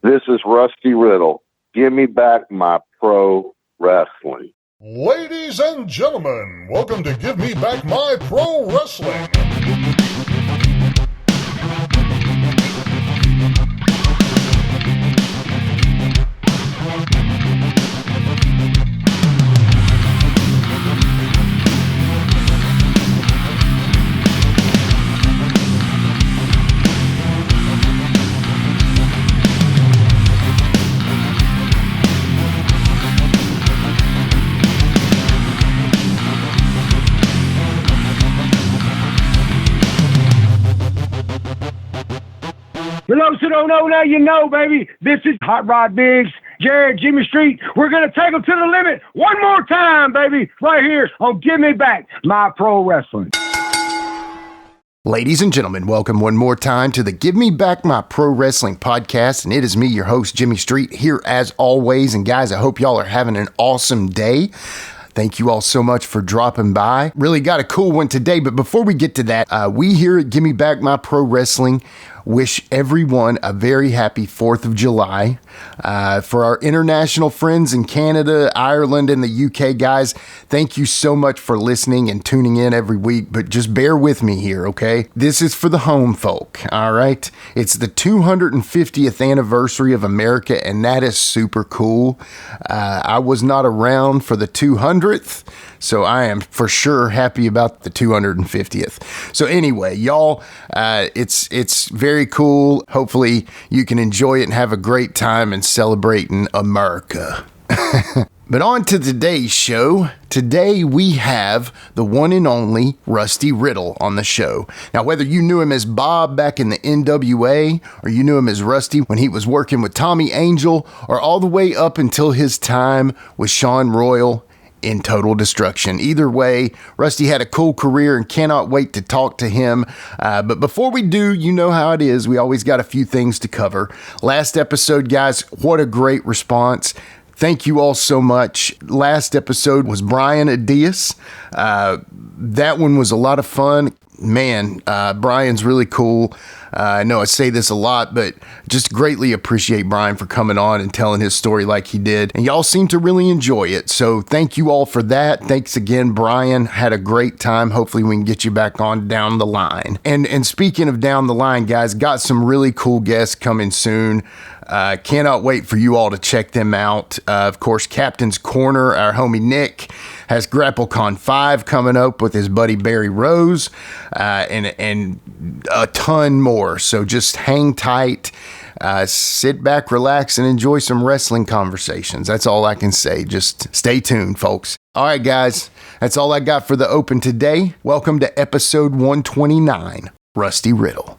This is Rusty Riddle. Give me back my pro wrestling. Ladies and gentlemen, welcome to Give Me Back My Pro Wrestling. For those who don't know, now you know, baby. This is Hot Rod Biggs, Jared, Jimmy Street. We're going to take them to the limit one more time, baby, right here on Give Me Back My Pro Wrestling. Ladies and gentlemen, welcome one more time to the Give Me Back My Pro Wrestling podcast, and it is me, your host, Jimmy Street, here as always. And guys, I hope y'all are having an awesome day. Thank you all so much for dropping by. Really got a cool one today, but before we get to that, we here at Give Me Back My Pro Wrestling wish everyone a very happy 4th of July. For our international friends in Canada, Ireland, and the UK, guys, thank you so much for listening and tuning in every week, but just bear with me here, okay? This is for the home folk, all right? It's the 250th anniversary of America, and that is super cool. I was not around for the 200th, so I am for sure happy about the 250th. So anyway, y'all, it's very cool. Hopefully you can enjoy it and have a great time and celebrating America. But on to today's show. Today we have the one and only Rusty Riddle on the show. Now, whether you knew him as Bob back in the NWA, or you knew him as Rusty when he was working with Tommy Angel, or all the way up until his time with Sean Royal in Total Destruction. Either way, Rusty had a cool career and cannot wait to talk to him. But before we do, you know how it is. We always got a few things to cover. Last episode, guys, what a great response. Thank you all so much. Last episode was Brian Adias. That one was a lot of fun. Man, Brian's really cool. I know I say this a lot, but just greatly appreciate Brian for coming on and telling his story like he did. And y'all seem to really enjoy it. So thank you all for that. Thanks again, Brian. Had a great time. Hopefully we can get you back on down the line. And speaking of down the line, guys, got some really cool guests coming soon. Cannot wait for you all to check them out. Of course, Captain's Corner, our homie Nick, has GrappleCon 5 coming up with his buddy Barry Rose, and a ton more. So just hang tight, sit back, relax, and enjoy some wrestling conversations. That's all I can say. Just stay tuned, folks. All right, guys, that's all I got for the open today. Welcome to episode 129, Rusty Riddle.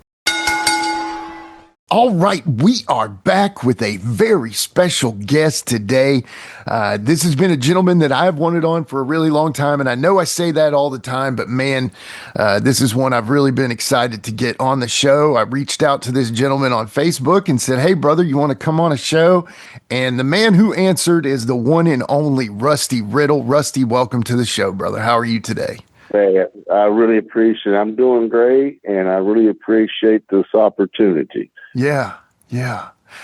All right, we are back with a very special guest today. This has been a gentleman that I've wanted on for a really long time, and I know I say that all the time, but man, this is one I've really been excited to get on the show. I reached out to this gentleman on Facebook and said, hey, brother, you want to come on a show? And the man who answered is the one and only Rusty Riddle. Rusty, welcome to the show, brother. How are you today? Hey, I really appreciate it. I'm doing great, and I really appreciate this opportunity. Yeah.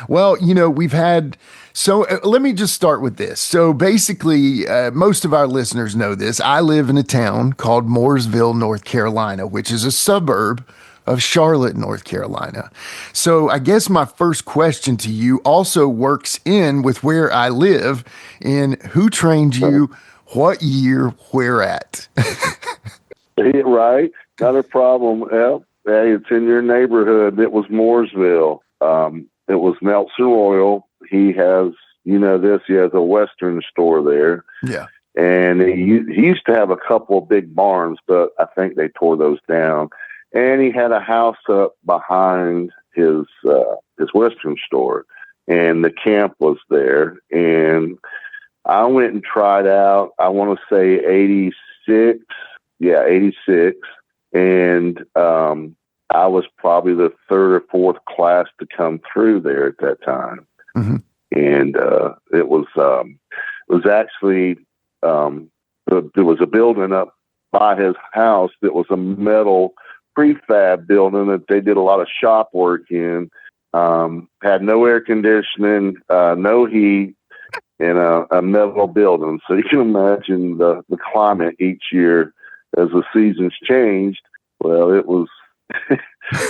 Well, you know, we've had, so let me just start with this. So basically, most of our listeners know this. I live in a town called Mooresville, North Carolina, which is a suburb of Charlotte, North Carolina. So I guess my first question to you also works in with where I live, in who trained you, what year, where at? Right. Not a problem. Well, hey, it's in your neighborhood. It was Mooresville. It was Nelson Royal. He has, you know this, he has a Western store there. Yeah. And he used to have a couple of big barns, but I think they tore those down. And he had a house up behind his Western store, and the camp was there. And I went and tried out, I want to say 86. Yeah, 86. And I was probably the third or fourth class to come through there at that time. Mm-hmm. And it was actually, there was a building up by his house that was a metal prefab building that they did a lot of shop work in. Had no air conditioning, no heat, in a metal building. So you can imagine the climate each year as the seasons changed. Well, it was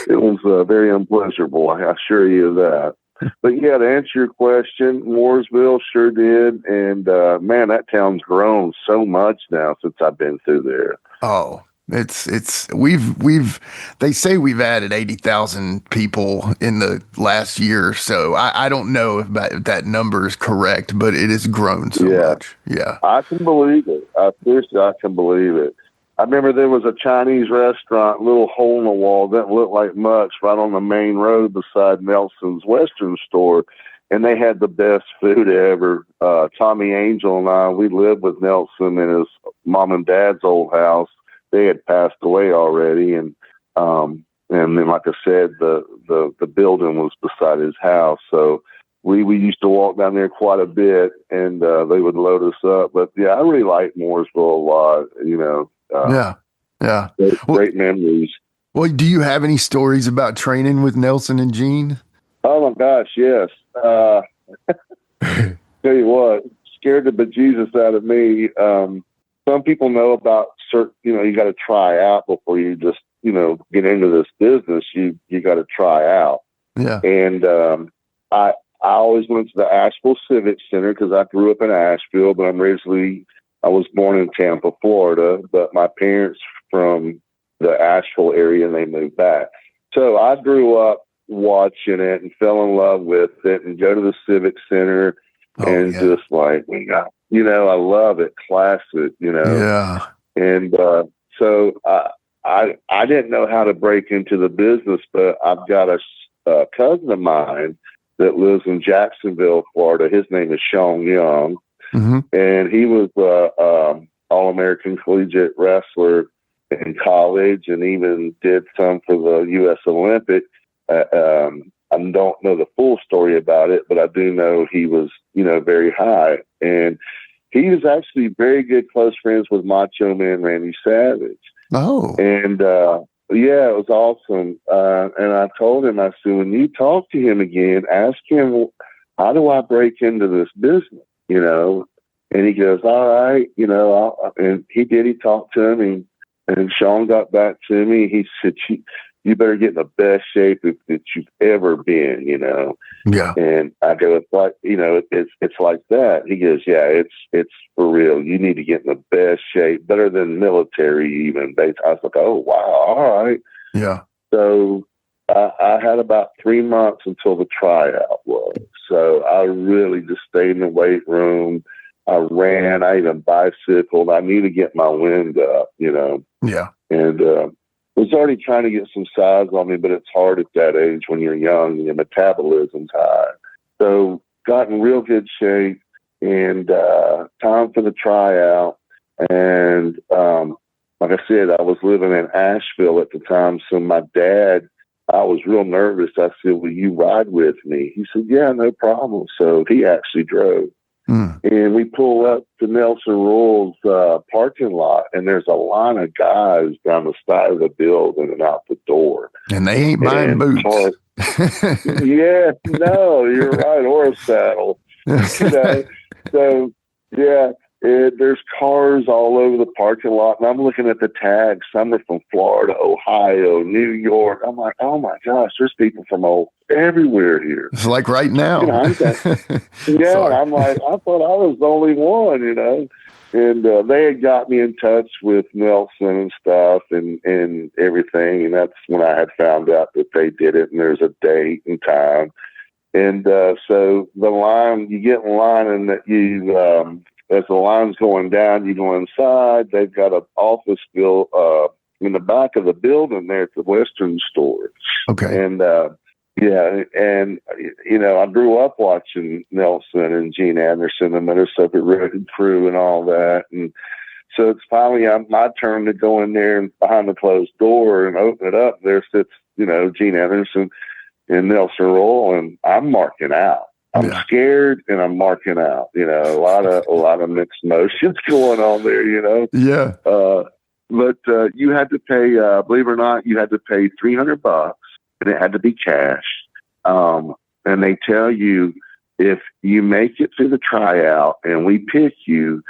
it was very unpleasurable. I assure you of that. But yeah, to answer your question, Mooresville sure did, and man, that town's grown so much now since I've been through there. Oh, we've they say we've added 80,000 people in the last year or so. I don't know if that number is correct, but it has grown so much. Yeah. I can believe it. Seriously, I can believe it. I remember there was a Chinese restaurant, little hole in the wall, that looked like much, right on the main road beside Nelson's Western store. And they had the best food ever. Tommy Angel and I, we lived with Nelson in his mom and dad's old house. They had passed away already. And then, like I said, the building was beside his house. So we used to walk down there quite a bit, and they would load us up. But yeah, I really like Mooresville a lot, you know. Yeah. Great memories. Well, do you have any stories about training with Nelson and Gene? Oh my gosh, yes. Tell you what, scared the bejesus out of me. Some people know about certain, you got to try out before you just, get into this business. You got to try out. Yeah. And I always went to the Asheville Civic Center because I grew up in Asheville, but I was born in Tampa, Florida, but my parents from the Asheville area, and they moved back. So I grew up watching it and fell in love with it, and go to the Civic Center just like, I love it. Classic, Yeah. And so I didn't know how to break into the business, but I've got a cousin of mine that lives in Jacksonville, Florida. His name is Sean Young. Mm-hmm. And he was All-American collegiate wrestler in college, and even did some for the U.S. Olympic. I don't know the full story about it, but I do know he was, very high. And he was actually very good close friends with Macho Man Randy Savage. Oh. And yeah, it was awesome. And I told him, I said, when you talk to him again, ask him, how do I break into this business? And he goes, all right, and he did. He talked to him, and Sean got back to me. He said, you better get in the best shape that you've ever been, Yeah. And I go, it's like, it's like that. He goes, yeah, it's for real. You need to get in the best shape, better than military even. I was like, oh, wow, all right. Yeah. So I had about 3 months until the tryout was. So I really just stayed in the weight room. I ran, I even bicycled. I need to get my wind up, Yeah. And was already trying to get some size on me, but it's hard at that age when you're young and your metabolism's high. So got in real good shape, and time for the tryout. And like I said, I was living in Asheville at the time. So my dad, I was real nervous. I said, will you ride with me? He said, yeah, no problem. So he actually drove. And we pull up to Nelson Royal's parking lot, and there's a line of guys down the side of the building and out the door. And they ain't buying boots. Yeah, no, you're right. Or a saddle. So, yeah, there's cars all over the parking lot, and I'm looking at the tags. Some are from Florida, Ohio, New York. I'm like, oh my gosh, there's people from everywhere here. It's like right now. Yeah, I'm like, I thought I was the only one, And they had got me in touch with Nelson and stuff and everything, and that's when I had found out that they did it, and there's a date and time. And so the line, you get in line, and that as the line's going down, you go inside. They've got an office bill in the back of the building there at the Western store. Okay. And yeah, and I grew up watching Nelson and Gene Anderson and Minnesota Road Crew and all that, and so it's finally my turn to go in there and behind the closed door and open it up. There sits Gene Anderson and Nelson Royal, and I'm marking out. I'm scared and I'm marking out. A lot of mixed emotions going on there. Yeah. But you had to pay, believe it or not, you had to pay $300. And it had to be cash. And they tell you, if you make it through the tryout and we pick you,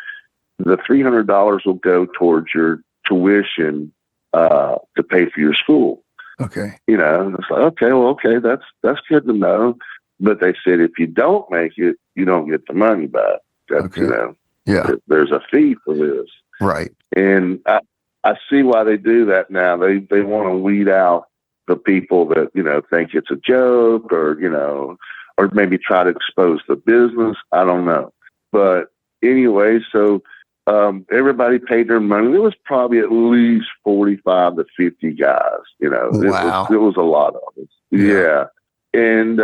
the $300 will go towards your tuition to pay for your school. Okay. You know, it's like, okay, that's good to know. But they said, if you don't make it, you don't get the money back. That's, Okay. you know, Yeah. there's a fee for this. Right. And I see why they do that now. They want to weed out the people that, you know, think it's a joke, or, you know, or maybe try to expose the business. I don't know. But anyway, so everybody paid their money. There was probably at least 45 to 50 guys, you know. Wow. It was a lot of us. Yeah. And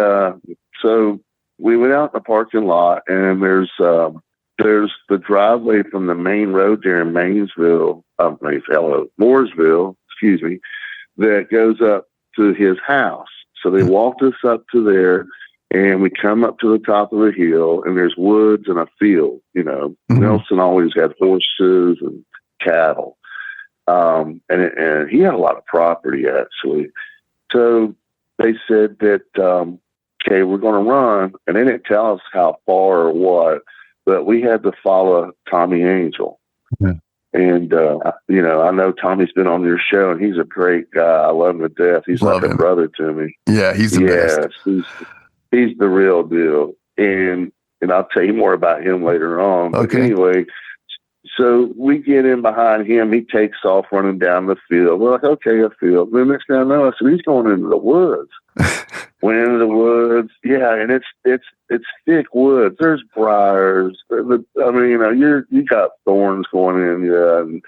so we went out in the parking lot, and there's the driveway from the main road there in Mooresville, excuse me, that goes up to his house. So they walked us up to there, and we come up to the top of the hill, and there's woods and a field. You know, Nelson always had horses and cattle, and he had a lot of property, actually. So they said that, okay, we're going to run, and they didn't tell us how far or what, but we had to follow Tommy Angel. Yeah. And, you know, I know Tommy's been on your show, and he's a great guy. I love him to death. He's like a brother to me. Yeah, he's the best. He's the real deal. And I'll tell you more about him later on. Okay. But anyway, so we get in behind him. He takes off running down the field. We're like, okay, a field. The next thing I know, I said, he's going into the woods. Went into the woods. Yeah, and it's thick woods. There's briars. I mean, you know, you got thorns going in you, and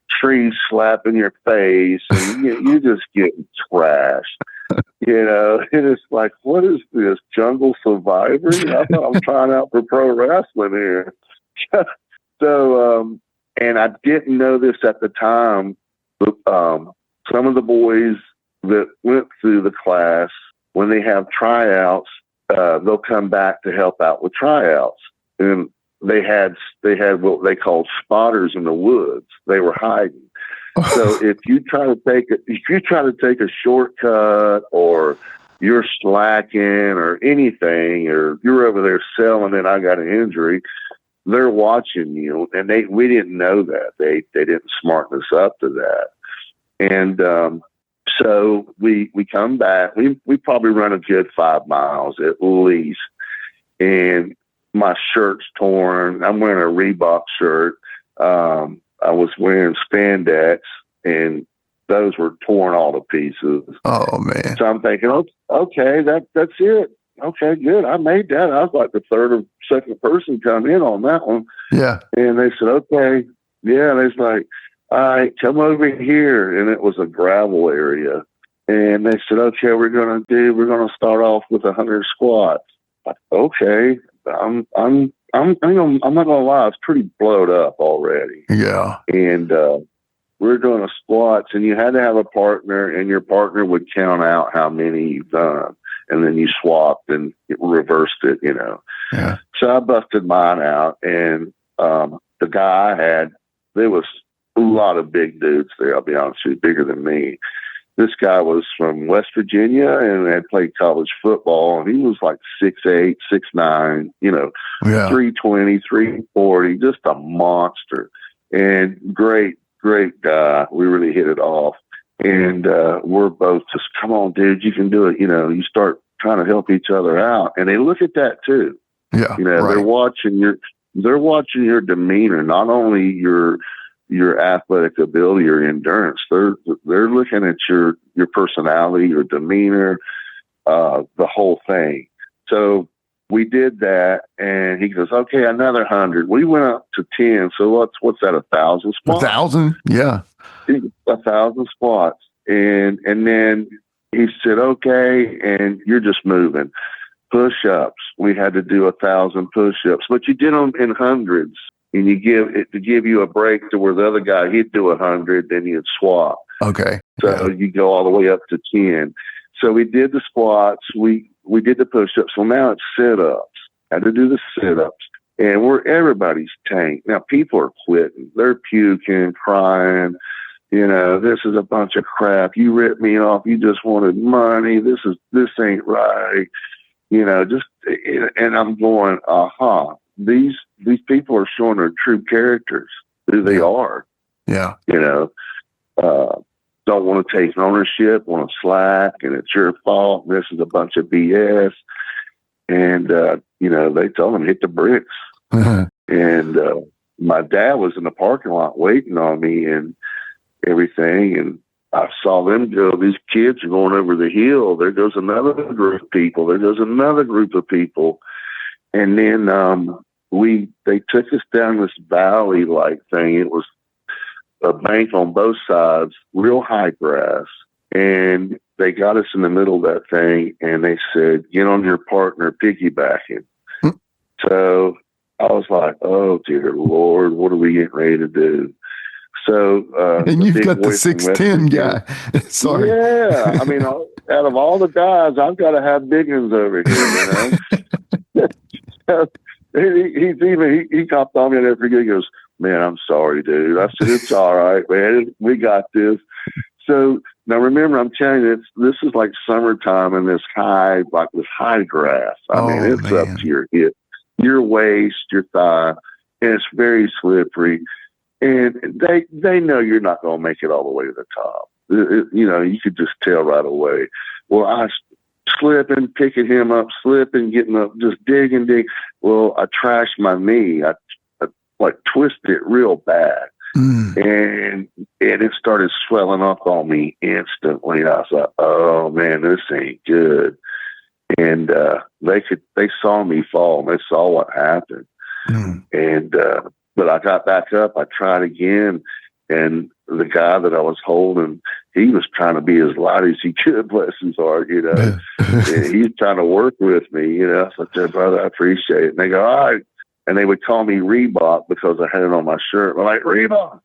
trees slapping your face, and you just getting trashed. You know, it is like, what is this, jungle survivor? I thought I'm trying out for pro wrestling here. So, and I didn't know this at the time, but some of the boys that went through the class, when they have tryouts, they'll come back to help out with tryouts. And they had what they called spotters in the woods. They were hiding. So if you try to take a shortcut, or you're slacking or anything, or you're over there selling and I got an injury, they're watching you. And we didn't know that. They didn't smarten us up to that. And so we come back. We probably run a good 5 miles at least. And my shirt's torn. I'm wearing a Reebok shirt. I was wearing spandex, and those were torn all to pieces. Oh, man. So I'm thinking, okay, that's it. Okay, good. I made that. I was like the third or second person come in on that one. Yeah. And they said, okay. Yeah. And they like, all right, come over here. And it was a gravel area. And they said, okay, we're going to start off with 100 squats. Like, okay. I'm not gonna lie, it's pretty blowed up already. Yeah. And we're doing a squats, and you had to have a partner, and your partner would count out how many you've done, and then you swapped and reversed it, you know. Yeah. So I busted mine out, and the guy there was a lot of big dudes there, I'll be honest with you, bigger than me. This guy was from West Virginia and had played college football, and he was like 6'8", 6'9", you know, 320, 340, just a monster. And great guy. We really hit it off. And we're both just, come on, dude, you can do it. You know, you start trying to help each other out. And they look at that too. Yeah. You know, they're watching your demeanor, not only your athletic ability or endurance. They're looking at your personality, your demeanor, the whole thing. So we did that, and he goes, okay, another 100. We went up to 10. So what's that? 1,000 squats? 1,000? Yeah. 1,000 squats. And then he said, okay, and you're just moving. Push-ups. We had to do 1,000 push-ups, but you did them in hundreds. And you give you a break to where the other guy, he'd do 100, then you'd swap. Okay. So you go all the way up to 10. So we did the squats. We did the push-ups. So now it's sit-ups. Had to do the sit-ups. And everybody's tanked. Now people are quitting. They're puking, crying. This is a bunch of crap. You ripped me off. You just wanted money. This ain't right. And I'm going, these people are showing their true characters, who they are. Yeah. Don't want to take ownership, want to slack, and it's your fault. This is a bunch of BS. And, they told him, hit the bricks. And my dad was in the parking lot waiting on me and everything. And I saw them go, these kids are going over the hill. There goes another group of people. There goes another group of people. And then they took us down this valley-like thing. It was a bank on both sides, real high grass. And they got us in the middle of that thing, and they said, get on your partner piggybacking. So I was like, oh, dear Lord, what are we getting ready to do? So, and you've got the 6'10" guy. Sorry. Yeah. I mean, out of all the guys, I've got to have big ones over here, So he copped on me and everything. He goes, man, I'm sorry, dude. I said, it's all right, man. We got this. So now remember, I'm telling you, this is like summertime in this high grass. I mean, it's up to your hip, your waist, your thigh, and it's very slippery. And they know you're not going to make it all the way to the top. You could just tell right away. Well, I slipping, picking him up, slipping, getting up, just dig. Well, I trashed my knee. I twisted it real bad. And it started swelling up on me instantly. I was like, oh man, this ain't good. And they saw me fall, and they saw what happened. And but I got back up, I tried again, and the guy that I was holding, he was trying to be as light as he could, bless his heart, and he's trying to work with me, So I said, brother, I appreciate it. And they go, all right. And they would call me Reebok because I had it on my shirt. I'm like, Reebok,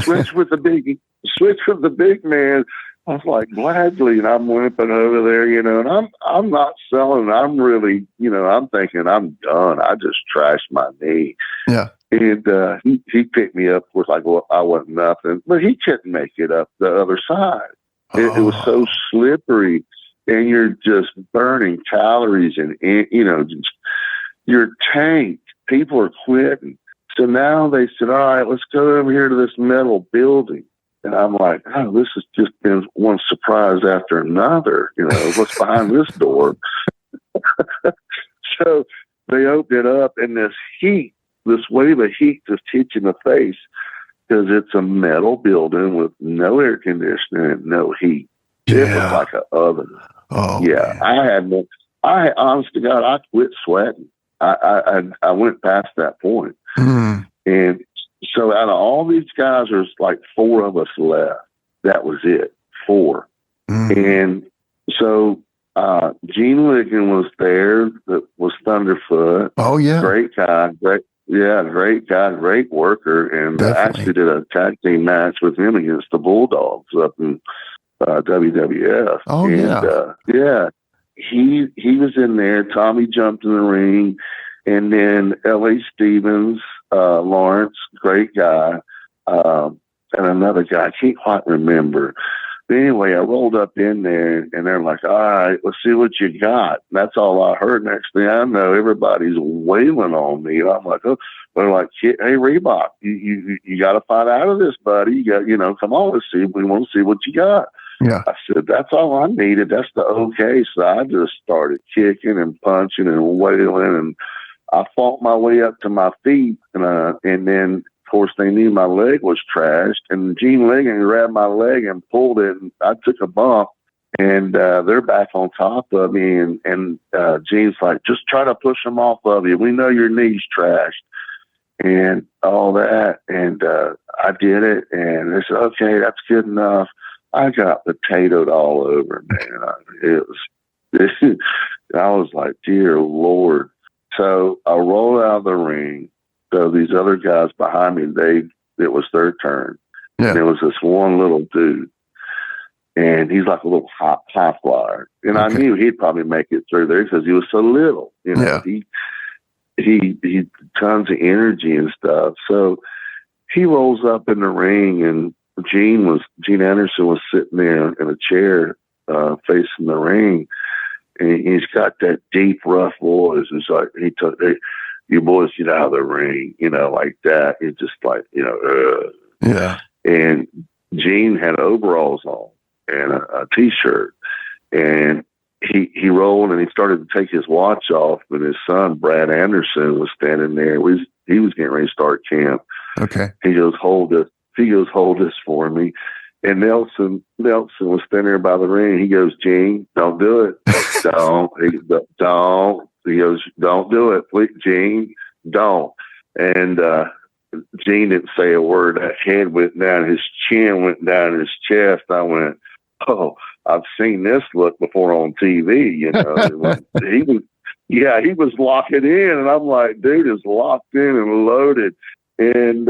switch with the big man. I was like, gladly, and I'm limping over there, and I'm not selling. I'm really, I'm thinking I'm done. I just trashed my knee. Yeah. And he picked me up with I wasn't nothing, but he couldn't make it up the other side. It was so slippery, and you're just burning calories, and just your tank. People are quitting. So now they said, all right, let's go over here to this metal building. And I'm like, oh, this has just been one surprise after another. What's behind this door? So they opened it up, and this wave of heat just hit you in the face because it's a metal building with no air conditioning and no heat. Yeah. It was like an oven. Oh, yeah. Man. I honest to God, I quit sweating. I went past that point. And so out of all these guys, there's like 4 of us left. That was it. 4. And so Gene Ligon was there, that was Thunderfoot. Oh, yeah. Great guy. Great guy, great worker. And I actually did a tag team match with him against the Bulldogs up in WWF. Oh, and, yeah. He was in there. Tommy jumped in the ring. And then L.A. Stevens, Lawrence, great guy, and another guy, I can't quite remember. But anyway, I rolled up in there, and they're like, all right, let's see what you got. And that's all I heard. Next thing I know, everybody's wailing on me. And I'm like, oh, they're like, hey, Reebok, you got to fight out of this, buddy. You got, come on, let's see. We want to see what you got. Yeah. I said, that's all I needed. That's the okay. So I just started kicking and punching and wailing, and I fought my way up to my feet, and then, of course, they knew my leg was trashed, and Gene Ligon grabbed my leg and pulled it, and I took a bump, and they're back on top of me, and Gene's like, just try to push them off of you. We know your knee's trashed, and all that, and I did it, and they said, okay, that's good enough. I got potatoed all over, man. I was like, dear Lord. So I rolled out of the ring. So these other guys behind me, it was their turn. Yeah. And there was this one little dude, and he's like a little high flyer. And I knew he'd probably make it through there because he was so little. He tons of energy and stuff. So he rolls up in the ring, and Gene Anderson was sitting there in a chair facing the ring, and he's got that deep, rough voice. It's like you boys get out of the ring, like that. It's just like, Yeah. And Gene had overalls on and a t-shirt, and he rolled and he started to take his watch off, and his son Brad Anderson was standing there. He was getting ready to start camp. Okay. He goes, hold this for me. And Nelson was standing there by the ring. He goes, Gene, don't do it. Don't. He goes, don't do it, please, Gene, don't. And Gene didn't say a word. That head went down, his chin went down his chest. I went, oh, I've seen this look before on TV. He was locking in, and I'm like, dude is locked in and loaded. And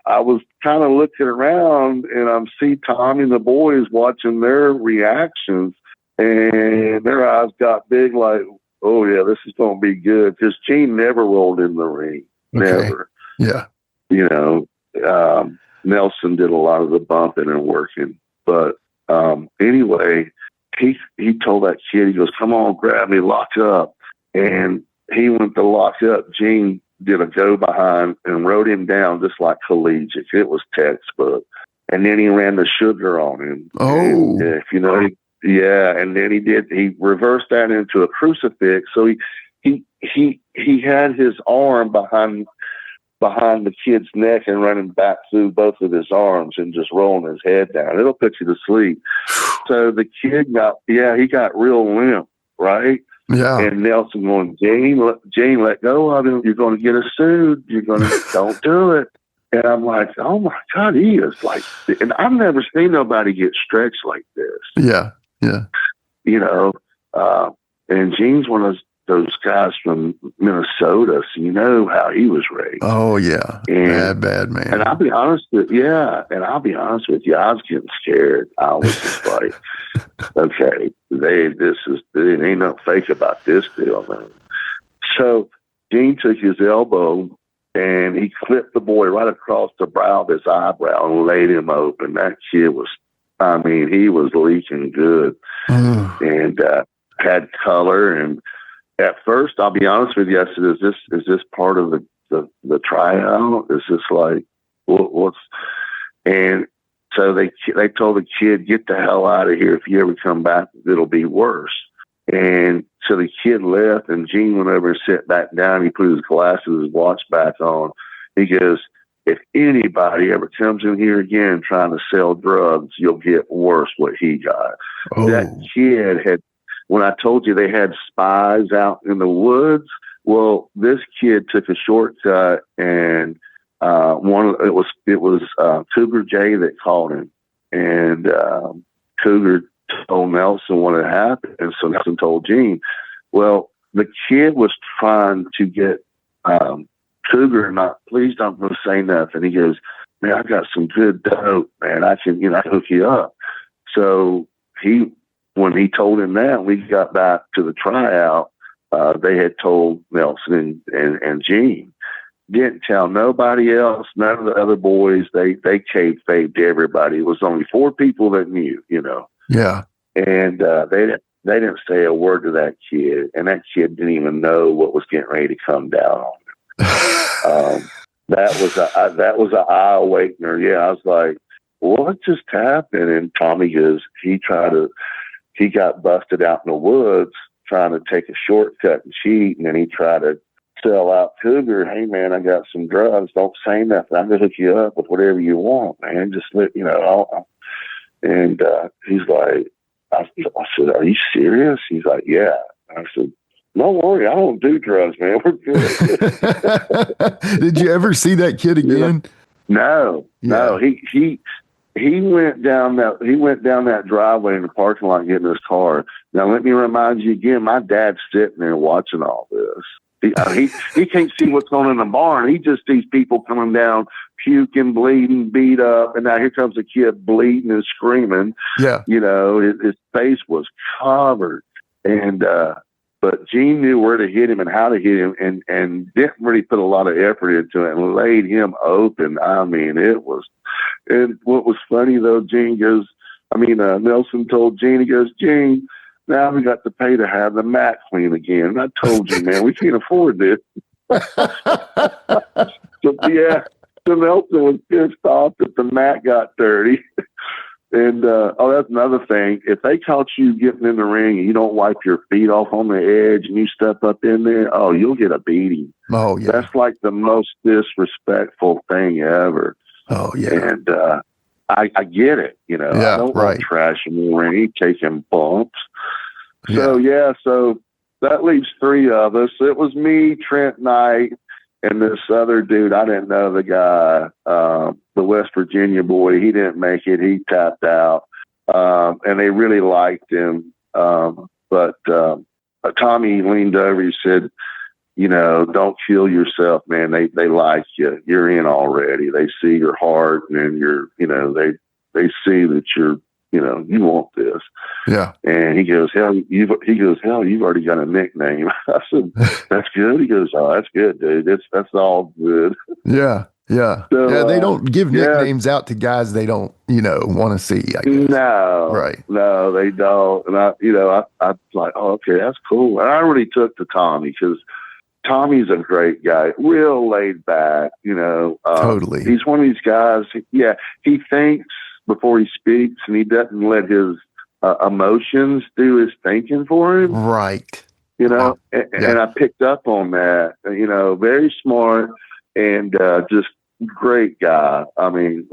I was kind of looking around, and I'm see Tommy and the boys watching their reactions, and their eyes got big, like, oh yeah, this is going to be good, because Gene never rolled in the ring, never. Yeah. Nelson did a lot of the bumping and working, but anyway, he told that kid, he goes, come on, grab me, lock up. And he went to lock up. Gene did a go behind and wrote him down just like collegiate. It was textbook. And then he ran the sugar on him. Oh. And, and then he reversed that into a crucifix. So he had his arm behind the kid's neck and running back through both of his arms and just rolling his head down. It'll put you to sleep. So the kid he got real limp, right? Yeah. And Nelson going, Gene, let go of him. You're going to get us sued. Don't do it. And I'm like, oh my God, he is like, and I've never seen nobody get stretched like this. Yeah. Yeah. And Gene's one of those guys from Minnesota, so you know how he was raised. Oh yeah, and, bad man. And I'll be honest with you, I was getting scared. I was just like, okay, there ain't nothing fake about this deal, man. So Gene took his elbow and he clipped the boy right across the brow of his eyebrow and laid him open. That kid was, he was leaking good and had color. And at first, I'll be honest with you, I said, is this part of the tryout? Is this like, what's, and so they told the kid, get the hell out of here. If you ever come back, it'll be worse. And so the kid left, and Gene went over and sat back down. He put his glasses, his watch back on. He goes, if anybody ever comes in here again trying to sell drugs, you'll get worse what he got. Oh. That kid had, when I told you they had spies out in the woods, well, this kid took a shortcut, and it was Cougar Jay that called him, and Cougar told Nelson what had happened, and so Nelson told Gene. Well, the kid was trying to get Cougar not, please don't say nothing. He goes, man, I got some good dope, man. I can, hook you up. So when he told him that, we got back to the tryout. They had told Nelson and Gene. Didn't tell nobody else, none of the other boys. They kayfabed everybody. It was only 4 people that knew, Yeah. And they didn't say a word to that kid, and that kid didn't even know what was getting ready to come down on him. That was an eye awakener. Yeah, I was like, what just happened? And Tommy goes, he got busted out in the woods trying to take a shortcut and cheat, and then he tried to sell out Cougar. Hey man, I got some drugs. Don't say nothing. I'm gonna hook you up with whatever you want, man. Just let And he's like, I said, are you serious? He's like, yeah. I said, don't worry, I don't do drugs, man. We're good. Did you ever see that kid again? No. He went down that driveway in the parking lot getting his car. Now let me remind you again, my dad's sitting there watching all this. He can't see what's going on in the barn. He just sees people coming down, puking, bleeding, beat up, and now here comes a kid bleeding and screaming. Yeah, his face was covered, and but Gene knew where to hit him and how to hit him, and didn't really put a lot of effort into it, and laid him open. I mean, it was. And what was funny though, Nelson told Gene, he goes, Gene, now we got to pay to have the mat clean again. And I told you, man, we can't afford this. So Nelson was pissed off that the mat got dirty. And, that's another thing. If they caught you getting in the ring and you don't wipe your feet off on the edge and you step up in there, you'll get a beating. Oh, yeah. That's like the most disrespectful thing ever. Oh, yeah. And I get it. I don't want trash in the ring, taking bumps. So, so that leaves 3 of us. It was me, Trent Knight, and this other dude. I didn't know the guy, the West Virginia boy. He didn't make it. He tapped out. And they really liked him. But Tommy leaned over. He said, don't kill yourself, man. They like you. You're in already. They see your heart, and you're, they see that you're, you want this. Yeah. And he goes, hell, you've already got a nickname. I said, that's good. He goes, oh, that's good, dude. That's all good. Yeah. Yeah. So, they don't give nicknames out to guys they don't, want to see, I guess. No. Right. No, they don't. And I was like, oh, okay, that's cool. And I really took to Tommy because Tommy's a great guy, real laid back, Totally. He's one of these guys. He thinks before he speaks, and he doesn't let his emotions do his thinking for him. Right. And I picked up on that, very smart and just great guy. I mean,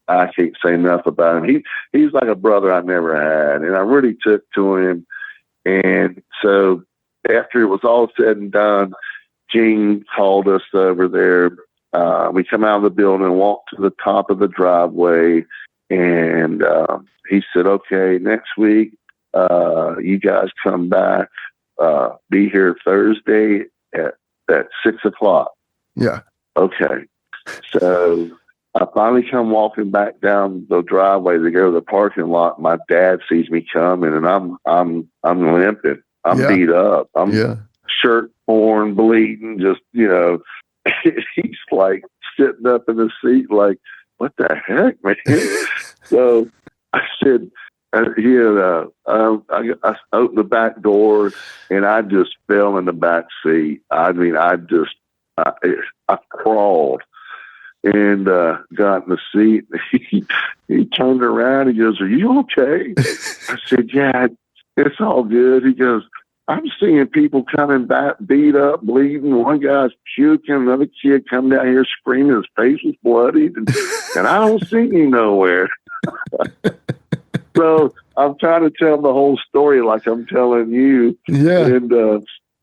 I can't say enough about him. He's like a brother I never had, and I really took to him. And so after it was all said and done, Gene called us over there. We come out of the building and walk to the top of the driveway, and he said, okay, next week, you guys come back, be here Thursday at 6:00. Yeah. Okay. So I finally come walking back down the driveway to go to the parking lot. My dad sees me coming, and I'm limping. I'm beat up. I'm shirt torn, bleeding, just, he's like sitting up in the seat like, what the heck, man? So I said, I opened the back door, and I just fell in the back seat. I mean, I crawled and got in the seat. He turned around. He goes, are you okay? I said, yeah, it's all good. He goes, I'm seeing people coming back, beat up, bleeding. One guy's puking. Another kid come down here screaming. His face was bloodied. And I don't see him nowhere. So I'm trying to tell the whole story like I'm telling you. Yeah. And,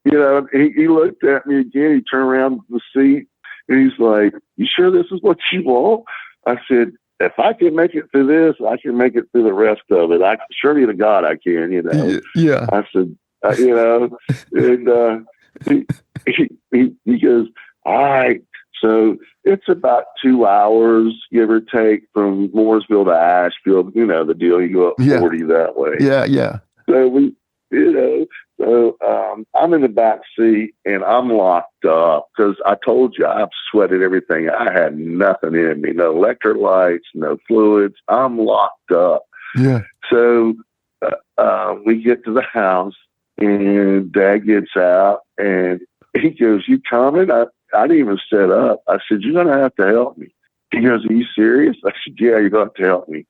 he looked at me again. He turned around the seat, and he's like, you sure this is what you want? I said, if I can make it through this, I can make it through the rest of it. I surely to God I can, Yeah. I said, and he goes, all right. So it's about 2 hours, give or take, from Mooresville to Asheville. The deal, you go up 40 that way. Yeah, yeah. So I'm in the back seat, and I'm locked up because I told you I've sweated everything. I had nothing in me, no electrolytes, no fluids. I'm locked up. Yeah. So we get to the house, and Dad gets out, and he goes, you coming? I didn't even set up. I said, you're going to have to help me. He goes, are you serious? I said, yeah, you're going to have to help me.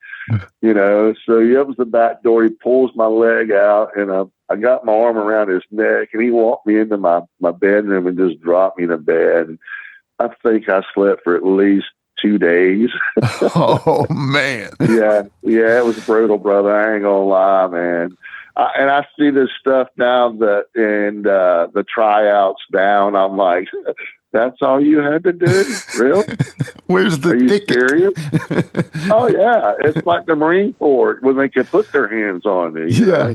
So he opens the back door. He pulls my leg out, and I got my arm around his neck, and he walked me into my bedroom and just dropped me in the bed. I think I slept for at least 2 days. Oh, man. Yeah, it was brutal, brother. I ain't going to lie, man. And I see this stuff now the tryouts down. I'm like, that's all you had to do? Really? Where's the ticket? Are you serious? Oh, yeah. It's like the Marine Corps when they can put their hands on me. Yeah.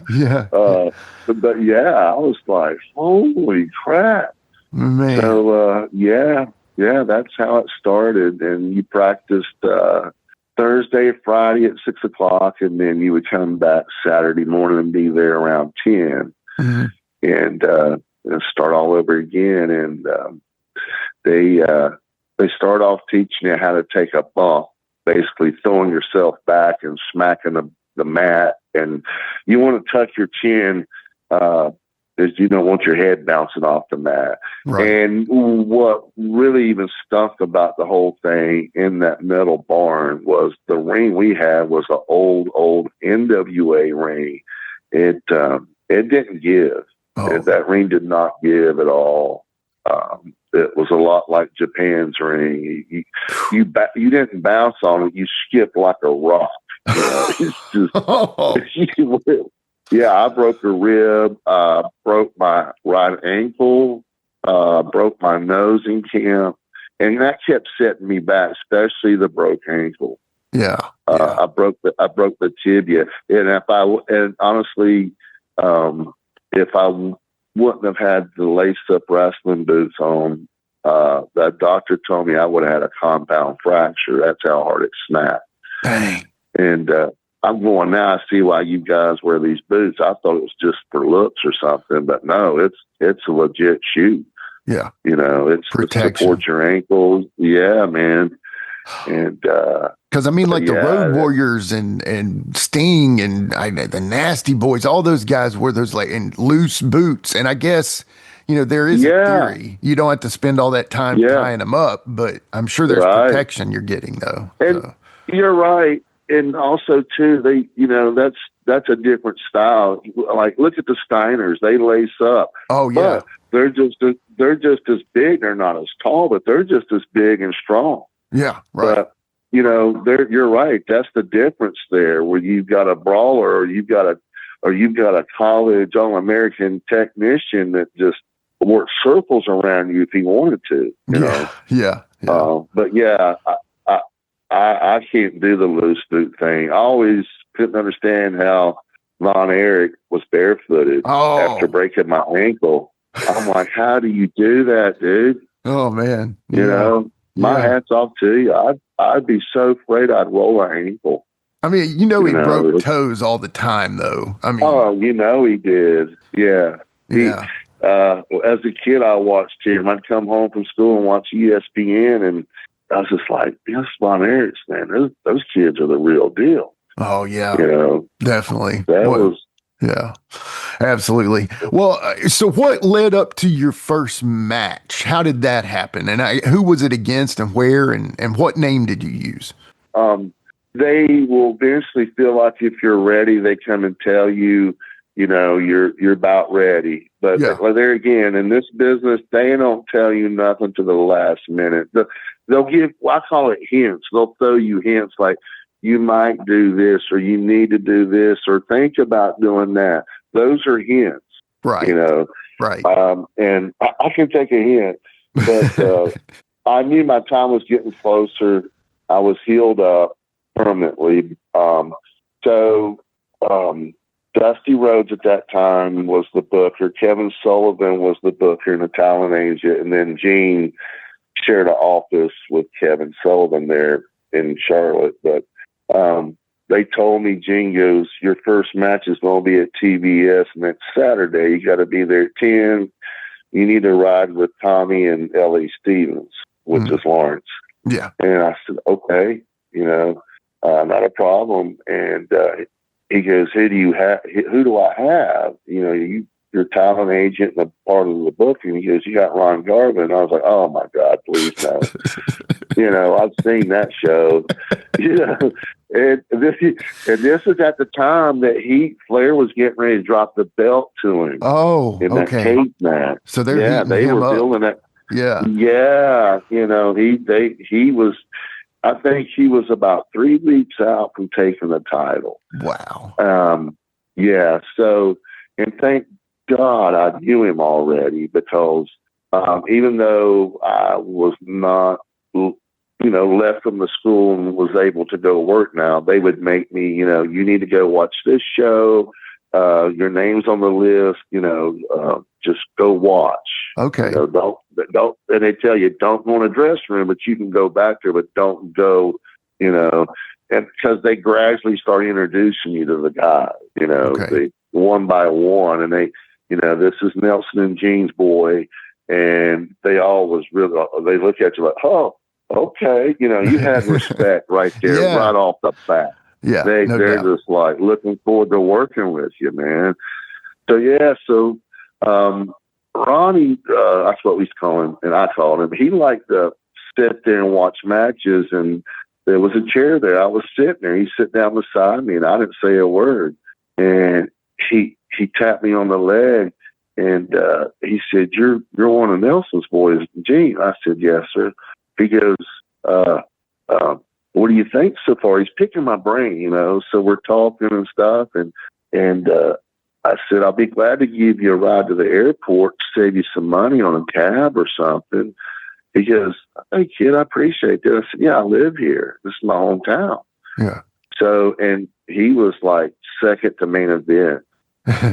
But yeah, I was like, holy crap. Man. So, that's how it started. And you practiced Thursday, Friday at 6:00, and then you would come back Saturday morning and be there around 10. Mm-hmm. and start all over again. And they start off teaching you how to take a bump, basically throwing yourself back and smacking the mat. And you want to tuck your chin, as you don't want your head bouncing off the mat. Right. And what really even stunk about the whole thing in that metal barn was the ring we had was an old NWA ring. It didn't give. Oh. That ring did not give at all. It was a lot like Japan's ring. You didn't bounce on it. You skipped like a rock. It's just, yeah, I broke a rib, broke my right ankle, broke my nose in camp, and that kept setting me back, especially the broke ankle. Yeah. I broke the tibia, and honestly, if I wouldn't have had the lace-up wrestling boots on, that doctor told me I would have had a compound fracture. That's how hard it snapped. Dang. And I'm going, now I see why you guys wear these boots. I thought it was just for looks or something, but no, it's a legit shoe. Yeah. It's protection. To support your ankles. Yeah, man. And because the Road Warriors and Sting and the Nasty Boys, all those guys wear those in loose boots. And I guess there is a theory you don't have to spend all that time tying them up, but I'm sure there's protection you're getting though. And you're right. And also too, they that's a different style. Like look at the Steiners; they lace up. Oh yeah, but they're just as big. They're not as tall, but they're just as big and strong. Yeah, right. But, you're right. That's the difference there, where you've got a brawler or you've got a college All-American technician that just works circles around you if he wanted to. Yeah. But yeah, I can't do the loose boot thing. I always couldn't understand how Von Erich was barefooted after breaking my ankle. I'm like, how do you do that, dude? Oh man, my hat's off to you. I'd be so afraid I'd roll an ankle. He broke toes all the time, though. He did. Yeah. Yeah. As a kid, I watched him. I'd come home from school and watch ESPN, and I was just like, yes, Von Erich, man, those kids are the real deal. Oh, yeah. Definitely. Yeah, absolutely. Well, so what led up to your first match? How did that happen? And who was it against and where and what name did you use? They will eventually feel like if you're ready, they come and tell you, you're about ready. But there again, in this business, they don't tell you nothing to the last minute. They'll give, I call it hints. They'll throw you hints like, you might do this, or you need to do this, or think about doing that. Those are hints, right? Right. And I can take a hint, but I knew my time was getting closer. I was healed up permanently. So Dusty Rhodes at that time was the booker. Kevin Sullivan was the booker in the talent agent, and then Gene shared an office with Kevin Sullivan there in Charlotte, but. They told me, Gene goes, your first match is going to be at TBS next Saturday. You got to be there at 10. You need to ride with Tommy and Ellie Stevens, which is Lawrence. Yeah. And I said, okay, not a problem. And he goes, who do I have? Your talent agent and a part of the booking. He goes, you got Ron Garvin. I was like, oh my God, please no. I've seen that show. And this is at the time that Flair was getting ready to drop the belt to him. Oh, in that cage match. So they were building it. Yeah. Yeah. He was. I think he was about 3 weeks out from taking the title. Wow. Yeah. So, and thank God I knew him already, because even though I was not, left from the school and was able to go work now, they would make me, you need to go watch this show. Your name's on the list, just go watch. Okay. Don't, and they tell you, don't go in a dressing room, but you can go back there, but don't go, and because they gradually start introducing you to the guys, they, one by one, and they, this is Nelson and Gene's boy. And they all was really, they look at you like, oh, okay. You had respect right there, right off the bat. Yeah. They're just like looking forward to working with you, man. So, Ronnie, that's what we call him, and I called him. He liked to sit there and watch matches, and there was a chair there. I was sitting there. He sat down beside me, and I didn't say a word. And he tapped me on the leg, and he said, "You're one of Nelson's boys, Gene." I said, "Yes, sir." He goes, "What do you think so far?" He's picking my brain, So we're talking and stuff, and I said, "I'll be glad to give you a ride to the airport to save you some money on a cab or something." He goes, "Hey, kid, I appreciate that." I said, "Yeah, I live here. This is my hometown." Yeah. So, and he was like second to main event.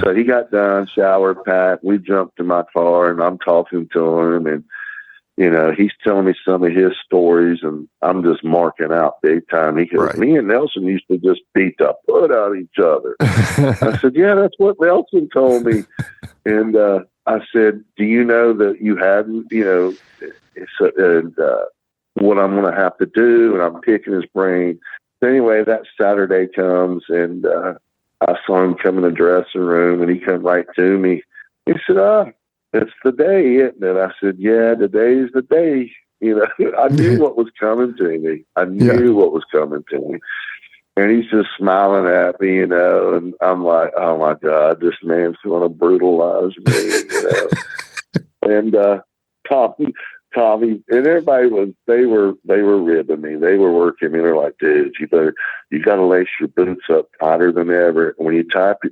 So he got done, showered, packed. We jumped in my car, and I'm talking to him, and he's telling me some of his stories, and I'm just marking out big time. He goes, "Me and Nelson used to just beat the foot out of each other." I said, "Yeah, that's what Nelson told me." And I said, "Do you know that you hadn't, what I'm going to have to do?" And I'm picking his brain. So anyway, that Saturday comes, and I saw him come in the dressing room, and he come right to me. He said, "It's the day, isn't it?" I said, "Yeah, today's the day." I knew what was coming to me. I knew what was coming to me. And he's just smiling at me, and I'm like, "Oh my God, this man's going to brutalize me," And Tommy, and everybody they were ribbing me. They were working me. They're like, "Dude, you got to lace your boots up tighter than ever. When you tie up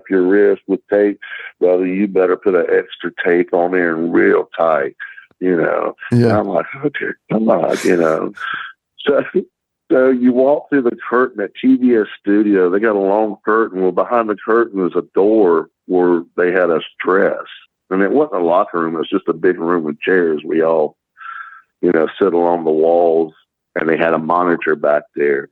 your wrist with tape, brother, you better put an extra tape on there and real tight." Yeah. I'm like, "Okay, come on," So you walk through the curtain at TBS Studio. They got a long curtain. Well, behind the curtain was a door where they had us dress. And it wasn't a locker room. It was just a big room with chairs. We all, sit along the walls, and they had a monitor back there.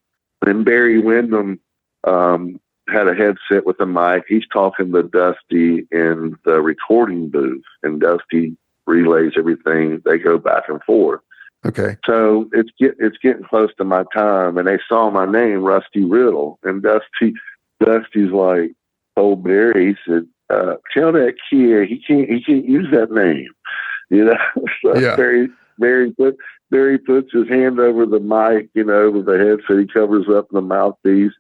And Barry Windham had a headset with a mic. He's talking to Dusty in the recording booth, and Dusty relays everything. They go back and forth. Okay. So it's getting close to my time, and they saw my name, Rusty Riddle, and Dusty's like, told Barry, he said, "Tell that kid he can't use that name." So Yeah. Barry puts his hand over the mic, over the headset. He covers up the mouthpiece.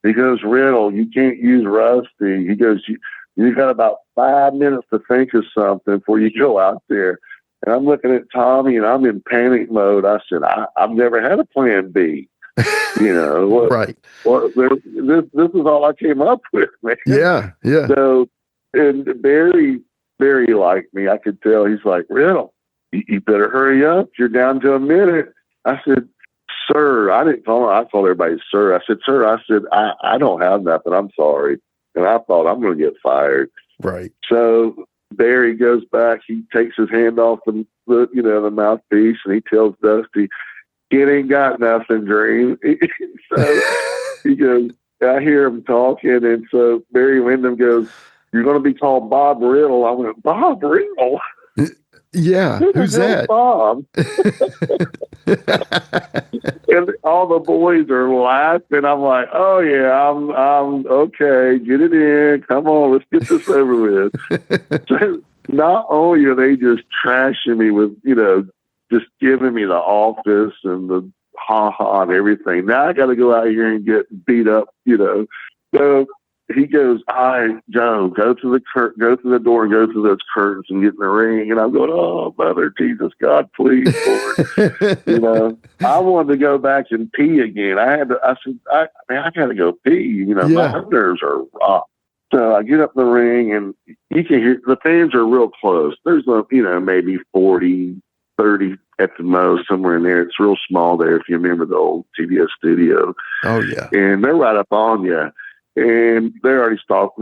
He goes, "Riddle, you can't use Rusty." He goes, you got about 5 minutes to think of something before you go out there." And I'm looking at Tommy, and I'm in panic mode. I said, I've never had a plan B. Right. Well, this is all I came up with, man. Yeah. Yeah. So, and Barry liked me. I could tell. He's like, "Riddle, you better hurry up. You're down to a minute." I said, "Sir," I didn't call him. I called everybody sir. I said, "Sir," I said, I don't have nothing. I'm sorry. And I thought I'm going to get fired. Right. So Barry goes back. He takes his hand off the mouthpiece, and he tells Dusty, "Kid ain't got nothing, Dream." So he goes, I hear him talking, and so Barry Windham goes, "You're going to be called Bob Riddle." I went, "Bob Riddle? Yeah. Who's that? Bob?" And all the boys are laughing. I'm like, "Oh yeah, I'm okay. Get it in. Come on, let's get this over with." So not only are they just trashing me with, just giving me the office and the ha and everything. Now I got to go out here and get beat up, So he goes, "All right, Joe, go to the door and go through those curtains and get in the ring." And I'm going, "Oh, Mother Jesus, God, please, Lord." I wanted to go back and pee again. I said, I got to go pee. My nerves are rocked. So I get up in the ring, and you can hear the fans are real close. There's maybe 40, 30 at the most, somewhere in there. It's real small there, if you remember the old TBS Studio. Oh yeah. And they're right up on you. And they already start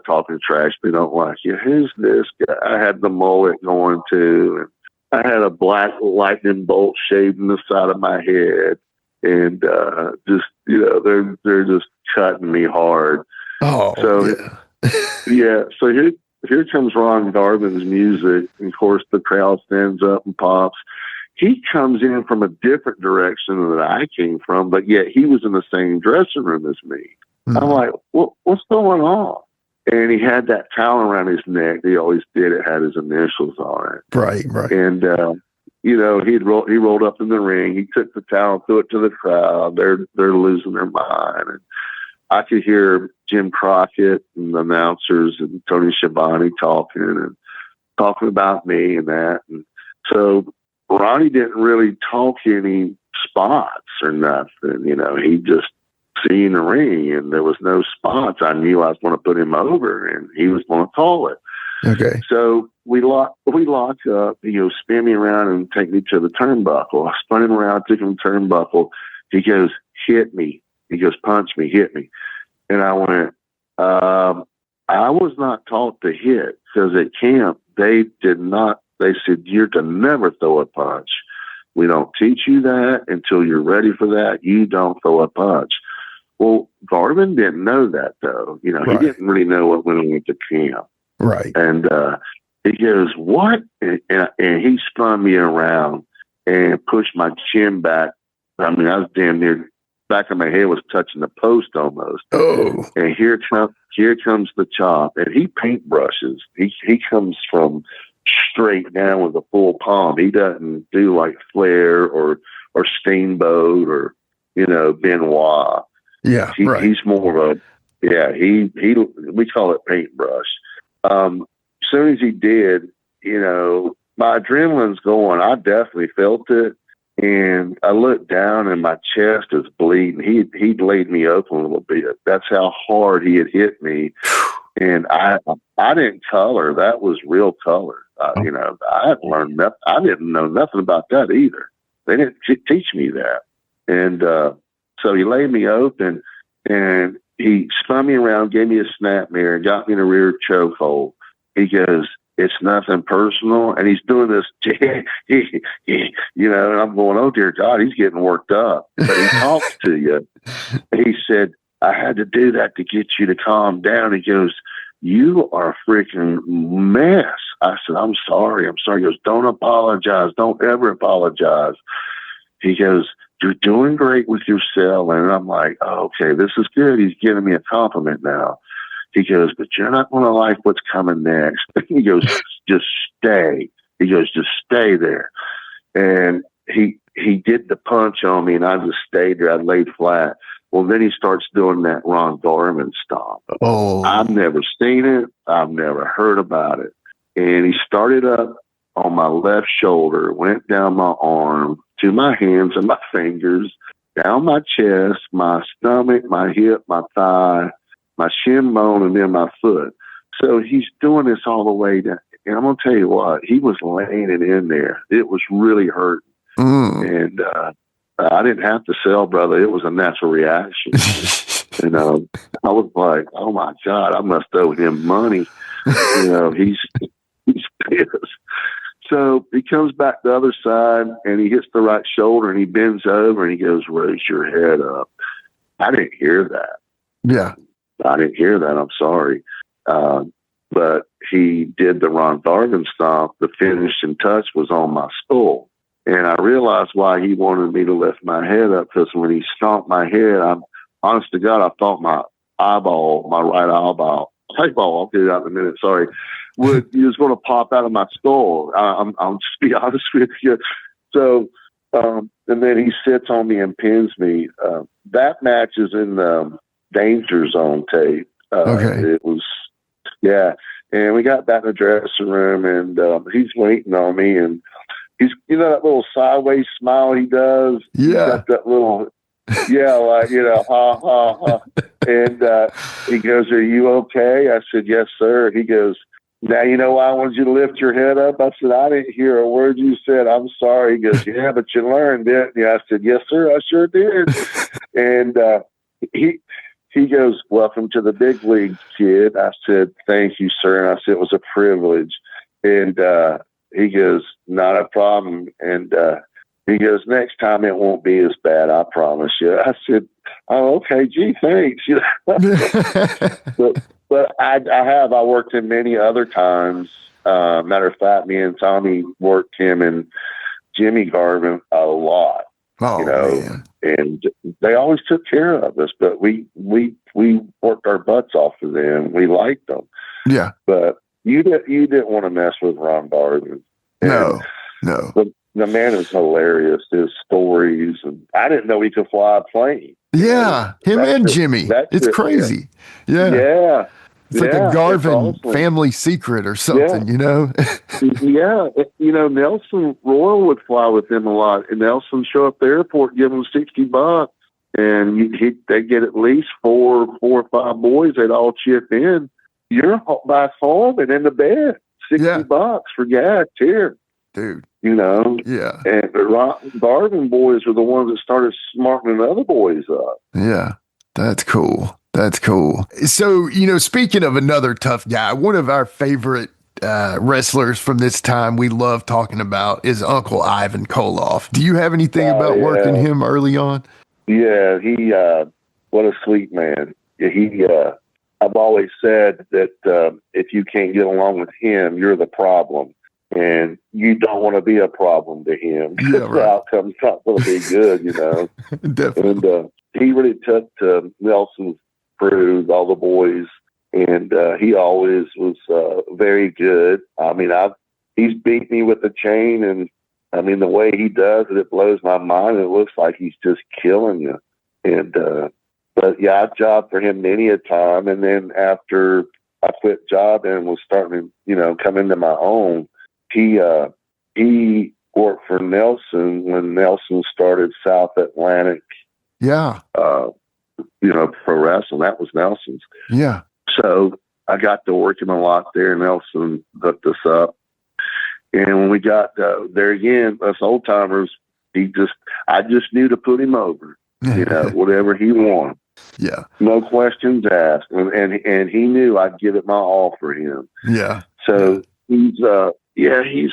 talking trash. They don't like you. "Who's this guy?" I had the mullet going too, and I had a black lightning bolt shaved in the side of my head, and they're just cutting me hard. Oh, so yeah. So here comes Ron Garvin's music. And of course, the crowd stands up and pops. He comes in from a different direction than I came from, but yet he was in the same dressing room as me. I'm like, what's going on? And he had that towel around his neck. He always did. It had his initials on it. Right. And, he rolled up in the ring. He took the towel, threw it to the crowd. They're losing their mind. And I could hear Jim Crockett and the announcers and Tony Schiavone talking about me and that. And so Ronnie didn't really talk any spots or nothing. He just seen the ring and there was no spots. I knew I was going to put him over and he was going to call it. Okay. So we locked up. He goes, spin me around and take me to the turnbuckle. I spun him around, took him to the turnbuckle. He goes, hit me. He goes, punch me, hit me. And I went, I was not taught to hit because at camp, they said, you're to never throw a punch. We don't teach you that until you're ready for that. You don't throw a punch. Well, Garvin didn't know that though. He didn't really know what went on at the camp. Right. And he goes, what? And he spun me around and pushed my chin back. I mean, I was damn near, back of my head was touching the post almost. Oh. And here comes the chop. And he paintbrushes. He comes from straight down with a full palm. He doesn't do like Flair or Steamboat or, Benoit. Yeah. He's more of a, we call it paintbrush. As soon as he did, my adrenaline's going. I definitely felt it. And I looked down and my chest is bleeding. He'd laid me open a little bit. That's how hard he had hit me. And I didn't color. That was real color. I hadn't learned nothing. I didn't know nothing about that either. They didn't teach me that. And so he laid me open and he spun me around, gave me a snap mirror, got me in a rear chokehold. He goes, it's nothing personal. And he's doing this, and I'm going, oh, dear God, he's getting worked up. But he talks to you. He said, I had to do that to get you to calm down. He goes, you are a freaking mess. I said, I'm sorry. He goes, don't apologize. Don't ever apologize. He goes, you're doing great with yourself. And I'm like, oh, okay, this is good. He's giving me a compliment now. He goes, but you're not going to like what's coming next. He goes, just stay. He goes, just stay there. And he did the punch on me and I just stayed there. I laid flat. Well, then he starts doing that Ron Garvin stomp. Oh, I've never seen it. I've never heard about it. And he started up on my left shoulder, went down my arm to my hands and my fingers, down my chest, my stomach, my hip, my thigh, my shin bone, and then my foot. So he's doing this all the way down. And I'm going to tell you what, he was laying it in there. It was really hurting. And I didn't have to sell, brother. It was a natural reaction. And I was like, oh, my God, I must owe him money. He's pissed. So he comes back the other side and he hits the right shoulder and he bends over and he goes, raise your head up. I didn't hear that. Yeah. I didn't hear that. I'm sorry. But he did the Ron Garvin stomp. The finishing touch was on my skull. And I realized why he wanted me to lift my head up, because when he stomped my head, honest to God, I thought my eyeball, my right eyeball, I'll get it out in a minute, sorry, he was going to pop out of my skull. I'll just be honest with you. So, and then he sits on me and pins me. That match is in the Danger Zone tape. Okay. It was, yeah. And we got back in the dressing room and he's waiting on me and he's, that little sideways smile he does. Yeah. He's got that little, like, ha, ha, ha. And he goes, are you okay? I said, yes, sir. He goes, now you know why I wanted you to lift your head up? I said, I didn't hear a word you said. I'm sorry. He goes, yeah, but you learned, didn't you? I said, yes, sir, I sure did. And he goes, welcome to the big league, kid. I said, thank you, sir. And I said, it was a privilege. And he goes, not a problem. And he goes, next time it won't be as bad, I promise you. I said, oh, okay, gee, thanks. But I worked him many other times. Matter of fact, me and Tommy worked him and Jimmy Garvin a lot. Oh, man. And they always took care of us, but we worked our butts off for them. We liked them. Yeah. But you didn't want to mess with Ron Garvin. No. The man is hilarious. His stories, and I didn't know he could fly a plane. Yeah, him and Jimmy. It's crazy. Yeah. It's like a Garvin family secret or something, you know? Yeah. Nelson Royal would fly with him a lot, and Nelson show up at the airport, give him $60, and they'd get at least four or five boys. They'd all chip in. You're back home and in the bed. $60 for gas here. Dude. Yeah. And the Garvin boys are the ones that started smartening other boys up. Yeah. That's cool. So, speaking of another tough guy, one of our favorite wrestlers from this time we love talking about is Uncle Ivan Koloff. Do you have anything about working him early on? Yeah, he, what a sweet man. I've always said that if you can't get along with him, you're the problem. And you don't want to be a problem to him. Yeah, right. The outcome's not going to be good, Definitely. And he really took to Nelson's crew, all the boys, and he always was very good. I mean, he's beat me with the chain, and I mean, the way he does it, it blows my mind. It looks like he's just killing you. And but yeah, I jobbed for him many a time, and then after I quit jobbing and was starting to, come into my own. He worked for Nelson when Nelson started South Atlantic. Yeah. Pro wrestling. That was Nelson's. Yeah. So I got to work him a lot there. Nelson hooked us up. And when we got there again, us old timers, I just knew to put him over, whatever he wanted. Yeah. No questions asked. And he knew I'd give it my all for him. Yeah. So he's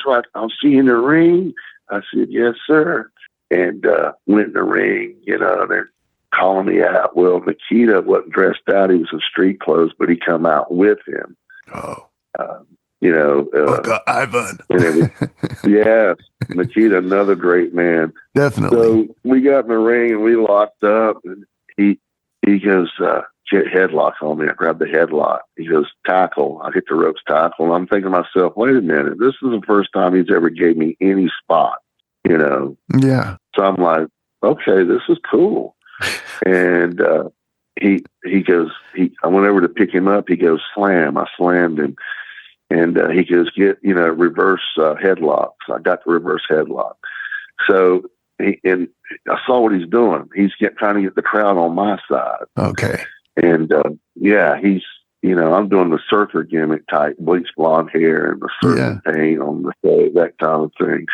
like, I'll see you in the ring. I said, yes, sir. And went in the ring, they're calling me out. Well, Nikita wasn't dressed out. He was in street clothes, but he come out with him. Oh. Uncle Ivan. Yes, Nikita, another great man. Definitely. So we got in the ring and we locked up, and he goes, get headlock on me. I grabbed the headlock. He goes, tackle. I hit the ropes, tackle. And I'm thinking to myself, wait a minute. This is the first time he's ever gave me any spot, Yeah. So I'm like, okay, this is cool. And he goes, I went over to pick him up. He goes, slam. I slammed him. And he goes, get, reverse headlocks. I got the reverse headlock. So and I saw what he's doing. He's trying to get the crowd on my side. Okay. And he's, I'm doing the surfer gimmick type, bleached blonde hair and the surfer paint on the face, that kind of thing.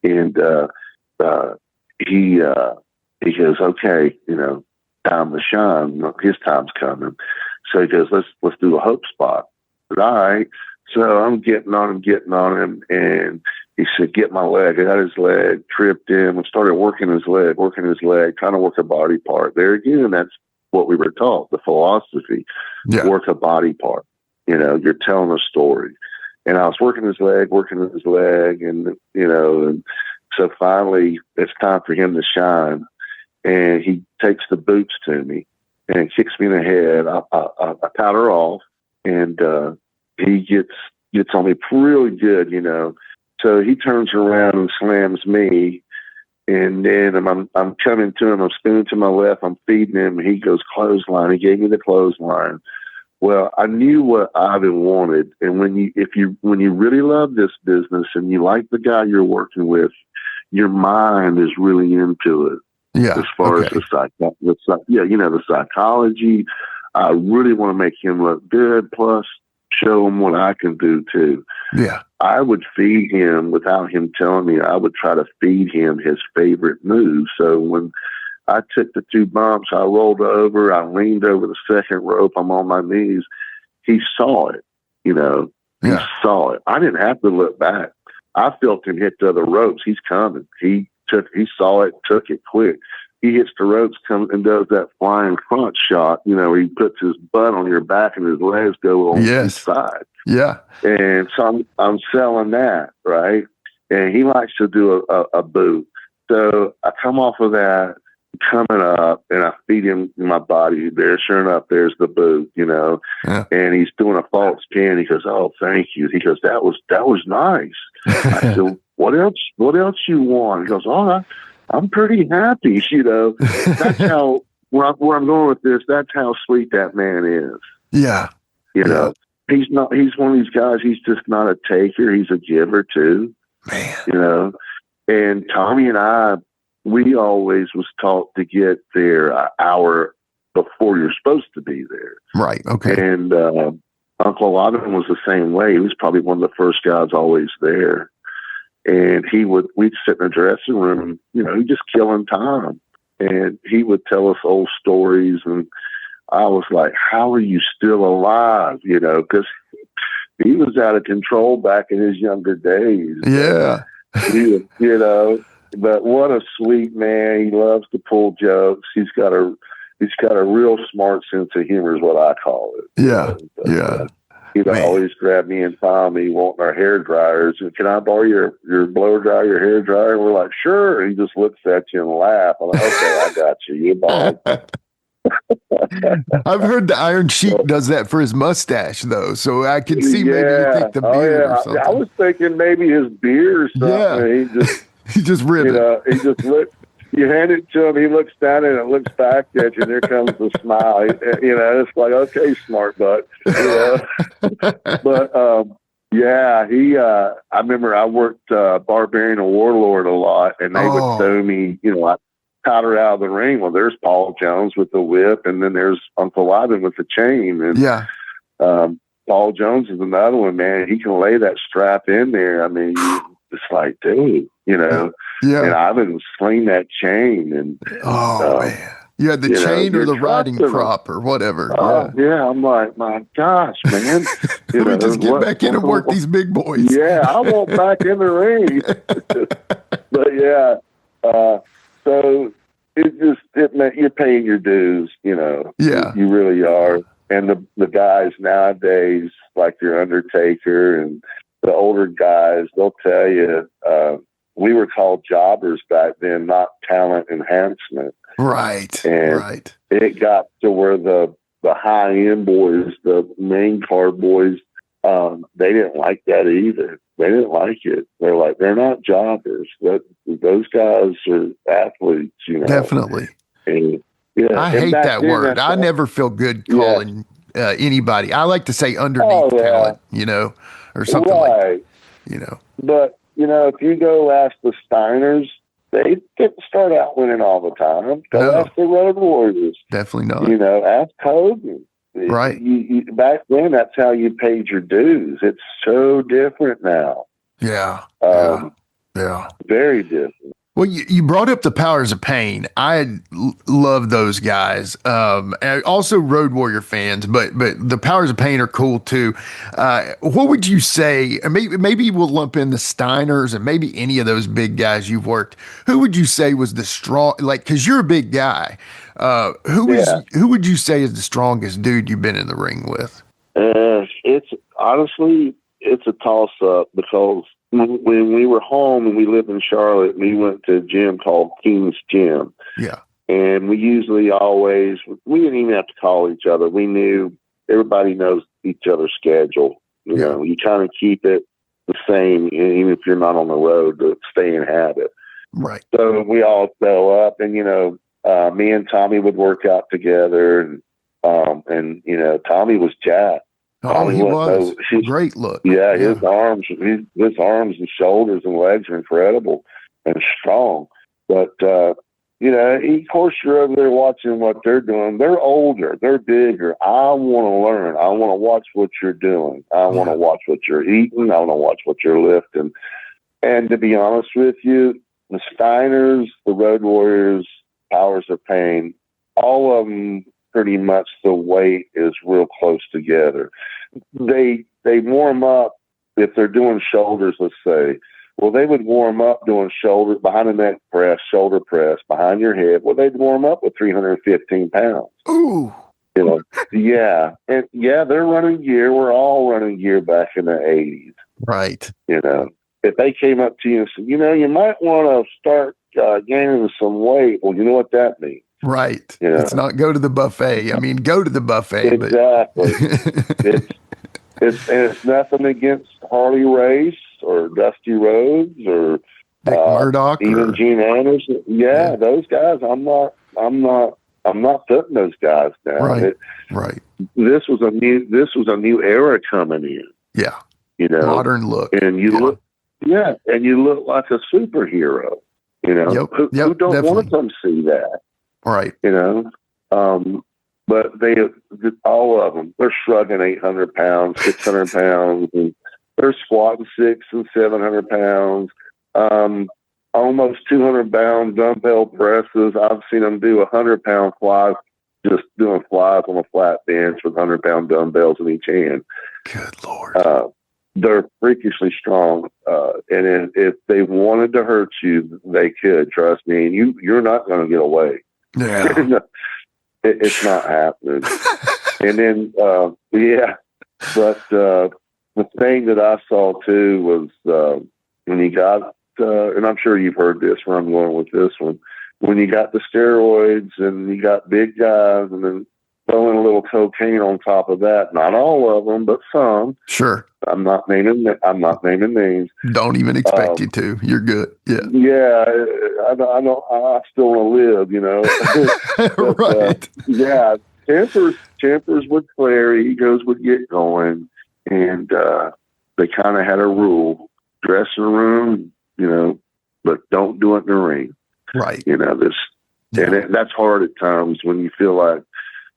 And he goes, okay, time to shine. His time's coming. So he goes, let's do a hope spot. I said, all right. So I'm getting on him, and he said, get my leg. I got his leg, tripped him, and started working his leg, trying to work a body part. There again, that's what we were taught, the philosophy, work a body part. You're telling a story. And I was working his leg, and, and so finally it's time for him to shine. And he takes the boots to me and kicks me in the head. I powder off, and he gets on me really good, So he turns around and slams me, and then I'm coming to him. I'm spinning to my left. I'm feeding him. And he goes clothesline. He gave me the clothesline. Well, I knew what Ivan wanted, and when you really love this business and you like the guy you're working with, your mind is really into it. Yeah. As far as the psychology, I really want to make him look good. Plus, show him what I can do too. Yeah. I would feed him without him telling me. I would try to feed him his favorite move. So when I took the two bumps, I rolled over, I leaned over the second rope, I'm on my knees. He saw it, He saw it. I didn't have to look back. I felt him hit the other ropes. He's coming. He saw it, took it quick. he hits the ropes, comes and does that flying front shot, where he puts his butt on your back and his legs go on each side. Yeah. And so I'm selling that, right? And he likes to do a boot. So I come off of that, coming up, and I feed him my body there. Sure enough, there's the boot, Yeah. and he's doing a false pin. He goes, "Oh, thank you." He goes, "That was nice." I said, "What else you want?" He goes, "Oh, I'm pretty happy." That's how, where I'm going with this, that's how sweet that man is. Yeah. He's one of these guys, he's just not a taker. He's a giver too. Man. And Tommy and I, we always was taught to get there an hour before you're supposed to be there. Right. Okay. And Uncle Logan was the same way. He was probably one of the first guys always there. And we'd sit in the dressing room, he'd just killing time. And he would tell us old stories. And I was like, how are you still alive? Because he was out of control back in his younger days. Yeah. But what a sweet man. He loves to pull jokes. He's got a real smart sense of humor is what I call it. Yeah. He'd always grab me and Tommy wanting our hair dryers. And, "Can I borrow your blower dryer, your hair dryer?" And we're like, "Sure." And he just looks at you and laughs. I'm like, "Okay, I got you. You bought." I've heard the Iron Sheik does that for his mustache, though, so I can see maybe you take the beard or something. I was thinking maybe his beard or something. Yeah. He just ripped it. He just looked. You hand it to him, he looks down and it looks back at you, and there comes the smile. It's like, okay, smart butt. But I remember I worked Behren and Warlord a lot, and they would throw me, I powder out of the ring. Well, there's Paul Jones with the whip, and then there's Uncle Ivan with the chain. And Paul Jones is another one, man. He can lay that strap in there. I mean, it's like, dude, Yeah. And Ivan was sling that chain. And man. You had the chain or the riding crop or whatever. I'm like, my gosh, man. Let me just get back in and work these big boys. Yeah, I want back in the ring. But so you're paying your dues, Yeah. You really are. And the guys nowadays, like your Undertaker and the older guys, they'll tell you, we were called jobbers back then, not talent enhancement. Right. And it got to where the high end boys, the main card boys, they didn't like that either. They didn't like it. They're like, they're not jobbers. Those guys are athletes, Definitely. And, I hate that word. I never feel good calling anybody. I like to say underneath talent, or something like that, But, if you go ask the Steiners, they didn't start out winning all the time. Go ask the Road Warriors. Definitely not. Ask Hogan. Right. Back then, that's how you paid your dues. It's so different now. Yeah. Very different. Well, you brought up the Powers of Pain. I love those guys. And also Road Warrior fans, but the Powers of Pain are cool too. What would you say? Maybe we'll lump in the Steiners and maybe any of those big guys you've worked. Who would you say was the strong? Because you're a big guy. Who would you say is the strongest dude you've been in the ring with? It's a toss up because when we were home and we lived in Charlotte, we went to a gym called King's Gym. Yeah. And we usually we didn't even have to call each other. We knew everybody knows each other's schedule. You kind of keep it the same, even if you're not on the road, to stay in habit. Right. So we all fell up, and, me and Tommy would work out together, and Tommy was jacked. Oh, he was. Great look. Yeah, his arms and shoulders and legs are incredible and strong. But, of course, you're over there watching what they're doing. They're older. They're bigger. I want to learn. I want to watch what you're doing. I want to watch what you're eating. I want to watch what you're lifting. And to be honest with you, the Steiners, the Road Warriors, Powers of Pain, all of them, pretty much the weight is real close together. They warm up if they're doing shoulders, let's say. Well, they would warm up doing shoulder, behind the neck press, shoulder press, behind your head. Well, they'd warm up with 315 pounds. Ooh. You know, yeah. And yeah, they're running gear. We're all running gear back in the 80s. Right. You know, if they came up to you and said, you know, you might want to start gaining some weight. Well, you know what that means. Right. You know? It's not go to the buffet. I mean, go to the buffet. Exactly. But it's nothing against Harley Race or Dusty Rhodes or Dick Murdoch, even Gene Anderson. Yeah, those guys. I'm not putting those guys down. Right. Right. This was a new era coming in. Yeah. You know, modern look. And you look like a superhero. You know, who don't definitely want to come see that? Right. You know, but all of them, they're shrugging 800 pounds, 600 pounds, and they're squatting 600 and 700 pounds, almost 200 pound dumbbell presses. I've seen them do 100-pound flies, just doing flies on a flat bench with 100-pound dumbbells in each hand. Good Lord. They're freakishly strong. And if they wanted to hurt you, they could, trust me. And you're not going to get away. Yeah. It's not happening. And then, but the thing that I saw too was when you got, and I'm sure you've heard this where I'm going with this one, when you got the steroids and you got big guys and then throwing a little cocaine on top of that, not all of them, but some. Sure. I'm not naming names. Don't even expect you to. You're good. Yeah. Yeah. I still want to live, you know. But, right. Yeah. Tempers would flare, egos would get going, and they kind of had a rule: dressing room, you know, but don't do it in the ring. Right. You know this, and that's hard at times when you feel like,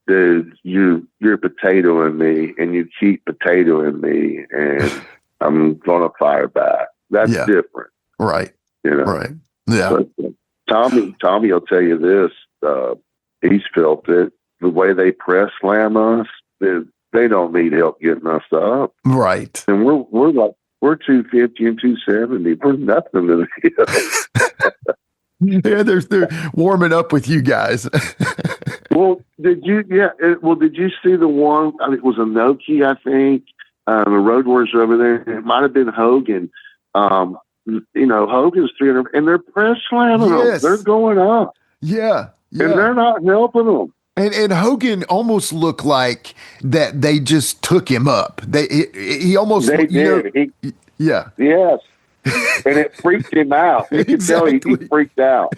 dude, you're potatoing me, and you keep potatoing me, and I'm gonna fire back. That's different. Right. You know. Right. Yeah. But, Tommy will tell you this. He's felt it. The way they press slam us, they don't need help getting us up. Right. And we're 250 and 270. We're nothing to them. Yeah, they're warming up with you guys. Well, did you see the one? I mean, it was a Noki, I think. The Road Warriors over there. It might have been Hogan. You know, Hogan's 300, and they're press slamming them. They're going up. Yeah. And they're not helping them. And Hogan almost looked like that they just took him up. He almost they did. Yeah. Yes. And it freaked him out. You could tell he freaked out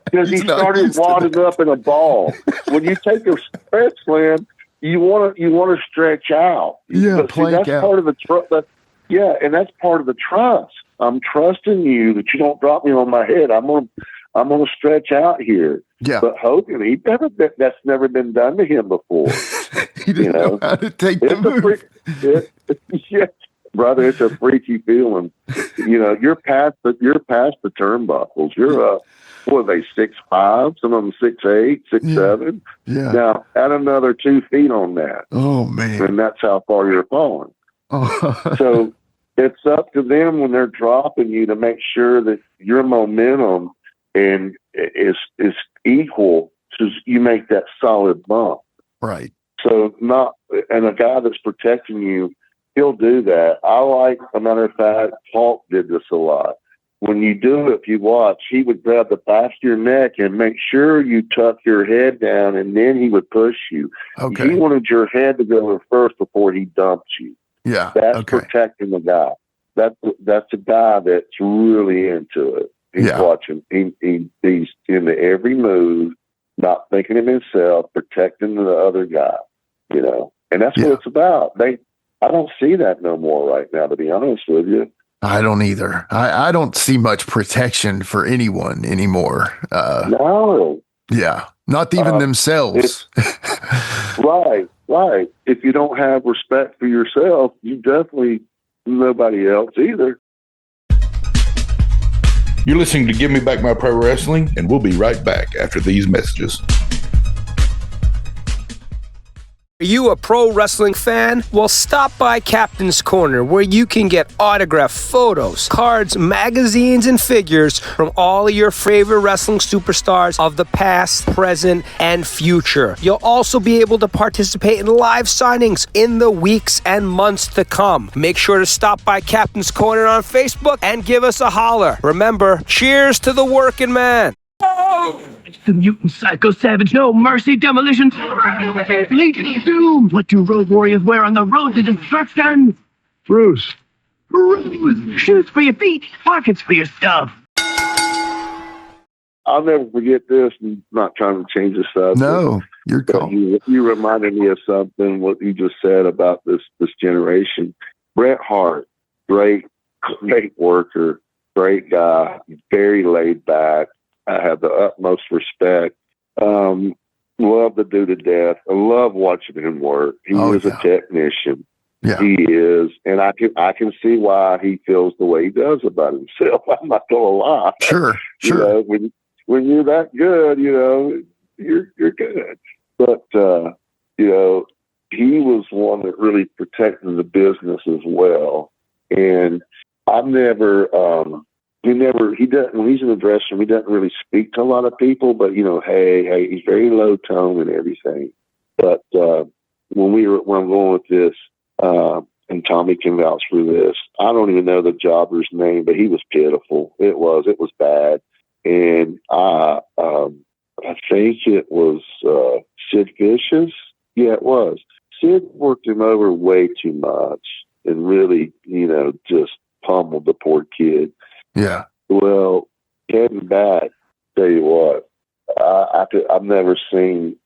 because he started wadding up in a ball. When you take a press slam, you want to stretch out. Yeah, but see, that's part of the trust. And that's part of the trust. I'm trusting you that you don't drop me on my head. I'm gonna stretch out here. Yeah. But Hogan, that's never been done to him before. He didn't know how to take the move. Brother, it's a freaky feeling. You know, you're past the turnbuckles. You're up. What are they, 6'5"? Some of them 6'8", 6'7". Yeah. Now add another 2 feet on that. Oh man. And that's how far you're falling. Oh. So it's up to them when they're dropping you to make sure that your momentum and is equal to you make that solid bump. Right. So and a guy that's protecting you, he'll do that. A matter of fact, Paul did this a lot. When you do it, if you watch, he would grab the back of your neck and make sure you tuck your head down, and then he would push you. Okay. He wanted your head to go in first before he dumped you. Yeah. That's protecting the guy. That's a guy that's really into it. He's watching. He's into every move, not thinking of himself, protecting the other guy. You know, and that's what it's about. I don't see that no more right now, to be honest with you. I don't either. I don't see much protection for anyone anymore. No. Yeah. Not even themselves. Right. If you don't have respect for yourself, you definitely nobody else either. You're listening to Give Me Back My Pro Wrestling, and we'll be right back after these messages. Are you a pro wrestling fan? Well, stop by Captain's Corner, where you can get autographed photos, cards, magazines, and figures from all of your favorite wrestling superstars of the past, present, and future. You'll also be able to participate in live signings in the weeks and months to come. Make sure to stop by Captain's Corner on Facebook and give us a holler. Remember, cheers to the working man. It's the mutant psycho savage, no mercy demolition. Legion of Doom. What do road warriors wear on the road to destruction? Bruce. Shoes for your feet, pockets for your stuff. I'll never forget this. I'm not trying to change the subject. No, you're cool. You reminded me of something, what you just said about this generation. Bret Hart, great worker, great guy, very laid back. I have the utmost respect. Love the dude to death. I love watching him work. He is a technician. Yeah. He is, and I can see why he feels the way he does about himself. I'm not gonna lie. Sure. You know, when you're that good, you know, you're good. But you know, he was one that really protected the business as well. And I've never. He doesn't, when he's in the dressing room, he doesn't really speak to a lot of people, but you know, hey, he's very low tone and everything. But when I'm going with this, and Tommy can vouch for this, I don't even know the jobber's name, but he was pitiful. It was bad. And I think it was Sid Vicious. Yeah, it was. Sid worked him over way too much and really, you know, just pummeled the poor kid. Yeah. Well, heading back, tell you what, I've never seen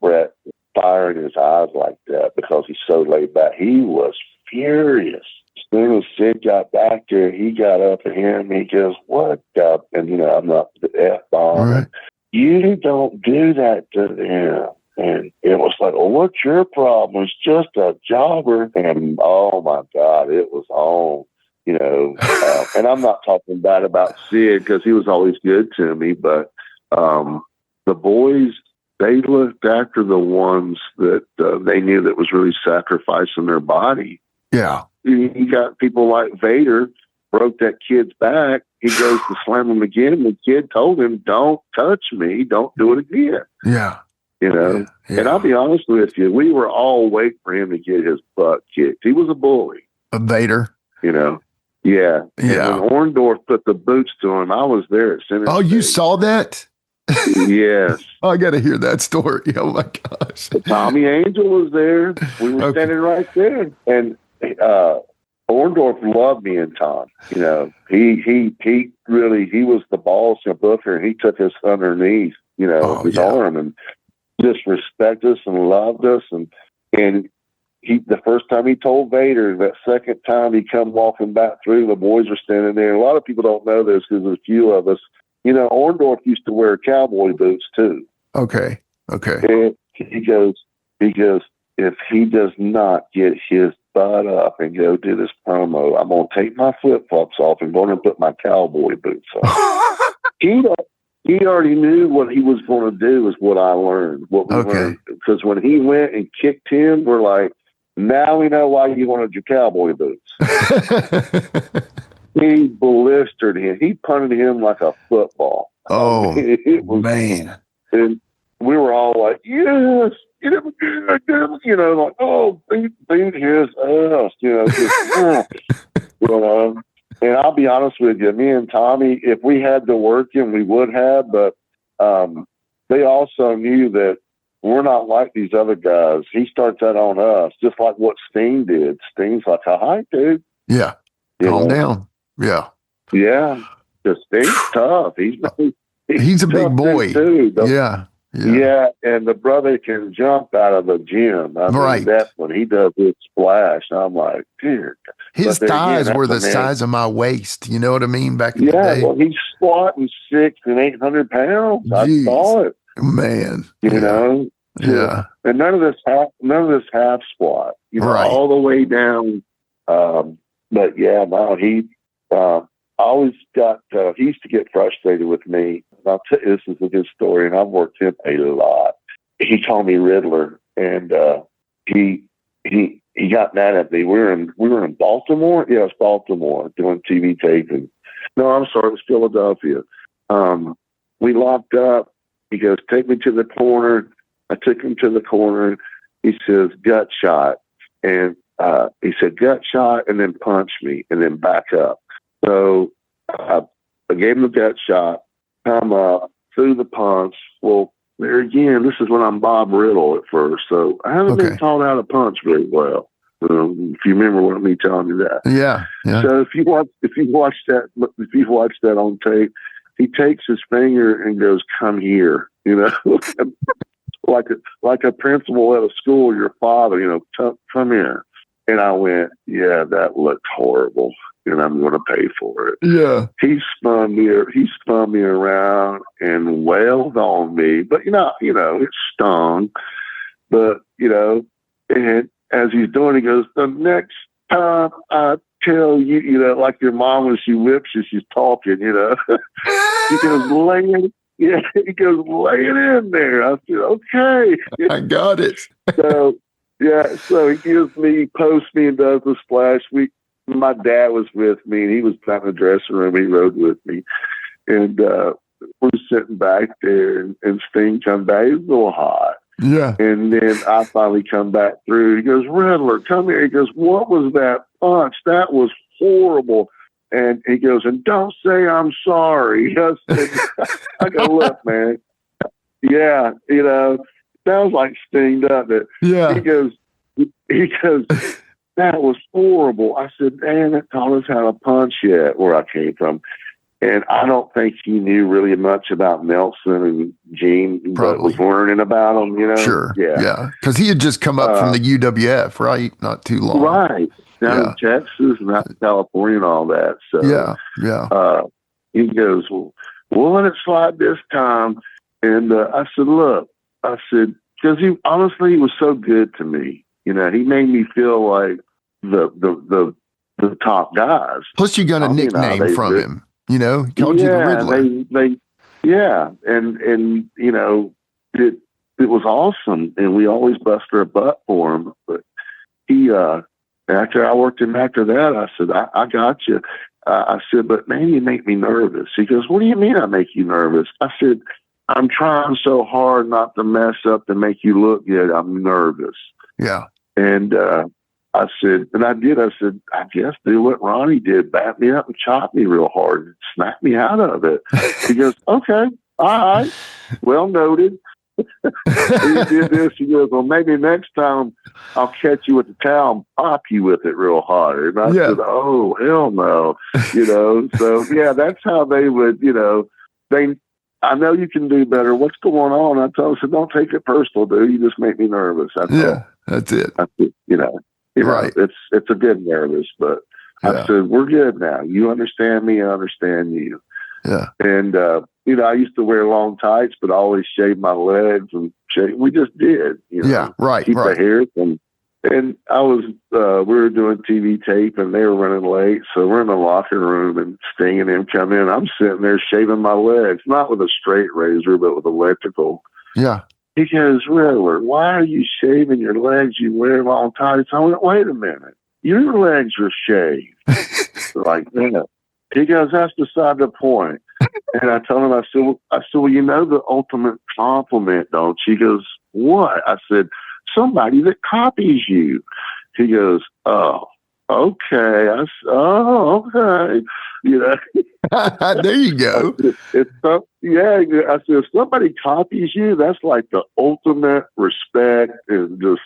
Bret fire in his eyes like that because he's so laid back. He was furious. As soon as Sid got back there, he got up at him. He goes, "What up?" And you know, I'm not the F-bomb. Right. You don't do that to him. And it was like, "Oh, what's your problem? It's just a jobber." And oh my God, it was on. You know, and I'm not talking bad about Sid because he was always good to me, but the boys, they looked after the ones that they knew that was really sacrificing their body. Yeah. You got people like Vader, broke that kid's back. He goes to slam him again. The kid told him, "Don't touch me. Don't do it again." Yeah. You know, Yeah. And I'll be honest with you, we were all waiting for him to get his butt kicked. He was a bully. A Vader. You know. Yeah. Yeah. And when Orndorff put the boots to him, I was there at center. Oh, you saw that? Yes. Oh, I got to hear that story. Oh my gosh. Tommy Angel was there. We were standing right there. And Orndorff loved me and Tom. You know, he really, he was the boss and booker, and he took us underneath, you know, his arm and just respected us and loved us. And the first time he told Vader, that second time he come walking back through, the boys were standing there. A lot of people don't know this because there's a few of us. You know, Orndorff used to wear cowboy boots too. Okay. And he goes, if he does not get his butt up and go do this promo, I'm going to take my flip-flops off and go and put my cowboy boots on. He already knew what he was going to do is what I learned, what we learned. Because when he went and kicked him, we're like, now we know why you wanted your cowboy boots. He blistered him. He punted him like a football. Oh, it was, man. And we were all like, yes, get him again, you know, like, oh, beat his ass, you know. Just, you know. And I'll be honest with you, me and Tommy, if we had to work him, we would have, but they also knew that we're not like these other guys. He starts that on us, just like what Sting did. Sting's like, hi, dude. Yeah. Calm down. Yeah. Yeah. Just Sting's tough. He's a big boy. Too. Yeah. Yeah. And the brother can jump out of the gym. I mean, that's when he does his splash. I'm like, dear. His thighs were the size of my waist. You know what I mean? Back in the day. Yeah. Well, he's squatting 600 and 800 pounds. Jeez. I saw it. Man. You know? Yeah. And none of this half squat, you know, all the way down. But yeah, no, he always got, he used to get frustrated with me. And I'll tell you, this is a good story, and I've worked him a lot. He called me Riddler, and he got mad at me. We were in Baltimore. Yeah, it's Baltimore doing TV taping. No, I'm sorry, it's Philadelphia. We locked up. He goes, take me to the corner. I took him to the corner. He says, gut shot. And he said, gut shot, and then punch me, and then back up. So I gave him a gut shot, come up, threw the punch. Well, there again, this is when I'm Bob Riddle at first. So I haven't been taught how to punch very well. If you remember me telling you that. Yeah. So if you watch that on tape, he takes his finger and goes, "Come here," like a principal at a school, your father, come here. And I went, yeah, that looked horrible, and I'm going to pay for it. Yeah. He spun me around and wailed on me, but it stung. But and as he's doing, he goes, the next time I tell you, like your mom when she whips you, she's talking, He goes, lay it in there. I said, okay. I got it. So he posts me and does the splash. My dad was with me, and he was down in the dressing room. He rode with me. And we're sitting back there, and Sting come back. He's a little hot. Yeah. And then I finally come back through. He goes, Riddler, come here. He goes, what was that punch? That was horrible. And he goes, and don't say I'm sorry. I go, look, man. Yeah, sounds like Sting, doesn't it? Yeah. He goes, that was horrible. I said, man, it taught us how to punch yet where I came from. And I don't think he knew really much about Nelson and Gene, but was learning about them, Sure. Yeah. Because he had just come up from the UWF, right? Not too long. Right. Down in Texas and out in California and all that. So, he goes, well, we'll let it slide this time. And I said, look, because he was so good to me. He made me feel like the top guys. Plus, you got a nickname from him. He called you the Riddler. And it was awesome, and we always busted our butt for him. But he, after I worked him after that, I said, I got you. I said, but man, you make me nervous. He goes, what do you mean I make you nervous? I said, I'm trying so hard not to mess up to make you look good. I'm nervous. Yeah. And I said, and I did. I said, I guess do what Ronnie did, bat me up and chop me real hard and snap me out of it. He goes, okay, all right, well noted. He did this. He goes, well, maybe next time I'll catch you with the towel and pop you with it real hard. And I said, oh, hell no. So yeah, that's how they would, I know you can do better. What's going on? I told him, don't take it personal, dude. You just make me nervous. That's all. That's it. Right. It's a good nervous, but I said, we're good now. You understand me. I understand you. Yeah. And, I used to wear long tights, but I always shaved my legs and we just did, Yeah. Right. Keep the hair from, and I was, we were doing TV tape and they were running late. So we're in the locker room and Sting and him come in. I'm sitting there shaving my legs, not with a straight razor, but with electrical. Yeah. He goes, Riddler, why are you shaving your legs? You wear long tights. I went, wait a minute. Your legs are shaved. Like that. He goes, that's beside the point. And I told him, I said, well, the ultimate compliment, don't you? He goes, what? I said, somebody that copies you. He goes, oh, okay. I said, oh, okay. There you go. I said, if somebody copies you, that's like the ultimate respect, and just,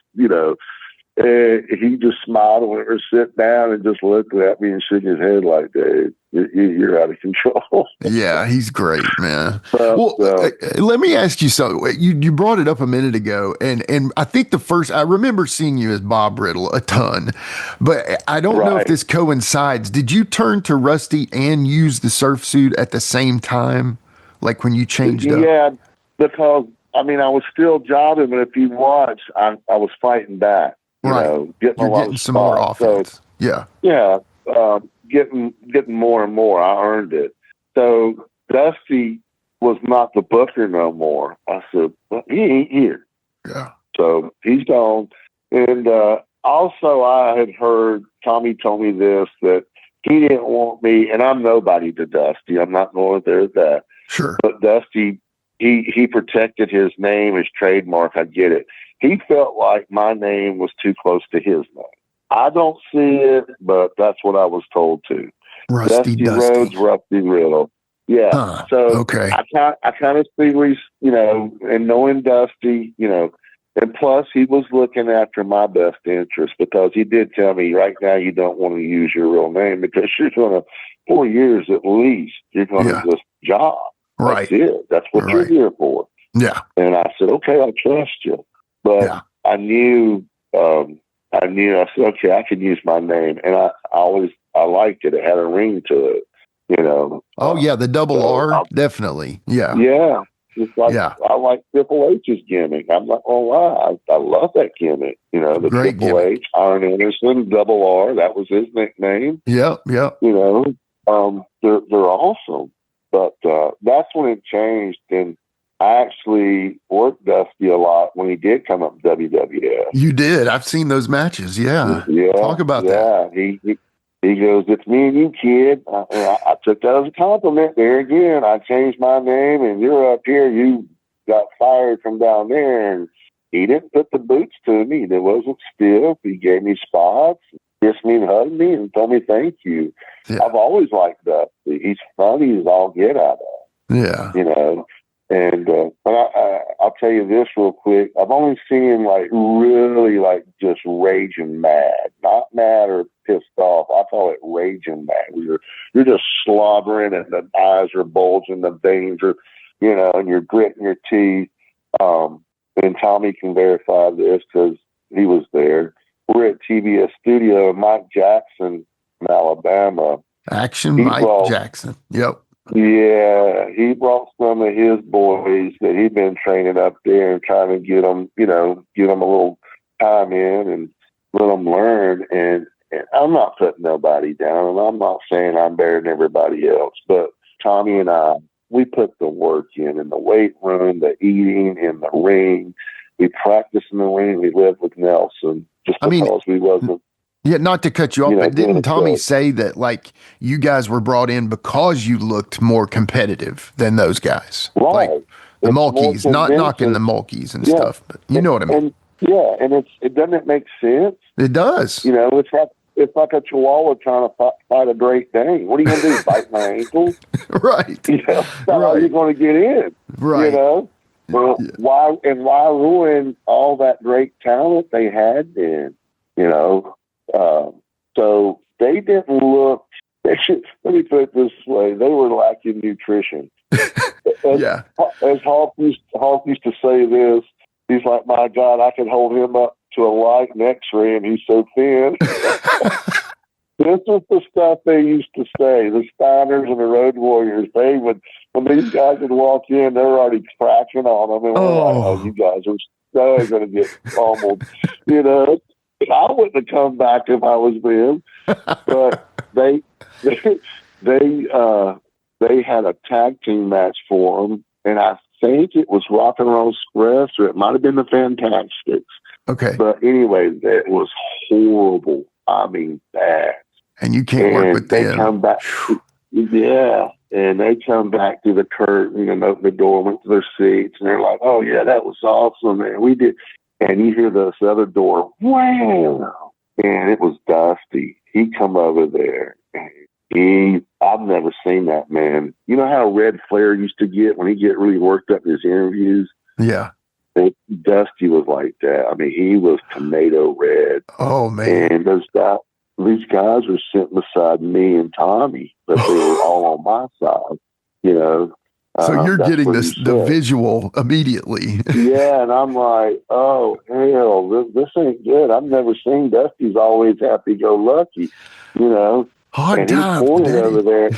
and he just smiled and went or sit down and just looked at me and shook his head like, dude, you're out of control. Yeah, he's great, man. Let me ask you something. You brought it up a minute ago, and I think I remember seeing you as Bob Riddle a ton, but I don't know if this coincides. Did you turn to Rusty and use the surf suit at the same time, like when you changed up? Yeah, because, I was still jobbing, but if you watch, I was fighting back. Getting some more offense. So, getting more and more. I earned it. So Dusty was not the booker no more. I said, well, he ain't here. Yeah. So he's gone. And also, I had heard Tommy told me this, that he didn't want me, and I'm nobody to Dusty. I'm not going there with that. Sure. But Dusty, he protected his name, his trademark. I get it. He felt like my name was too close to his name. I don't see it, but that's what I was told too. Rusty Dusty Dusty. Rhodes, Rusty Riddle. Yeah. Huh. So Okay. I kind of see where he's, and knowing Dusty, and plus he was looking after my best interest, because he did tell me, right now you don't want to use your real name, because you're going to, 4 years at least, you're going to just job. Right. That's it. That's what you're here for. Yeah. And I said, okay, I trust you. But I knew, I said, okay, I can use my name. And I liked it. It had a ring to it, Oh, yeah. The double R, definitely. Yeah. Yeah. Just like, I like Triple H's gimmick. I'm not going to lie. I love that gimmick. The Great Triple gimmick. H, Arn Anderson, double R. That was his nickname. Yep. Yep. They're awesome. But that's when it changed. And I actually worked Dusty a lot when he did come up to WWF. You did. I've seen those matches. Yeah. Yeah. Talk about that. He goes, it's me and you, kid. I took that as a compliment. There again, I changed my name, and you're up here. You got fired from down there. And he didn't put the boots to me. There wasn't stiff. He gave me spots, kissed me and hugged me, and told me thank you. Yeah. I've always liked Dusty. He's funny as all get out of. Yeah. And but I'll tell you this real quick. I've only seen him really just raging mad, not mad or pissed off. I call it raging mad. You're just slobbering, and the eyes are bulging, the veins are, and you're gritting your teeth. And Tommy can verify this because he was there. We're at TBS Studio, Mike Jackson in Alabama. Mike Jackson. Yep. Yeah, he brought some of his boys that he'd been training up there and trying to get them, give them a little time in and let them learn. And I'm not putting nobody down, and I'm not saying I'm better than everybody else, but Tommy and I, we put the work in the weight room, the eating, in the ring. We practiced in the ring. We lived with Nelson just because we wasn't. Yeah, not to cut you off, but didn't Tommy say that you guys were brought in because you looked more competitive than those guys? Right. The Mulkeys, not knocking the Mulkeys and stuff, but you know what I mean. And it doesn't make sense. It does. It's like a Chihuahua trying to fight a Great Dane. What are you going to do? Bite my ankle? Right. That's how you're going to get in. Right. Well, why ruin all that great talent they had then? So they didn't look. Let me put it this way: they were lacking nutrition. As Hawk used to say this, he's like, "My God, I could hold him up to a light and X-ray, and he's so thin." This is the stuff they used to say. The Steiners and the Road Warriors, they would, when these guys would walk in, they were already cracking on them, and we're like, "Oh, you guys are so going to get pummeled," I wouldn't have come back if I was them, but they had a tag team match for them, and I think it was Rock and Roll Express, or it might have been the Fantastics. Okay, but anyway, it was horrible. I mean, bad. And you can't work with them. They come back, and they come back through the curtain and open the door, went to their seats, and they're like, "Oh yeah, that was awesome, man. We did." And you hear this other door, wow, and it was Dusty. He come over there. I've never seen that man. You know how Red Flair used to get when he get really worked up in his interviews? Yeah. Dusty was like that. I mean, he was tomato red. Oh man! And these guys were sitting beside me and Tommy, but they were all on my side. So you're getting the visual immediately. Yeah, and I'm like, oh, hell, this ain't good. I've never seen Dusty's always happy-go-lucky, Hard and time, he pointed Daddy. over there.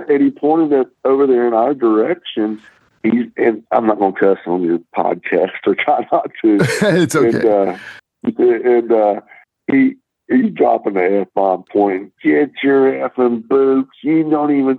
And he pointed it over there in our direction. And I'm not going to cuss on your podcast, or try not to. It's okay. And he's dropping the F-bomb, pointing, "Get your effing boots. You don't even,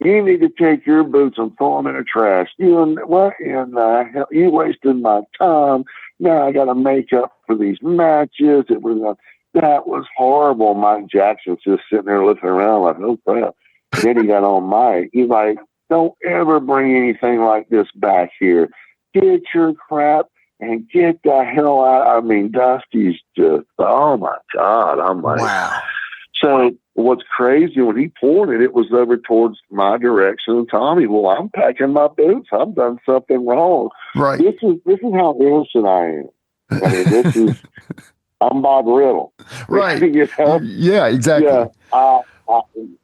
you need to take your boots and throw them in the trash. What in the hell? You wasting my time. now I got to make up for these matches. That was horrible. Mike Jackson's just sitting there looking around like, oh crap. Then he got on Mike. He's like, don't ever bring anything like this back here. Get your crap and get the hell out. I mean, Dusty's just, oh my God. I'm like, wow. So what's crazy, when he poured it was over towards my direction and Tommy. Well, I'm packing my boots. I've done something wrong. Right. This is how innocent I am. I mean, I'm Bob Riddle. Right. You know? Yeah, exactly. Yeah.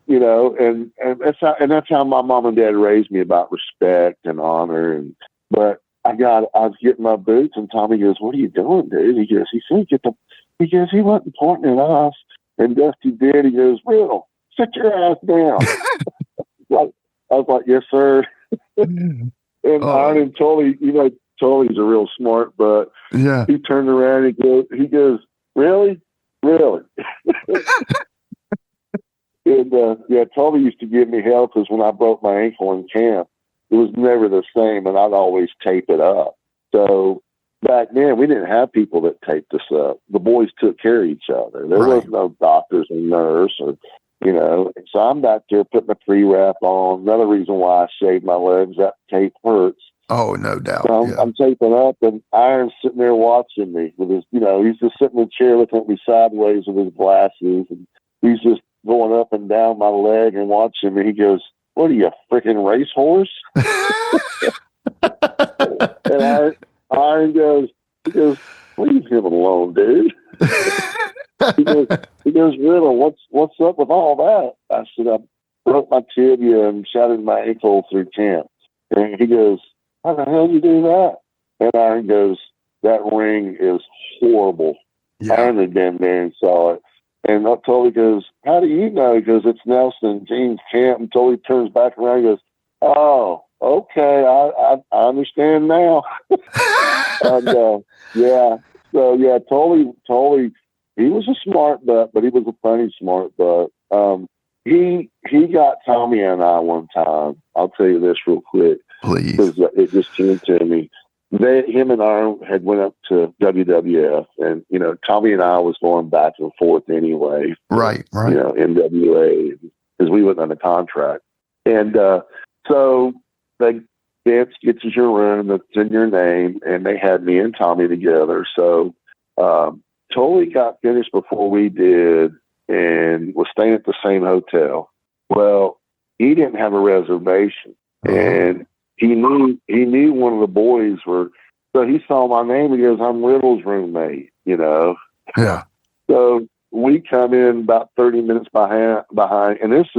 You know, and that's how my mom and dad raised me, about respect and honor. But I was getting my boots, and Tommy goes, "What are you doing, dude?" He said, he wasn't pointing at us. And Dusty did. He goes, "Riddle, sit your ass down." I was like, "Yes, sir." And Iron Tully, Tully's a real smart, but yeah, he turned around and he goes, "Really? Really?" And Tully used to give me hell because when I broke my ankle in camp, it was never the same, and I'd always tape it up. So back then, we didn't have people that taped us up. The boys took care of each other. There was no doctors and nurse, or So I'm back there putting a pre-wrap on. Another reason why I shaved my legs, that tape hurts. Oh, no doubt. So I'm taping up, and Iron's sitting there watching me with his, he's just sitting in the chair looking at me sideways with his glasses, and he's just going up and down my leg and watching me. He goes, "What are you, a freaking racehorse?" And Iron goes, "Leave him alone, dude." he goes, "Riddle, what's up with all that?" I said, "I broke my tibia and shattered my ankle through camp." And he goes, "How the hell did you do that?" And Iron goes, "That ring is horrible." Yeah. Iron had been there and saw it. And Tully goes, "How do you know?" He goes, "It's Nelson and Gene's camp." And Tully turns back around and goes, "Oh, okay, I understand now." And Tully, he was a smart butt, but he was a funny smart butt. He got Tommy and I one time. I'll tell you this real quick, please, because it just came to me. Him and I had went up to WWF, and Tommy and I was going back and forth anyway. Right. NWA, because we wasn't under contract, and so they Vince gets your room that's in your name, and they had me and Tommy together. So Tully got finished before we did, and was staying at the same hotel. Well, he didn't have a reservation, and he knew one of the boys were, so he saw my name. He goes, "I'm Riddle's roommate," Yeah. So we come in about 30 minutes behind, and it's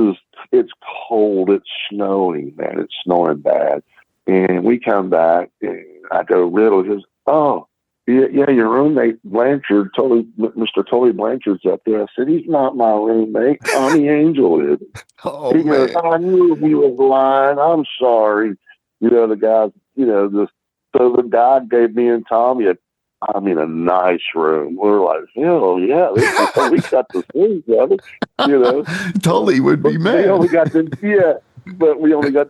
cold. It's snowing, man. It's snowing bad. And we come back, and I go, "Riddle." He goes, "Oh, yeah, your roommate Blanchard, Mr. Tully Blanchard's up there." I said, "He's not my roommate. Tommy Angel is." He goes, "I knew he was lying. I'm sorry." The guy, so the guy gave me and Tommy a nice room. We're like, hell yeah, we got the things of it, Tully would be mad. We only got to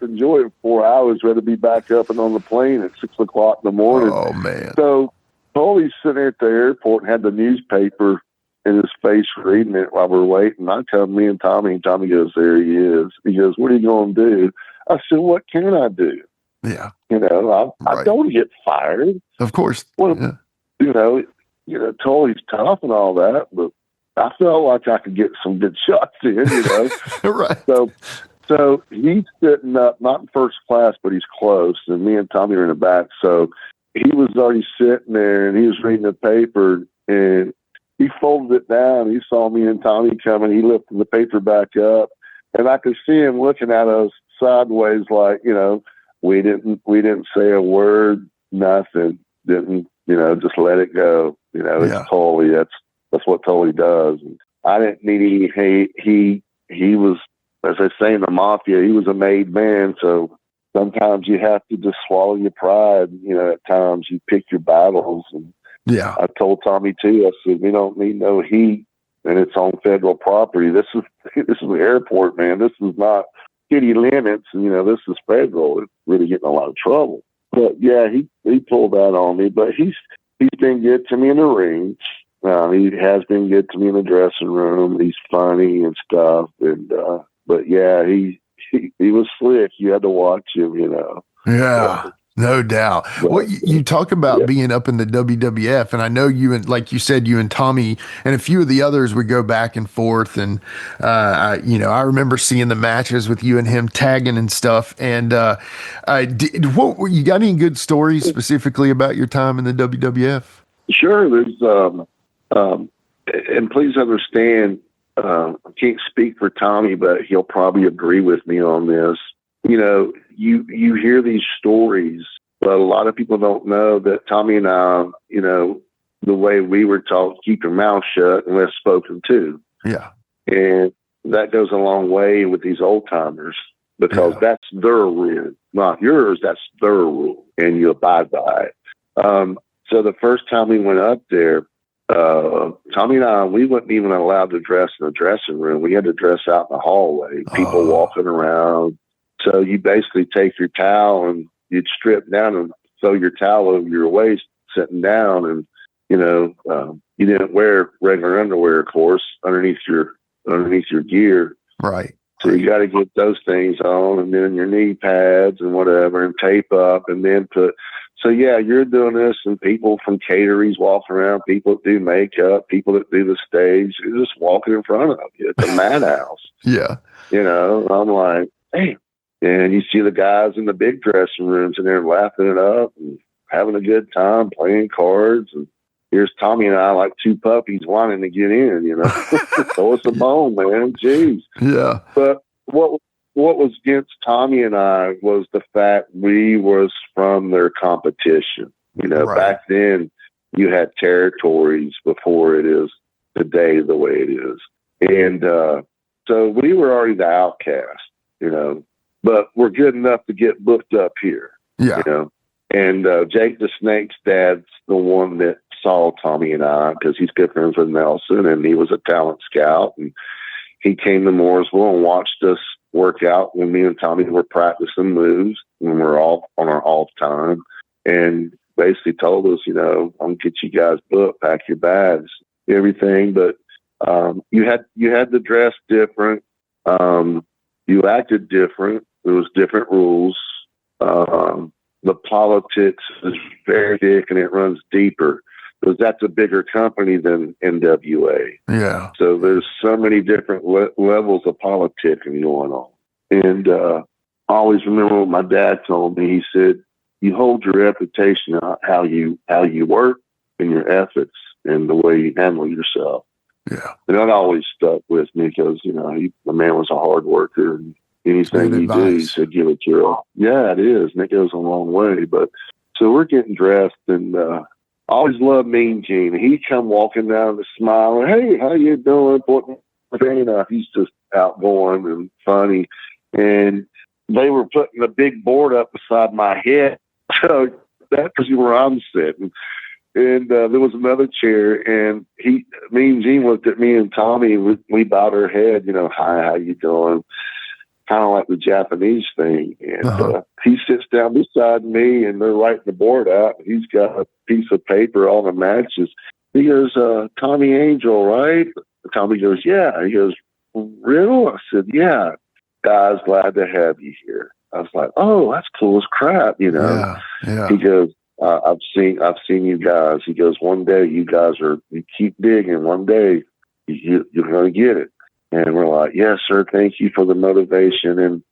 enjoy it 4 hours. We had to be back up and on the plane at 6 o'clock in the morning. Oh man! So Tully's sitting at the airport and had the newspaper in his face reading it while we're waiting. I come, me and Tommy goes, "There he is." He goes, "What are you going to do?" I said, "What can I do?" Yeah. I don't get fired. Of course. Tully's tough and all that, but I felt like I could get some good shots in, Right. So he's sitting up, not in first class, but he's close, and me and Tommy are in the back. So he was already sitting there, and he was reading the paper, and he folded it down. He saw me and Tommy coming. He lifted the paper back up, and I could see him looking at us sideways, like, we didn't say a word, nothing, didn't, just let it go. It's Tully. That's what Tully does. And I didn't need any hate. He was, as they say in the mafia, he was a made man. So sometimes you have to just swallow your pride. At times you pick your battles. And I told Tommy too, I said, we don't need no heat, and it's on federal property. This is the airport, man. This is not city limits, and this is federal. It's really getting a lot of trouble. But yeah, he pulled that on me. But he's He's been good to me in the ring. He has been good to me in the dressing room. He's funny and stuff. And but yeah, he was slick. You had to watch him, you know. Yeah. No doubt. But, Well, you talk about yeah. being up in the WWF, and I know you and, like you said, you and Tommy and a few of the others would go back and forth. And I remember seeing the matches with you and him tagging and stuff. And what you got any good stories specifically about your time in the WWF? Sure. There's and please understand, I can't speak for Tommy, but he'll probably agree with me on this. You know, you hear these stories, but a lot of people don't know that Tommy and I, you know, the way we were taught, keep your mouth shut unless spoken to. Yeah. And that goes a long way with these old timers because that's their rule, not yours. That's their rule, and you abide by it. So the first time we went up there, Tommy and I, we wasn't even allowed to dress in the dressing room. We had to dress out in the hallway, people walking around. So you basically take your towel and you'd strip down and throw your towel over your waist sitting down. And, you know, you didn't wear regular underwear, of course, underneath your gear. Right. So you got to get those things on, and then your knee pads and whatever, and tape up, and then so yeah, you're doing this, and people from caterings walking around, people that do makeup, people that do the stage, you're just walking in front of you. It's a madhouse. Yeah. You know, I'm like, hey. And you see the guys in the big dressing rooms, and they're laughing it up and having a good time, playing cards. And here's Tommy and I, like two puppies, wanting to get in, you know. Throw us a bone, man. Jeez. Yeah. But what was against Tommy and I was the fact we was from their competition. You know, back then you had territories before it is today the way it is. And so we were already the outcast, you know. But we're good enough to get booked up here, you know. And Jake the Snake's dad's the one that saw Tommy and I because he's good friends with Nelson, and he was a talent scout. And he came to Mooresville and watched us work out when me and Tommy were practicing moves when we're off on our off time, and basically told us, you know, I'm gonna get you guys booked, pack your bags, everything. But you had to dress different. You acted different. There was different rules. The politics is very thick and it runs deeper because that's a bigger company than NWA. Yeah. So there's so many different levels of politicking going on. And I always remember what my dad told me. He said, "You hold your reputation on how you work and your ethics and the way you handle yourself." Yeah. And that always stuck with me because, you know, the man was a hard worker, and anything you do, he said, give it your all. Yeah, it is. And it goes a long way. But so we're getting dressed, and I always loved Mean Gene. He'd come walking down the smiling, "Hey, how you doing?" He's just outgoing and funny. And they were putting a big board up beside my head. So that's where I'm sitting. And there was another chair, and Mean Gene looked at me and Tommy. We bowed our head, you know, "Hi, how you doing?" Kind of like the Japanese thing. And he sits down beside me, and they're writing the board out. He's got a piece of paper, all the matches. He goes, "Tommy Angel, right?" Tommy goes, "Yeah." He goes, "Riddle?" I said, "Yeah." "Guys, glad to have you here." I was like, "Oh, that's cool as crap," you know. Yeah. He goes, I've seen you guys." He goes, "One day you guys you keep digging. One day you're going to get it." And we're like, "Yes, sir. Thank you for the motivation." And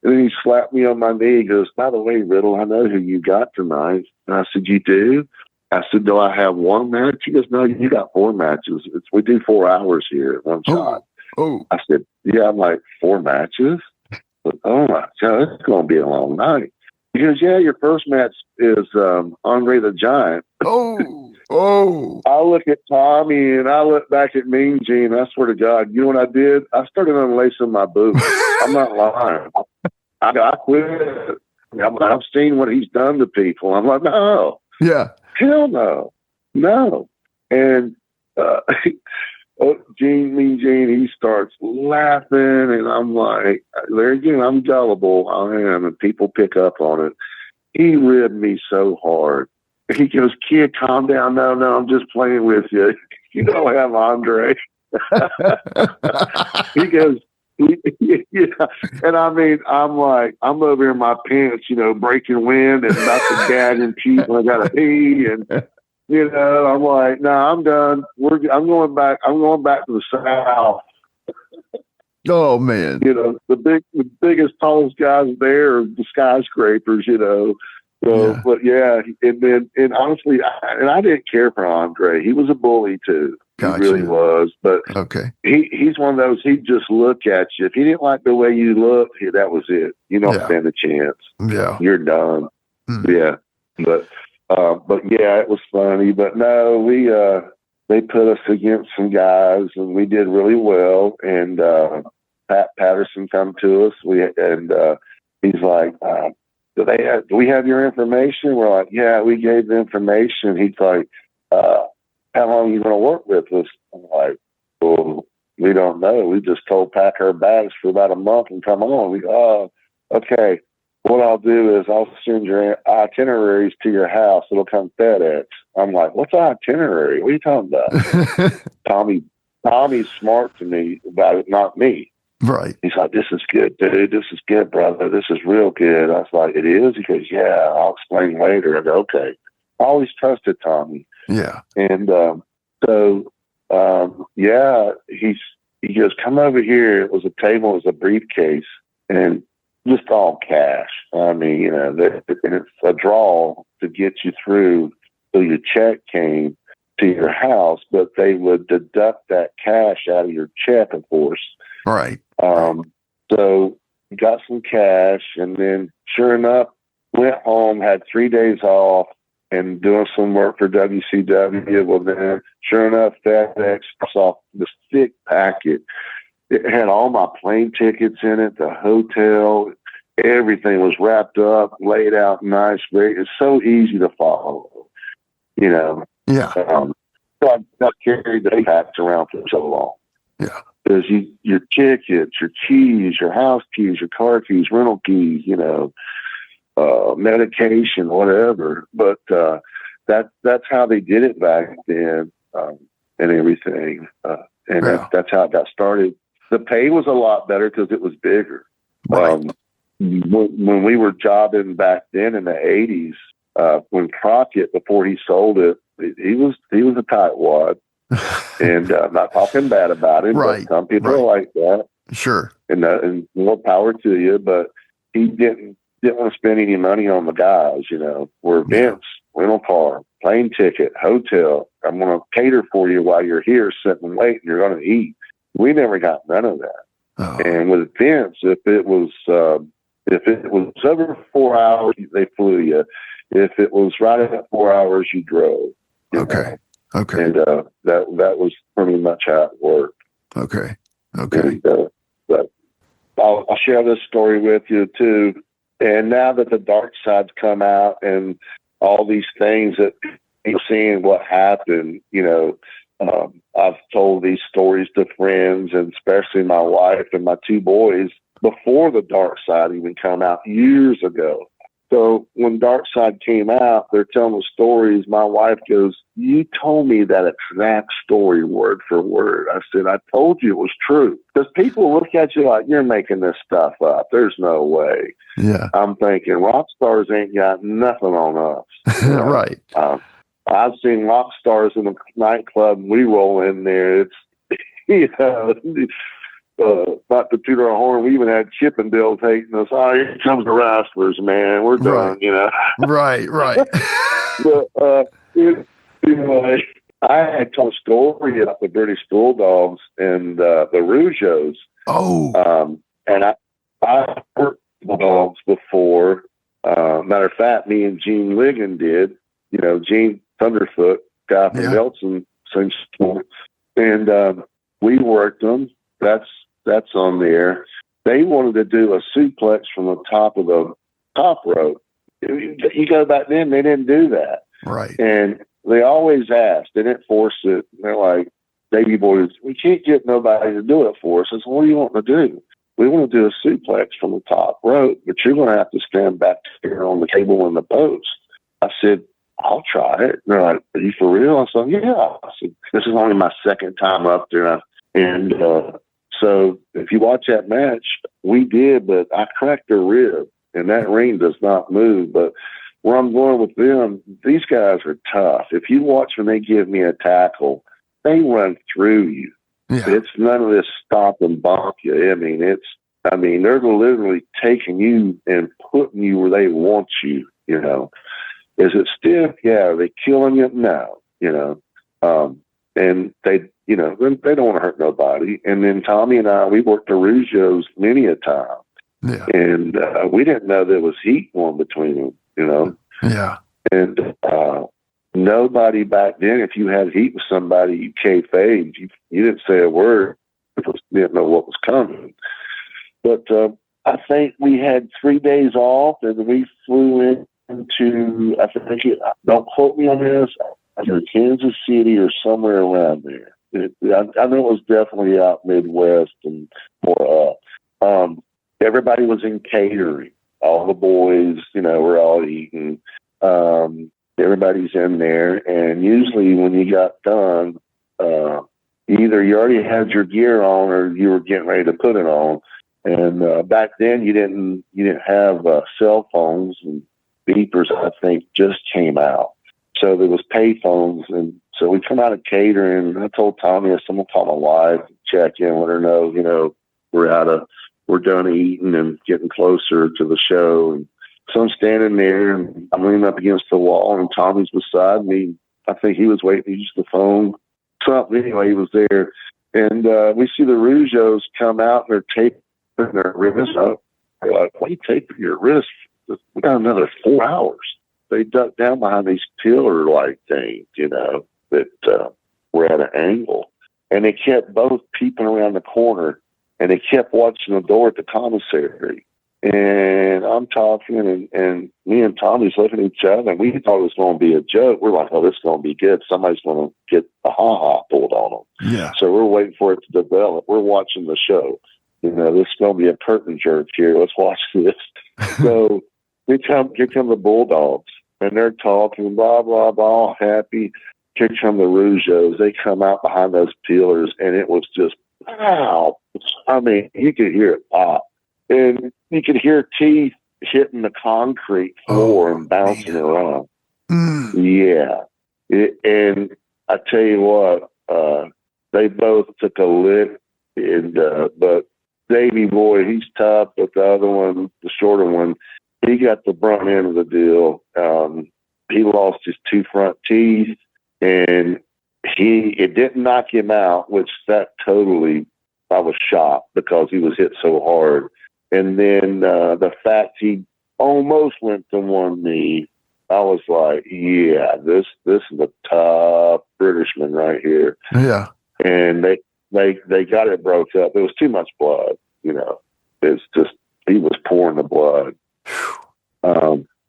then he slapped me on my knee. He goes, "By the way, Riddle, I know who you got tonight." And I said, "You do?" I said, "Do I have one match?" He goes, "No, you got 4 matches. We do 4 hours here at one shot." Oh. I said, "Yeah." I'm like, 4 matches? But, oh my God, it's going to be a long night. He goes, "Yeah, your first match is Andre the Giant." Oh. I look at Tommy and I look back at Mean Gene. I swear to God, you know what I did? I started unlacing my boots. I'm not lying. I quit. I've seen what he's done to people. I'm like, no. Yeah. Hell no. No. And Mean Gene, he starts laughing, and I'm like, there again, I'm gullible. I am, and people pick up on it. He ribbed me so hard. He goes, kid, calm down. No, I'm just playing with you. You don't have Andre. He goes, yeah. And I mean, I'm like, I'm over in my pants, breaking wind and about to gag and cheat when I got to pee. And, I'm like, no, I'm done. I'm going back to the South. Oh man. The biggest, tallest guys there are the skyscrapers, So, Yeah. but yeah. And honestly, I didn't care for Andre. He was a bully too. Gotcha. He really was. But okay. He's one of those, he'd just look at you. If he didn't like the way you looked, that was it. You don't stand a chance. Yeah. You're done. Mm. Yeah. But yeah, it was funny. But no, they put us against some guys and we did really well. And Pat Patterson come to us. He's like, do we have your information? We're like, yeah, we gave the information. He's like, how long are you going to work with us? I'm like, well, we don't know. We just told pack our bags for about a month and come on. We go, oh, okay. What I'll do is I'll send your itineraries to your house. It'll come FedEx. I'm like, what's itinerary? What are you talking about? Tommy's smart to me about it, not me. Right. He's like, this is good, dude. This is good, brother. This is real good. I was like, it is? He goes, yeah, I'll explain later. I go, okay. I always trusted Tommy. Yeah. And yeah, he goes, come over here. It was a table, it was a briefcase, and just all cash. I mean, and it's a draw to get you through till your check came to your house, but they would deduct that cash out of your check, of course. Right. So got some cash, and then sure enough, went home, had 3 days off, and doing some work for WCW. Well, then, sure enough, FedEx saw this thick packet. It had all my plane tickets in it, the hotel, everything was wrapped up, laid out nice. It's so easy to follow, Yeah. So I've carried the packs around for so long. Yeah. Because your tickets, your keys, your house keys, your car keys, rental keys, medication, whatever. But that's how they did it back then, and everything. That's how it got started. The pay was a lot better because it was bigger. Right. When we were jobbing back then in the 80s, when Crockett, before he sold it, he was a tightwad. And I'm not talking bad about him, right. But some people are like that. Sure. And more power to you, but he didn't want to spend any money on the guys, Where Vince, rental car, plane ticket, hotel, I'm going to cater for you while you're here, sitting and waiting, you're going to eat. We never got none of that. Oh. And with Vince, if it was over 4 hours, they flew you. If it was right at 4 hours, you drove. Okay. Okay. And that was pretty much how it worked. Okay. Okay. And, but I'll share this story with you too. And now that the dark side's come out and all these things that you're seeing what happened, I've told these stories to friends, and especially my wife and my two boys, before the dark side even come out years ago. So when Dark Side came out, they're telling the stories. My wife goes, you told me that exact story word for word. I said, I told you it was true. Because people look at you like, you're making this stuff up. There's no way. Yeah. I'm thinking rock stars ain't got nothing on us. Right. I've seen rock stars in a nightclub, and we roll in there. It's, not to toot our horn, we even had Chippendales hating us. Oh, here comes the Rasslers, man. We're done, Right. But anyway, I had told a story about the British Bulldogs and the Rougeos. Oh. And I worked with Bulldogs before. Matter of fact, me and Gene Ligon did. Gene Thunderfoot, guy from Nelson, same sport. And we worked them. That's on there. They wanted to do a suplex from the top of the top rope. You go back then, they didn't do that. Right. And they always asked. They didn't force it. They're like, baby boys, we can't get nobody to do it for us. I said, what do you want to do? We want to do a suplex from the top rope, but you're going to have to stand back here on the table in the post. I said, I'll try it. And they're like, are you for real? I said, yeah. I said, this is only my second time up there. And so if you watch that match, we did, but I cracked a rib, and that ring does not move. But where I'm going with them, these guys are tough. If you watch when they give me a tackle, they run through you. Yeah. It's none of this stop and bonk you. I mean, they're literally taking you and putting you where they want you, you know. Is it stiff? Yeah. Are they killing you? No, you know. And they, you know, they don't want to hurt nobody. And then Tommy and I, we worked the Rougeos many a time. Yeah. And we didn't know there was heat going between them, you know. Yeah. And nobody back then, if you had heat with somebody, you kayfabed. You didn't say a word because you didn't know what was coming. But I think we had 3 days off, and we flew into, I think, don't quote me on this, either Kansas City or somewhere around there. I know it was definitely out Midwest and more up. Everybody was in catering. All the boys, you know, were all eating. Everybody's in there. And usually when you got done, either you already had your gear on or you were getting ready to put it on. And back then you didn't have cell phones, and beepers, I think, just came out. So there was pay phones. And so we come out of catering, and I told Tommy, someone call my wife, check in, let her know, you know, we're done eating and getting closer to the show. And so I'm standing there, and I'm leaning up against the wall, and Tommy's beside me. I think he was waiting to use the phone. Something, anyway, he was there. And we see the Rougeos come out, and they're taping their wrists up. They're like, why are you taping your wrist? We got another 4 hours. They ducked down behind these pillar-like things, you know, that were at an angle. And they kept both peeping around the corner, and they kept watching the door at the commissary. And I'm talking, and me and Tommy's looking at each other, and we thought it was going to be a joke. We're like, oh, this is going to be good. Somebody's going to get a ha-ha pulled on them. Yeah. So we're waiting for it to develop. We're watching the show. You know, this is going to be a curtain jerk here. Let's watch this. So here come the Bulldogs, and they're talking, blah, blah, blah, all happy. Here come the Rougeos. They come out behind those pillars, and it was just, wow. I mean, you could hear it pop. And you could hear teeth hitting the concrete floor and bouncing around. Yeah. And I tell you what, they both took a lick. And, but Davey boy, he's tough, but the other one, the shorter one, he got the brunt end of the deal. He lost his 2 front teeth, and it didn't knock him out, which that totally, I was shocked because he was hit so hard. And then the fact he almost went to one knee, I was like, yeah, this is a tough Britishman right here. Yeah. And they got it broke up. There was too much blood, you know. It's just, he was pouring the blood.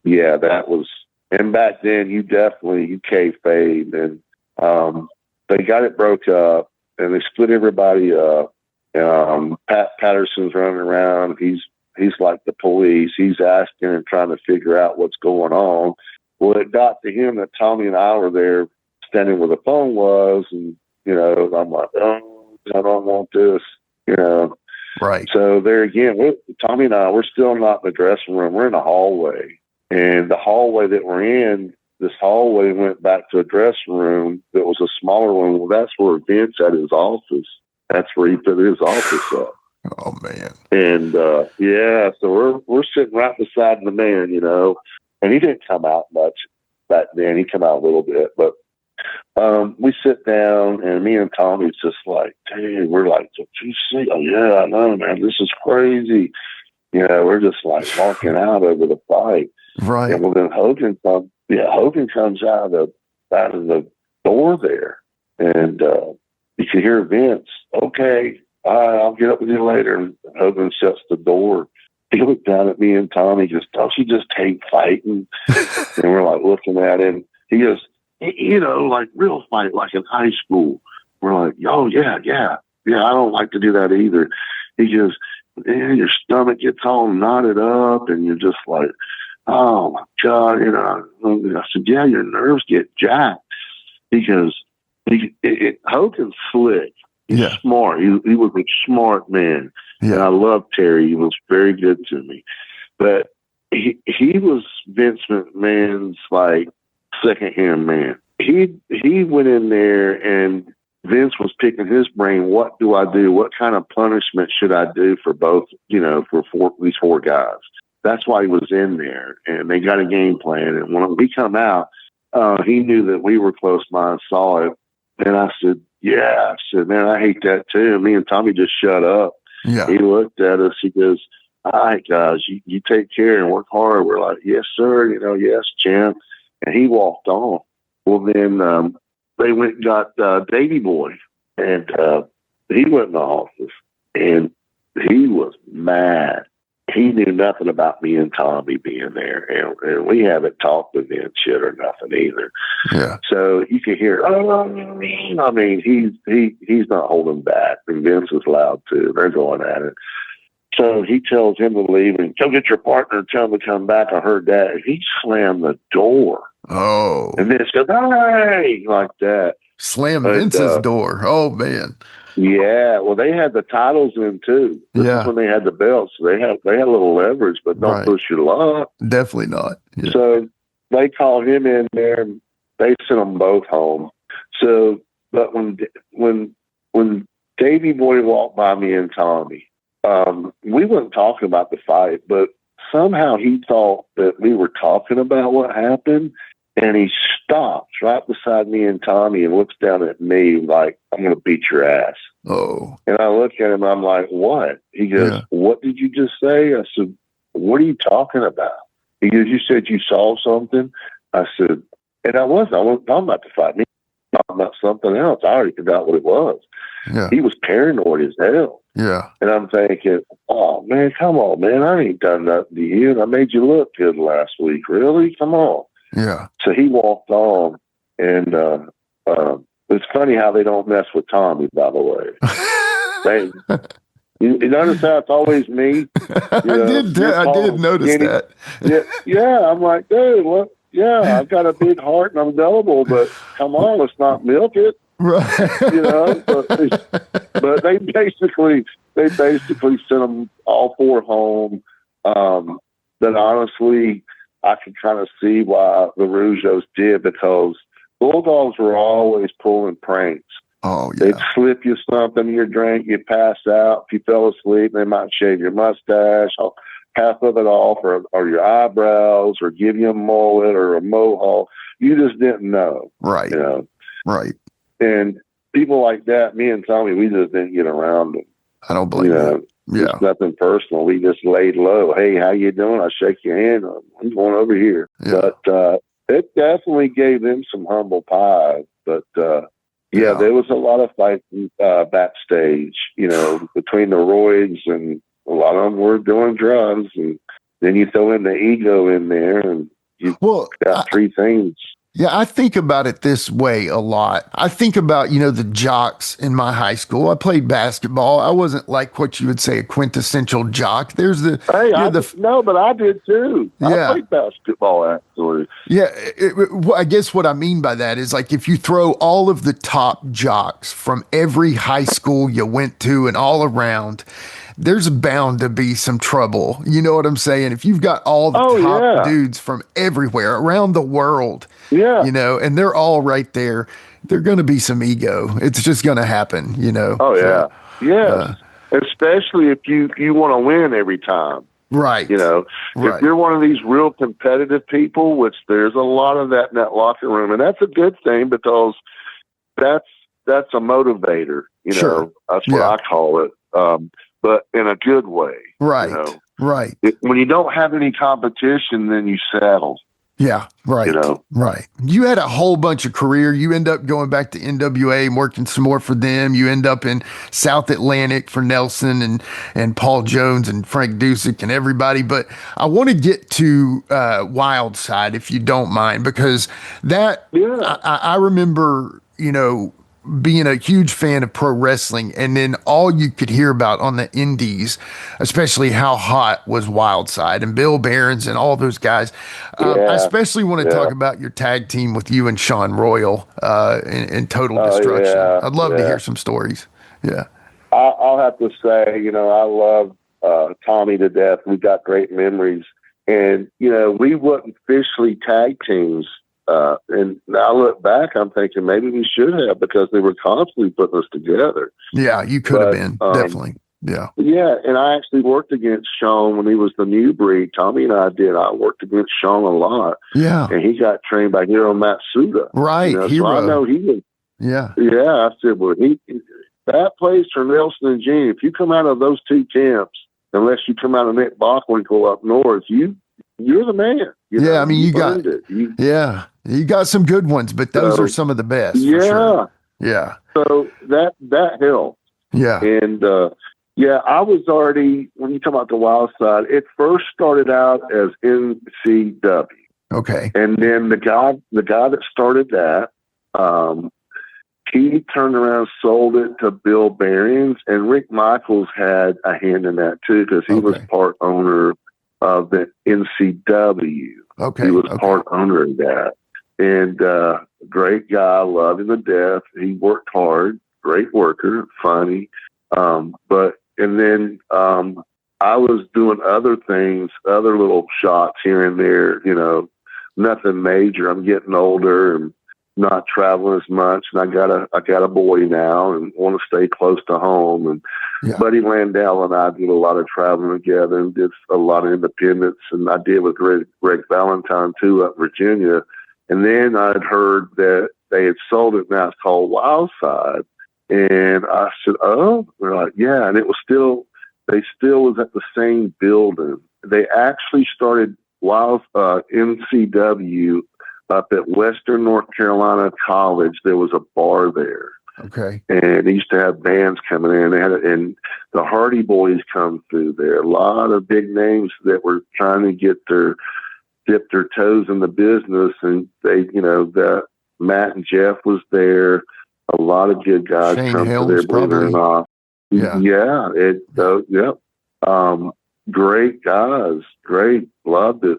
Yeah, that was, and back then you kayfabed, and they got it broke up, and they split everybody up. Pat Patterson's running around. He's like the police. He's asking and trying to figure out what's going on. Well, it got to him that Tommy and I were there standing where the phone was, and, you know, I'm like, oh, I don't want this, you know. Right. So there again, Tommy and I, we're still not in the dressing room. We're in a hallway. And the hallway that we're in, this hallway went back to a dressing room that was a smaller one. Well, that's where Vince had his office. That's where he put his office up. Oh, man. And, yeah, so we're sitting right beside the man, you know, and he didn't come out much back then. He came out a little bit, but we sit down, and me and Tommy's just like, dude, we're like, did you see? Oh, yeah, I know, man, this is crazy. You know, we're just like walking out over the fight. Right. And well, then Hogan comes out of the door there, and you can hear Vince, okay, I'll get up with you later. And Hogan shuts the door. He looked down at me and Tommy, goes, don't you just hate fighting? And we're like looking at him. He goes, you know, like real fight, like in high school. We're like, oh, yeah, I don't like to do that either. He goes, man, your stomach gets all knotted up, and you're just like, oh my God, I said, yeah, your nerves get jacked because Hogan's slick. He's smart. He was a smart man. Yeah. And I loved Terry. He was very good to me. But he was Vince McMahon's like second-hand man. He went in there and Vince was picking his brain. What do I do? What kind of punishment should I do for both, for these four guys? That's why he was in there. And they got a game plan. And when we come out, he knew that we were close by and saw it. And I said, yeah. I said, man, I hate that too. Me and Tommy just shut up. Yeah. He looked at us. He goes, all right, guys, you take care and work hard. We're like, yes, sir. Yes, champ. And he walked on. Well, then they went and got Davey Boy, and he went in the office, and he was mad. He knew nothing about me and Tommy being there, and we haven't talked with him shit or nothing either. Yeah. So you can hear, I mean, he's not holding back, and Vince is loud too. They're going at it. So he tells him to leave and go get your partner and tell him to come back. I heard that. And he slammed the door. Oh. And Vince goes, hey, like that. Slam Vince's door. Oh, man. Yeah. Well, they had the titles in too. This is when they had the belts. So they had a little leverage, but don't push your luck. Definitely not. Yeah. So they called him in there and they sent them both home. So, but when Davey Boy walked by me and Tommy, we weren't talking about the fight, but somehow he thought that we were talking about what happened, and he stops right beside me and Tommy and looks down at me like, I'm going to beat your ass. Oh. And I look at him, I'm like, what? He goes, what did you just say? I said, what are you talking about? He goes, you said you saw something? I said, and I wasn't talking about the fight. I was talking about something else. I already forgot what it was. Yeah. He was paranoid as hell. Yeah. And I'm thinking, oh, man, come on, man. I ain't done nothing to you. And I made you look good last week. Really? Come on. Yeah. So he walked on. And it's funny how they don't mess with Tommy, by the way. You notice how it's always me? I did notice that. Yeah. I'm like, dude, what? Yeah, I've got a big heart and I'm gullible, but come on, let's not milk it. Right. But they basically sent them all four home. But honestly, I can kind of see why the Rougeos did, because Bulldogs were always pulling pranks. Oh, yeah. They'd slip you something in your drink, you pass out. If you fell asleep, they might shave your mustache, half of it off, or your eyebrows, or give you a mullet or a mohawk. You just didn't know. Right. Right. And people like that, me and Tommy, we just didn't get around them. I don't believe that. Yeah. It's nothing personal. We just laid low. Hey, how you doing? I shake your hand. I'm going over here. Yeah. But it definitely gave them some humble pie. But there was a lot of fighting backstage, between the Roids, and a lot of them were doing drugs. And then you throw in the ego in there, and you got three things. Yeah, I think about it this way a lot. I think about, the jocks in my high school. I played basketball. I wasn't like what you would say a quintessential jock. There's the... No, but I did too. Yeah. I played basketball, actually. Yeah, I guess what I mean by that is, like, if you throw all of the top jocks from every high school you went to and all around, there's bound to be some trouble. You know what I'm saying? If you've got all the top dudes from everywhere around the world, and they're all right there, there's going to be some ego. It's just going to happen, Oh, yeah. Yeah. Especially if you want to win every time. Right. If you're one of these real competitive people, which there's a lot of that in that locker room, and that's a good thing, because that's a motivator, Sure. That's what I call it. But in a good way. Right. Right. When you don't have any competition, then you settle. Yeah. Right. Right. You had a whole bunch of career. You end up going back to NWA and working some more for them. You end up in South Atlantic for Nelson and Paul Jones and Frank Dusek and everybody. But I want to get to Wildside, if you don't mind, because that I remember, being a huge fan of pro wrestling, and then all you could hear about on the indies, especially how hot was Wildside and Bill Behrens and all those guys. I especially want to talk about your tag team with you and Sean Royal in Total Destruction. I'd love to hear some stories. Yeah. I'll have to say, I love Tommy to death. We've got great memories. And, we wasn't officially tag teams. And now I look back, I'm thinking maybe we should have, because they were constantly putting us together. Yeah, you could have been, definitely. Yeah. Yeah, and I actually worked against Sean when he was the new breed. Tommy and I did. I worked against Sean a lot. Yeah. And he got trained by Hiro Matsuda. Right, Hiro. So I know he was. Yeah. Yeah, I said, well, that place for Nelson and Gene, if you come out of those two camps, unless you come out of Nick Bockwinkel up north, you're the man. I mean, you got it. You got some good ones, but those are some of the best. Yeah. For sure. Yeah. So that helped. Yeah. And I was already, when you talk about the Wild Side, it first started out as NCW. Okay. And then the guy that started that, he turned around and sold it to Bill Behrens, and Rick Michaels had a hand in that too, because he was part owner of the NCW. Okay. He was part owner of that. And great guy, loved him to death. He worked hard, great worker, funny. And then I was doing other things, other little shots here and there, nothing major. I'm getting older and not traveling as much, and I got a boy now and want to stay close to home. And Buddy Landell and I did a lot of traveling together and did a lot of independence, and I did with Greg Valentine too up in Virginia. And then I'd heard that they had sold it. Now it's called Wildside, and I said, "Oh," they're like, "Yeah," and they still was at the same building. They actually started NCW up at Western North Carolina College. There was a bar there. Okay. And they used to have bands coming in. And the Hardy Boys come through there. A lot of big names that were trying to dip their toes in the business. And they, that Matt and Jeff was there. A lot of good guys Shane come Helms, to there, believe it or not. Yeah. Great guys. Great. Loved it.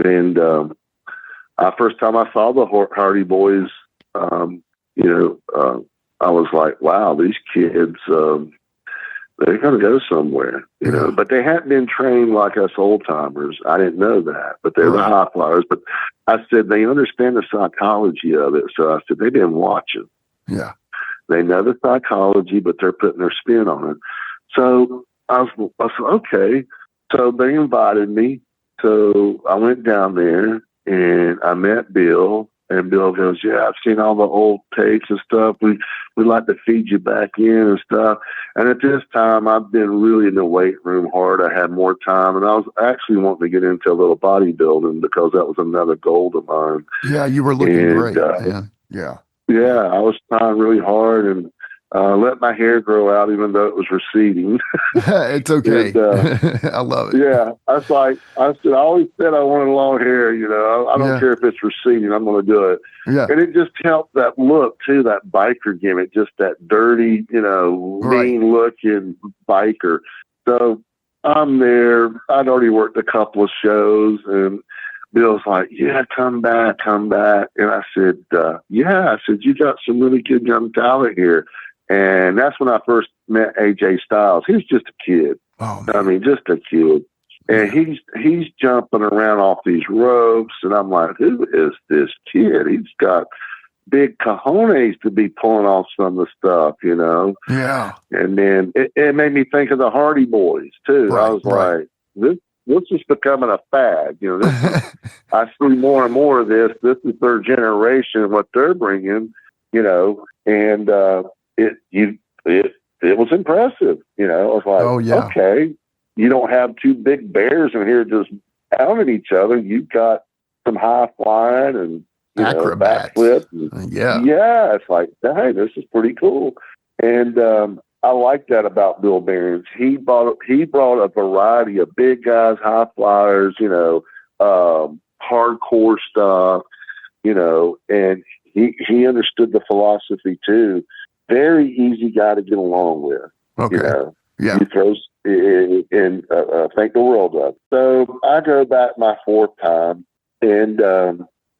And, first time I saw the Hardy Boys, I was like, wow, these kids, they're going to go somewhere, but they hadn't been trained like us old timers. I didn't know that, but they're the high flyers. But I said, they understand the psychology of it. So I said, they've been watching. Yeah. They know the psychology, but they're putting their spin on it. So I said, okay. So they invited me. So I went down there and I met Bill, and Bill goes, "Yeah, I've seen all the old tapes and stuff. We'd like to feed you back in and stuff." And at this time, I've been really in the weight room hard. I had more time, and I was actually wanting to get into a little bodybuilding because that was another goal of mine. Yeah, you were looking great, man. Yeah. Yeah, I was trying really hard and let my hair grow out, even though it was receding. It's okay. And, I love it. Yeah, I always said I wanted long hair. I don't care if it's receding. I'm going to do it. Yeah. And it just helped that look too, that biker gimmick, just that dirty, mean looking biker. So I'm there. I'd already worked a couple of shows, and Bill's like, "Yeah, come back. And I said, "Yeah." I said, "You got some really good young talent here." And that's when I first met AJ Styles. He was just a kid. Oh, man. I mean, just a kid. And he's jumping around off these ropes. And I'm like, who is this kid? He's got big cojones to be pulling off some of the stuff, Yeah. And then it made me think of the Hardy Boys, too. I was like, this is becoming a fad. I see more and more of this. This is their generation, what they're bringing, and it was impressive. I was like, okay, you don't have two big bears in here just pounding each other. You've got some high flying and backflip. Yeah, it's like, hey, this is pretty cool. And I like that about Bill Behrens. He brought a variety of big guys, high flyers, hardcore stuff, and he understood the philosophy too. very easy guy to get along with. Okay. You know, Yeah. he throws and think the world of. So I go back my fourth time, and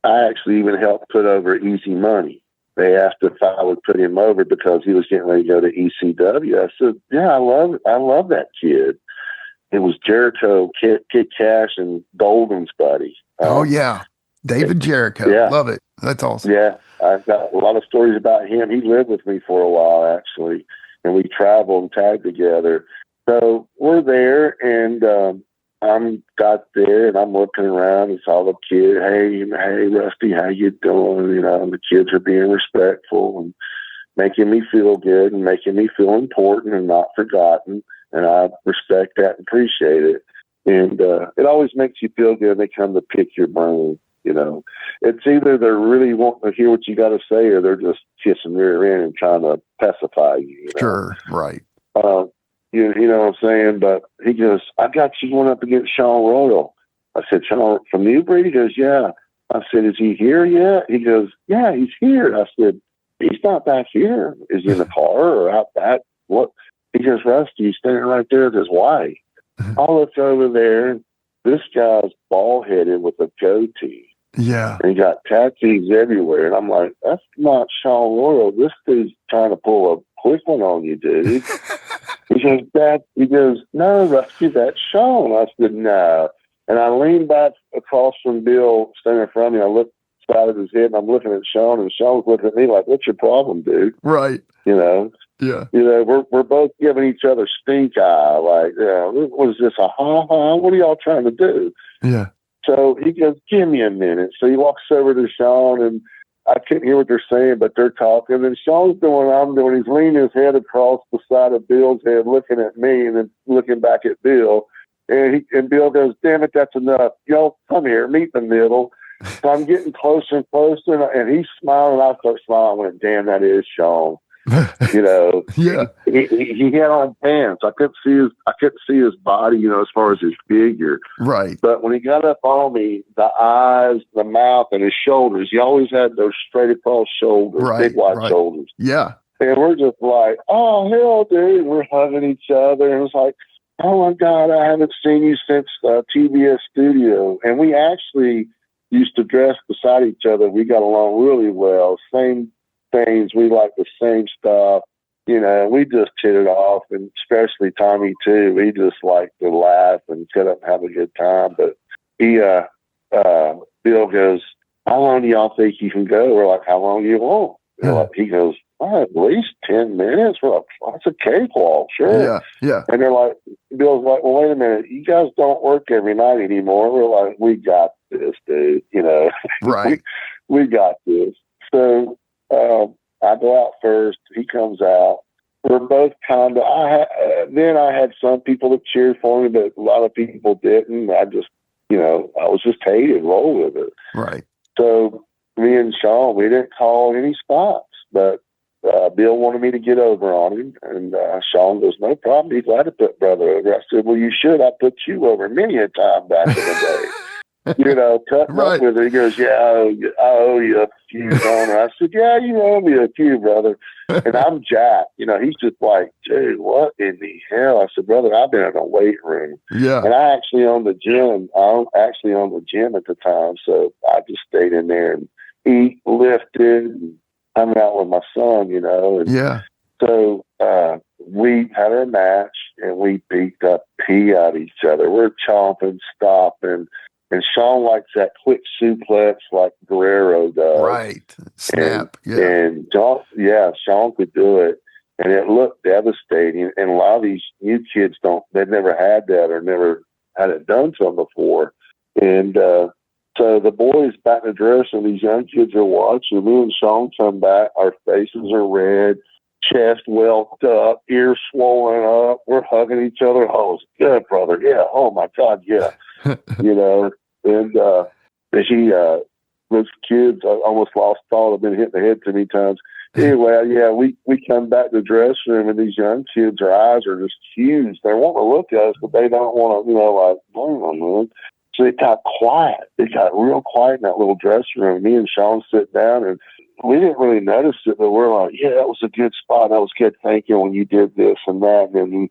I actually even helped put over Easy Money. They asked if I would put him over because he was getting ready to go to ECW. I said, "Yeah, I love that kid." It was Jericho, Kid Cash, and Golden's buddy. Oh yeah, David Jericho. Yeah. Love it. That's awesome. Yeah, I've got a lot of stories about him. He lived with me for a while, actually, and we traveled and tagged together. So we're there, and I'm got there, and I'm looking around and saw the kid. Hey, Rusty, how you doing? You know, and the kids are being respectful and making me feel good and making me feel important and not forgotten. And I respect that and appreciate it. And it always makes you feel good when they come to pick your brain. You know, it's either they're really wanting to hear what you got to say, or they're just kissing rear end and trying to pacify you. You know? Sure, right. You know what I'm saying? But he goes, "I got you going up against Sean Royal." I said, "Sean from Newbury?" He goes, "Yeah." I said, "Is he here yet?" He goes, "Yeah, he's here." I said, "He's not back here. Is he in the car or out back? What?" He goes, "Rusty, he's standing right there with his wife." I looked over there. This guy's bald headed with a goatee. Yeah. And he got tattoos everywhere. And I'm like, "That's not Sean Royal. This dude's trying to pull a quick one on you, dude." He goes, "No, Rusty, that's Sean." I said, "No." And I leaned back across from Bill standing in front of me. I looked side of his head, and I'm looking at Sean, and Sean's looking at me like, "What's your problem, dude?" Right. You know? Yeah. You know, we're both giving each other stink eye. Like, what is this, a ha-ha? What are y'all trying to do? Yeah. So he goes, "Give me a minute." So he walks over to Sean, and I couldn't hear what they're saying, but they're talking. And Sean's doing what I'm doing. He's leaning his head across the side of Bill's head, looking at me, and then looking back at Bill. And Bill goes, "Damn it, that's enough. Y'all come here, meet in the middle." So I'm getting closer and closer, and he's smiling. I start smiling. I went, "Damn, that is Sean." You know, Yeah. He had on pants. I couldn't see his body, you know, as far as his figure. Right. But when he got up on me, the eyes, the mouth, and his shoulders, he always had those straight across shoulders, Right. big wide Right. shoulders. Yeah. And we're just like, "Oh, hell, dude." We're hugging each other. And it's like, "Oh, my God, I haven't seen you since TBS Studio." And we actually used to dress beside each other. We got along really well. Same things. We like the same stuff. You know, we just hit it off, and especially Tommy, too. We just like to laugh and sit up and have a good time. But Bill goes, "How long do y'all think you can go?" We're like, "How long do you want?" He goes, "At least 10 minutes. We're like, "That's a cakewalk, sure." Yeah. Yeah. And they're like, Bill's like, "Well, wait a minute. You guys don't work every night anymore." We're like, "We got this, dude. You know, Right. we got this." So I go out first. He comes out. We're both kind of. Then I had some people that cheered for me, but a lot of people didn't. I just, you know, I was just hated, roll with it. Right. So me and Sean, we didn't call any spots, but Bill wanted me to get over on him, and Sean goes, "No problem. He's glad to put brother over." I said, "Well, you should. I put you over many a time back in the day." You know, cutting Right. up with it. He goes, "Yeah, I owe you a few, don't I?" I said, "Yeah, you owe me a few, brother." And I'm jacked. You know, he's just like, "Dude, what in the hell?" I said, "Brother, I've been in a weight room." Yeah. And I actually owned the gym. I actually owned the gym at the time. So I just stayed in there and eat, lifted, and hung out with my son, you know. And Yeah. so we had our match, and we beat the pee out of each other. We're chomping, stopping. And Sean likes that quick suplex like Guerrero does. Right. Snap. And Sean could do it. And it looked devastating. And a lot of these new kids they've never had that or never had it done to them before. And so the boys back in the dressing room, these young kids are watching. Me and Sean come back. Our faces are red, chest welted up, ears swollen up. We're hugging each other. "Oh, it's good, brother. Yeah. Oh, my God. Yeah." You know, and those kids, I almost lost thought. I've been hit in the head too many times. Anyway, yeah, we come back to the dressing room, and these young kids, their eyes are just huge. They want to look at us, but they don't want to, you know, like, man. So it got quiet. It got real quiet in that little dressing room. Me and Sean sit down, and we didn't really notice it, but we're like, yeah, that was a good spot. That was good thinking when you did this and that. And then,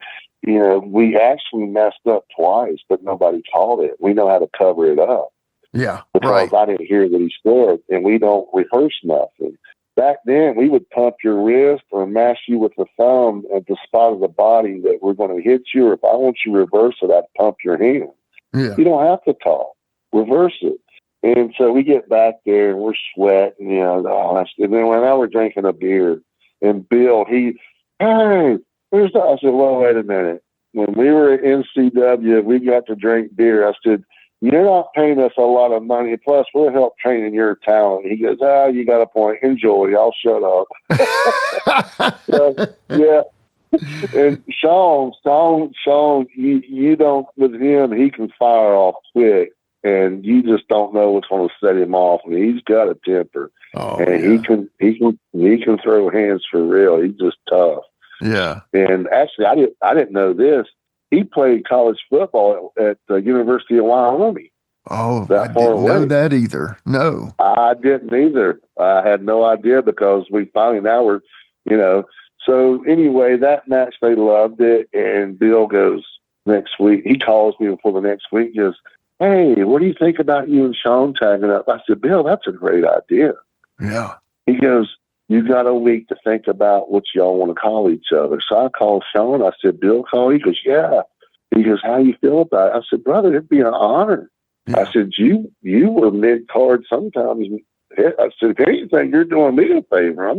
we actually messed up twice, but nobody called it. We know how to cover it up. Yeah. Because I didn't hear what he said, and we don't rehearse nothing. Back then, we would pump your wrist or mash you with the thumb at the spot of the body that we're going to hit you. Or if I want you to reverse it, I'd pump your hand. Yeah. You don't have to talk. Reverse it. And so we get back there and we're sweating, and then now we're drinking a beer. And Bill, hey, where's that? I said, well, wait a minute. When we were at NCW, we got to drink beer. I said, you're not paying us a lot of money. Plus, we'll help training your talent. He goes, you got a point. Enjoy. I'll shut up. Yeah. And Sean, you don't, with him, he can fire off quick, and you just don't know what's going to set him off. I mean, he's got a temper, he can throw hands for real. He's just tough. Yeah. And actually, I didn't know this. He played college football at the University of Wyoming. Oh, I didn't know that either. No. I didn't either. I had no idea because we finally now we're, So anyway, that match, they loved it. And Bill goes next week. He calls me before the next week. He goes, hey, what do you think about you and Sean tagging up? I said, Bill, that's a great idea. Yeah. He goes, you got a week to think about what y'all want to call each other. So I called Sean. I said, Bill, call. He goes, yeah. He goes, how you feel about it? I said, brother, it'd be an honor. Yeah. I said, you were mid-card sometimes. I said, if anything, you're doing me a favor. I'm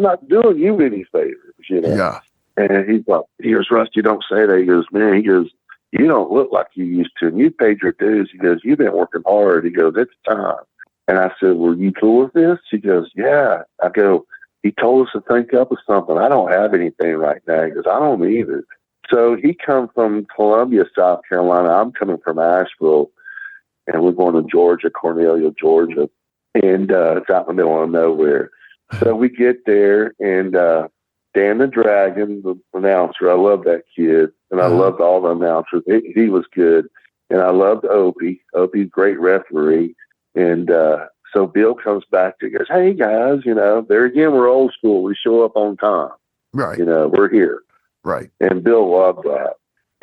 not doing you any favors, Yeah. And he goes, Rusty, don't say that. He goes, man, you don't look like you used to. And you paid your dues. He goes, you've been working hard. He goes, it's time. And I said, were you cool with this? He goes, yeah. I go, he told us to think up with something. I don't have anything right now. He goes, I don't either. So he come from Columbia, South Carolina. I'm coming from Asheville, and we're going to Georgia, Cornelia, Georgia. And it's out in the middle of nowhere. So we get there, and Dan the Dragon, the announcer, I love that kid. And I loved all the announcers. He was good. And I loved Opie. Opie's a great referee. And so Bill comes back to goes, hey, guys, there again, we're old school. We show up on time. Right. We're here. Right. And Bill loved that.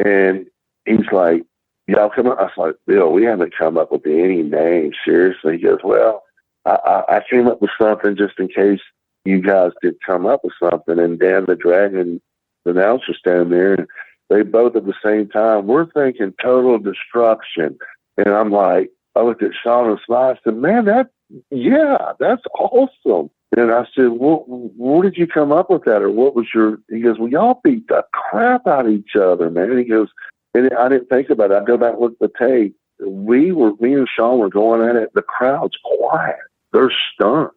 And he's like, y'all come up. I was like, Bill, we haven't come up with any names. Seriously. He goes, well, I came up with something just in case you guys did come up with something. And Dan the Dragon, the announcer, standing there, and they both at the same time, we're thinking total destruction. And I'm like, I looked at Sean and smiled. I said, man, that's awesome. And I said, where did you come up with that? Or what was he goes, well, y'all beat the crap out of each other, man. He goes, and I didn't think about it. I go back and look at the tape. Me and Sean were going at it. The crowd's quiet. They're stunned,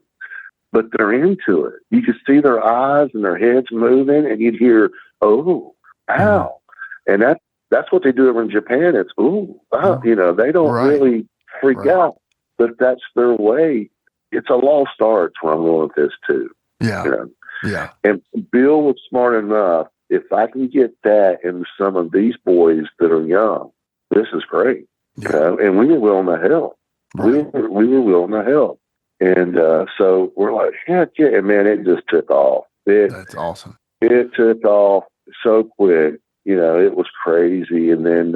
but they're into it. You could see their eyes and their heads moving, and you'd hear, oh, ow. And that's what they do over in Japan. It's, ooh, wow. They don't really freak out, but that's their way. It's a lost art where I'm going with this too. Yeah. Yeah. And Bill was smart enough. If I can get that in some of these boys that are young, this is great. Yeah. And we were willing to help. Right. We were willing to help. And so we're like, heck yeah. And man, it just took off. That's awesome. It took off so quick. It was crazy. And then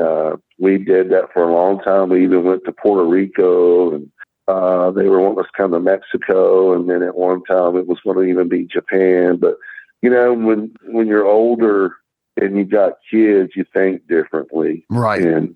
we did that for a long time. We even went to Puerto Rico, and they were wanting us to come to Mexico. And then at one time it was going to even be Japan. But, when you're older and you got kids, you think differently. Right. And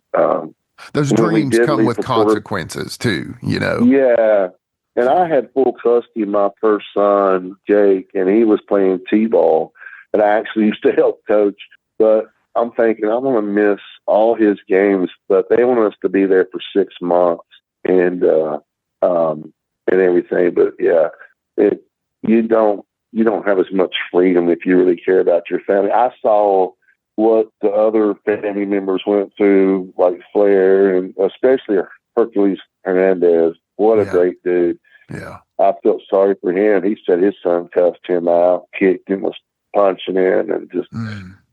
those dreams come with consequences too, Yeah. And I had full custody of my first son, Jake, and he was playing T-ball. And I actually used to help coach. But I'm thinking I'm going to miss all his games. But they want us to be there for 6 months and everything. But yeah, you don't have as much freedom if you really care about your family. I saw what the other family members went through, like Flair, and especially Hercules Hernandez. What a great dude. Yeah. I felt sorry for him. He said his son cussed him out, kicked him, was punching him, and just,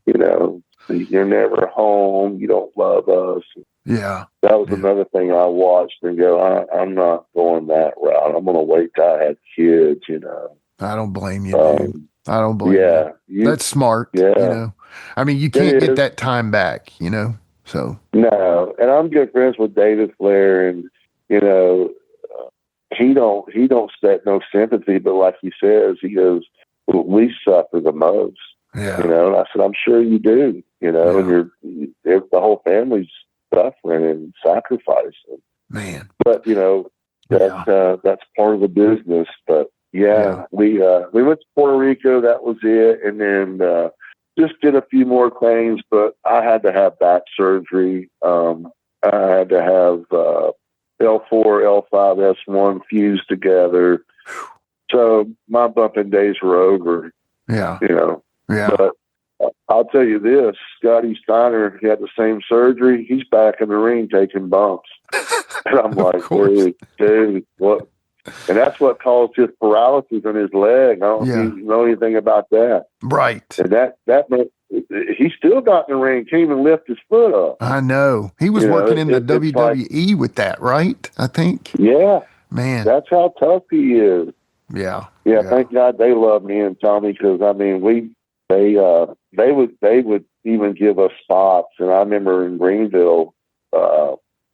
you're never home. You don't love us. Yeah. That was another thing I watched and go, I'm not going that route. I'm going to wait till I have kids, you know. I don't blame you, dude. I don't blame you. That's smart, yeah. you know. I mean, you can't get that time back, you know, so. No, and I'm good friends with David Flair, and, you know, he don't expect no sympathy, but like he says, he goes, well, we suffer the most. Yeah. You know, and I said, I'm sure you do, you know, and the whole family's suffering and sacrificing. Man. But, you know, that's part of the business. But we went to Puerto Rico, that was it, and then just did a few more things, but I had to have back surgery. I had to have L4, L5, S1 fused together. So my bumping days were over. Yeah. You know. Yeah. But I'll tell you this, Scotty Steiner, he had the same surgery. He's back in the ring taking bumps. And I'm like, dude, what? And that's what caused his paralysis in his leg. I don't even know anything about that. Right. And that meant he still got in the ring, can't even lift his foot up. I know. He was working in the WWE with that, right? I think. Yeah. Man. That's how tough he is. Yeah. Yeah, thank God they love me and Tommy, because I mean they would even give us spots, and I remember in Greenville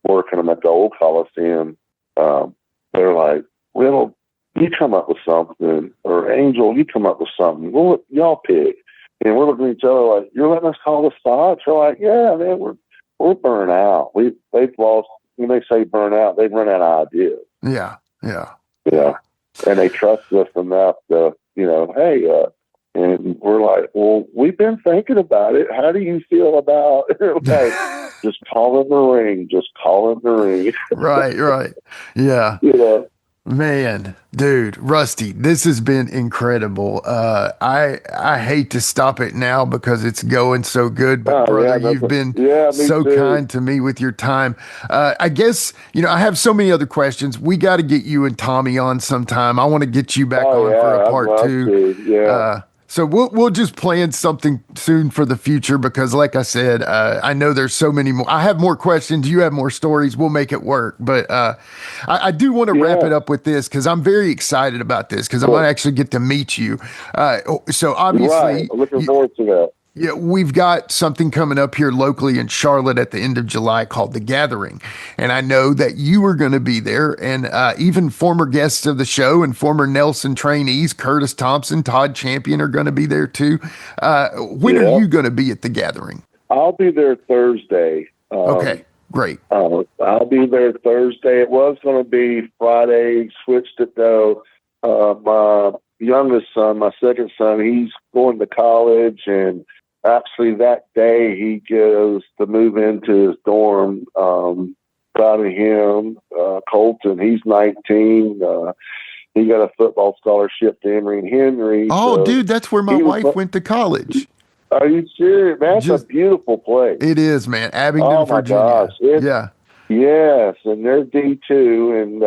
working them at the old Coliseum. They're like, Riddle, you come up with something, or Angel, you come up with something. Well, y'all pick, and we're looking at each other like, you're letting us call the spots. They're like, yeah, man, we're burnt out. They've lost. When they say burn out, they've run out of ideas. Yeah, yeah, yeah. And they trust us enough to, you know, hey, and we're like, well, we've been thinking about it. How do you feel about like, just call in the ring, just call in the ring. Right. Yeah. You know. Man, dude, Rusty, this has been incredible. I hate to stop it now because it's going so good, but brother, you've been so kind to me with your time. I guess, you know, I have so many other questions. We got to get you and Tommy on sometime. I want to get you back on for a part two. Yeah. So we'll just plan something soon for the future, because like I said, I know there's so many more. I have more questions. You have more stories. We'll make it work. But I do want to wrap it up with this, because I'm very excited about this, because I might actually get to meet you. So obviously, I'm looking forward to that. Yeah, we've got something coming up here locally in Charlotte at the end of July called The Gathering. And I know that you are going to be there. And even former guests of the show and former Nelson trainees, Curtis Thompson, Todd Champion, are going to be there too. When are you going to be at The Gathering? I'll be there Thursday. Okay, great. I'll be there Thursday. It was going to be Friday, switched it though. My youngest son, my second son, he's going to college, and actually that day he goes to move into his dorm. Proud of him. Colton, he's 19. He got a football scholarship to Emory-Henry. Oh, so dude, that's where my wife went to college. Are you serious? Man, that's a beautiful place. It is, man. Abingdon, Virginia. Gosh. Yes, and they're D2, and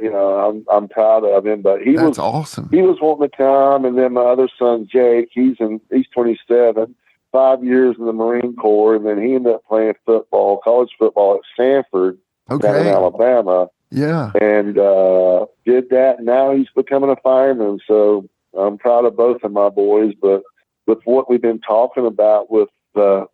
you know, I'm proud of him. But that's awesome. He was wanting to come, and then my other son Jake, he's 27, 5 years in the Marine Corps, and then he ended up playing football, college football at Stanford, down in Alabama. Yeah, and did that. And now he's becoming a fireman. So I'm proud of both of my boys. But with what we've been talking about with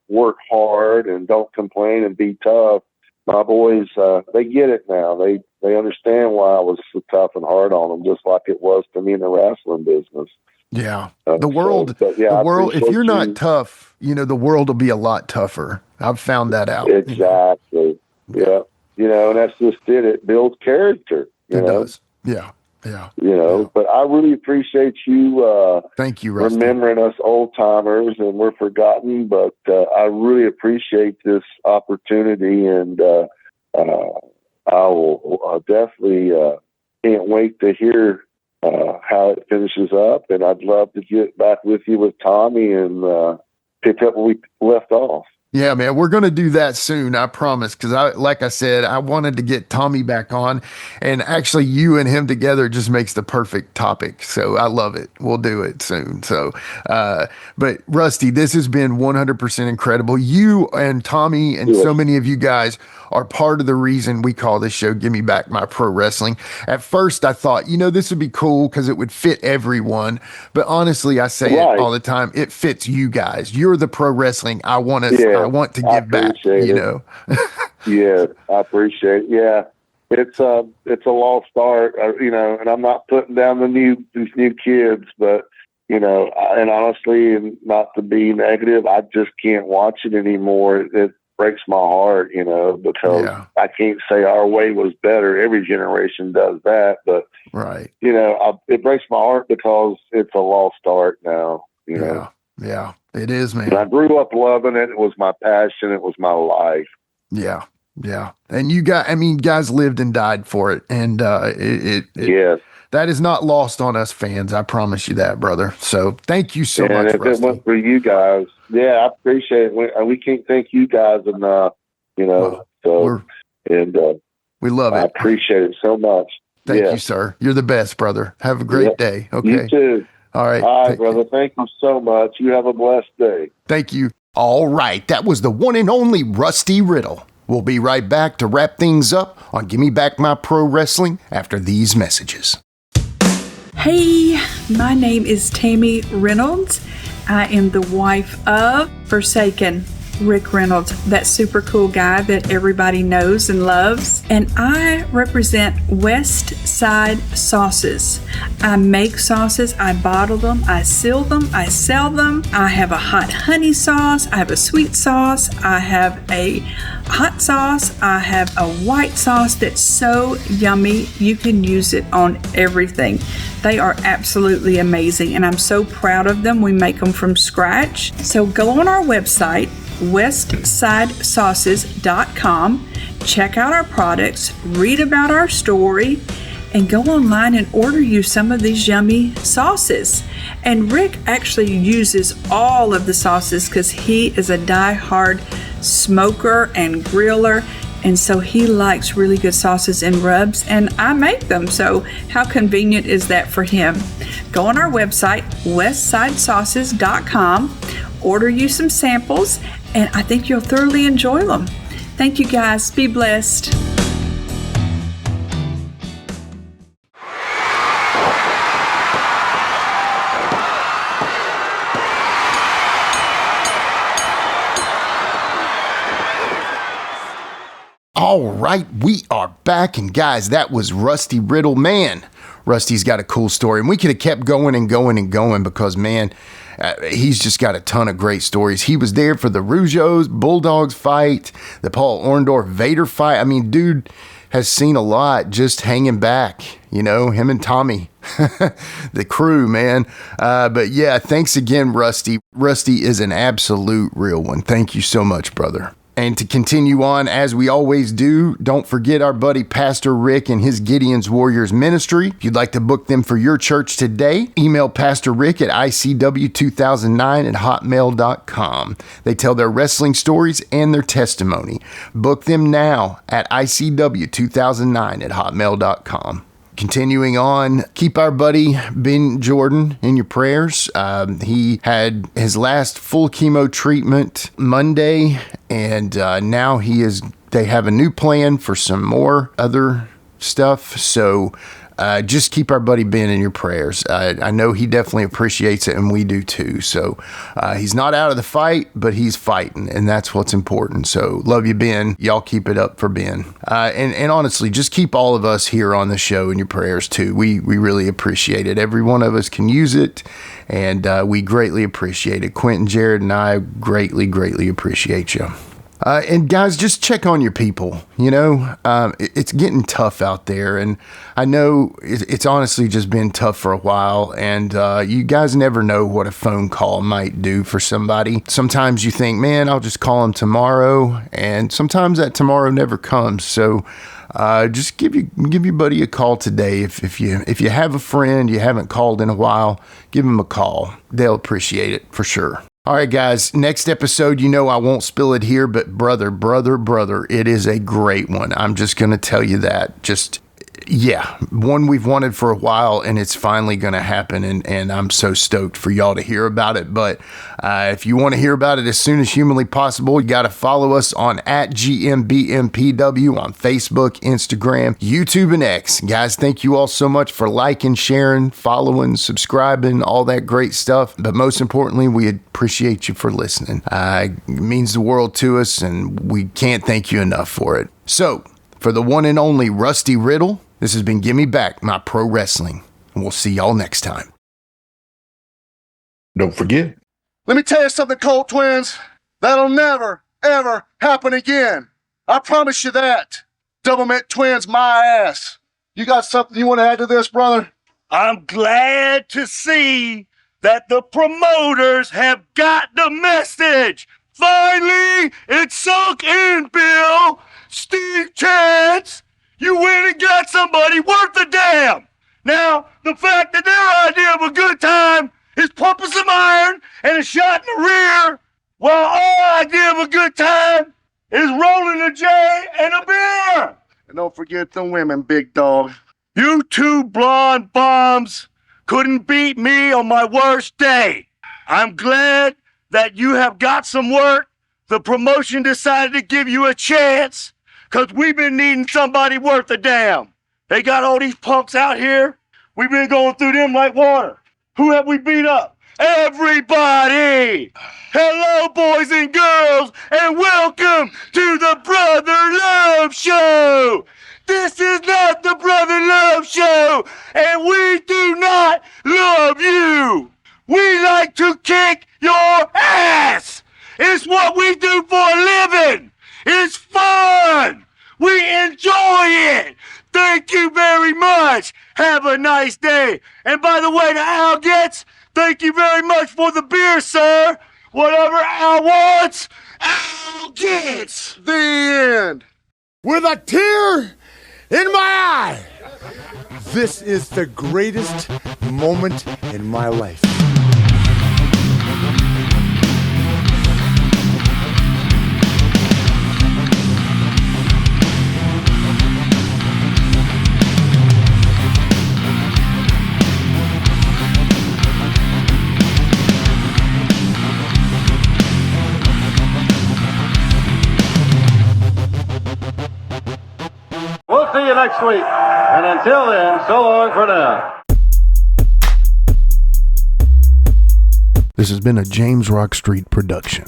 work hard and don't complain and be tough, my boys, they get it now. They understand why I was so tough and hard on them, just like it was to me in the wrestling business. Yeah. The world, if you're not tough, you know, the world will be a lot tougher. I've found that out. Exactly. Yeah. You know, and that's just it. It builds character. You know? Does. Yeah. Yeah. You know, but I really appreciate you. Thank you, Rusty. Remembering us old timers, and we're forgotten, but I really appreciate this opportunity, and I will definitely can't wait to hear how it finishes up, and I'd love to get back with you with Tommy and pick up where we left off. Yeah, man, we're going to do that soon, I promise. Because like I said, I wanted to get Tommy back on, and actually you and him together just makes the perfect topic. So I love it. We'll do it soon. So, but Rusty, this has been 100% incredible. You and Tommy and so many of you guys are part of the reason we call this show Give Me Back My Pro Wrestling. At first, I thought, this would be cool because it would fit everyone. But honestly, I say it all the time. It fits you guys. You're the pro wrestling I want to give back, Yeah, I appreciate it. Yeah. It's a lost art, and I'm not putting down these new kids, but and honestly, and not to be negative, I just can't watch it anymore. It breaks my heart, because I can't say our way was better. Every generation does that, but it breaks my heart because it's a lost art now. Yeah, it is, man. And I grew up loving it. It was my passion. It was my life. Yeah. And guys lived and died for it, and that is not lost on us fans. I promise you that, brother. So thank you so much, if Rusty. It went for you guys. Yeah, I appreciate it. We can't thank you guys enough, we love it. I appreciate it so much. Thank you, sir. You're the best, brother. Have a great day. Okay. You too. All right. All right, brother. Thank you so much. You have a blessed day. Thank you. All right. That was the one and only Rusty Riddle. We'll be right back to wrap things up on Give Me Back My Pro Wrestling after these messages. Hey, my name is Tammy Reynolds. I am the wife of Forsaken Rick Reynolds, that super cool guy that everybody knows and loves. And I represent Westside Sauces. I make sauces, I bottle them, I seal them, I sell them. I have a hot honey sauce, I have a sweet sauce, I have a hot sauce, I have a white sauce that's so yummy you can use it on everything. They are absolutely amazing and I'm so proud of them. We make them from scratch. So go on our website, westsidesauces.com, check out our products, read about our story, and go online and order you some of these yummy sauces. And Rick actually uses all of the sauces because he is a die-hard smoker and griller, and so he likes really good sauces and rubs, and I make them, so how convenient is that for him? Go on our website, westsidesauces.com, order you some samples, and I think you'll thoroughly enjoy them. Thank you guys. Be blessed. All right, we are back, and guys, that was Rusty Riddle. Man, Rusty's got a cool story, and we could have kept going and going and going because, man, he's just got a ton of great stories. He was there for the Rougeaus Bulldogs fight, the Paul Orndorff Vader fight. I mean, dude has seen a lot just hanging back, him and Tommy, the crew, man. But yeah, thanks again, Rusty. Rusty is an absolute real one. Thank you so much, brother. And to continue on, as we always do, don't forget our buddy Pastor Rick and his Gideon's Warriors Ministry. If you'd like to book them for your church today, email Pastor Rick at icw2009@hotmail.com. They tell their wrestling stories and their testimony. Book them now at icw2009@hotmail.com. Continuing on, keep our buddy Ben Jordan in your prayers. He had his last full chemo treatment Monday, and now they have a new plan for some more other stuff. So just keep our buddy Ben in your prayers. I know he definitely appreciates it, and we do too. So he's not out of the fight, but he's fighting, and that's what's important. So love you, Ben. Y'all keep it up for Ben. And honestly, just keep all of us here on the show in your prayers too. We really appreciate it. Every one of us can use it, and we greatly appreciate it. Quinton, Jared, and I greatly, greatly appreciate you. And guys, just check on your people. It's getting tough out there, and I know it's honestly just been tough for a while, and you guys never know what a phone call might do for somebody. Sometimes you think, man, I'll just call them tomorrow, and sometimes that tomorrow never comes. So just give your buddy a call today. If you have a friend you haven't called in a while, give them a call. They'll appreciate it for sure. All right, guys, next episode, you know I won't spill it here, but brother, it is a great one. I'm just going to tell you that. Just, yeah, one we've wanted for a while, and it's finally going to happen, and I'm so stoked for y'all to hear about it. But if you want to hear about it as soon as humanly possible, you got to follow us on @GMBMPW on Facebook, Instagram, YouTube, and X. Guys, thank you all so much for liking, sharing, following, subscribing, all that great stuff. But most importantly, we appreciate you for listening. It means the world to us, and we can't thank you enough for it. So, for the one and only Rusty Riddle, this has been Gimme Back My Pro Wrestling, and we'll see y'all next time. Don't forget. Let me tell you something, Colt Twins. That'll never, ever happen again. I promise you that. Double Mint Twins, my ass. You got something you want to add to this, brother? I'm glad to see that the promoters have got the message. Finally, it sunk in, Bill. Steve Chance, you went and got somebody worth a damn. Now, the fact that their idea of a good time is pumping some iron and a shot in the rear, while our idea of a good time is rolling a J and a beer. And don't forget the women, big dog. You two blonde bombs couldn't beat me on my worst day. I'm glad that you have got some work. The promotion decided to give you a chance, because we've been needing somebody worth a damn. They got all these punks out here. We've been going through them like water. Who have we beat up? Everybody! Hello, boys and girls, and welcome to the Brother Love Show! This is not the Brother Love Show, and we do not love you! We like to kick your ass! It's what we do for a living! It's fun! We enjoy it! Thank you very much! Have a nice day! And by the way, to Al Getz, thank you very much for the beer, sir! Whatever Al wants, Al gets! The end. With a tear in my eye, this is the greatest moment in my life. We'll see you next week. And until then, so long for now. This has been a James Rock Street production.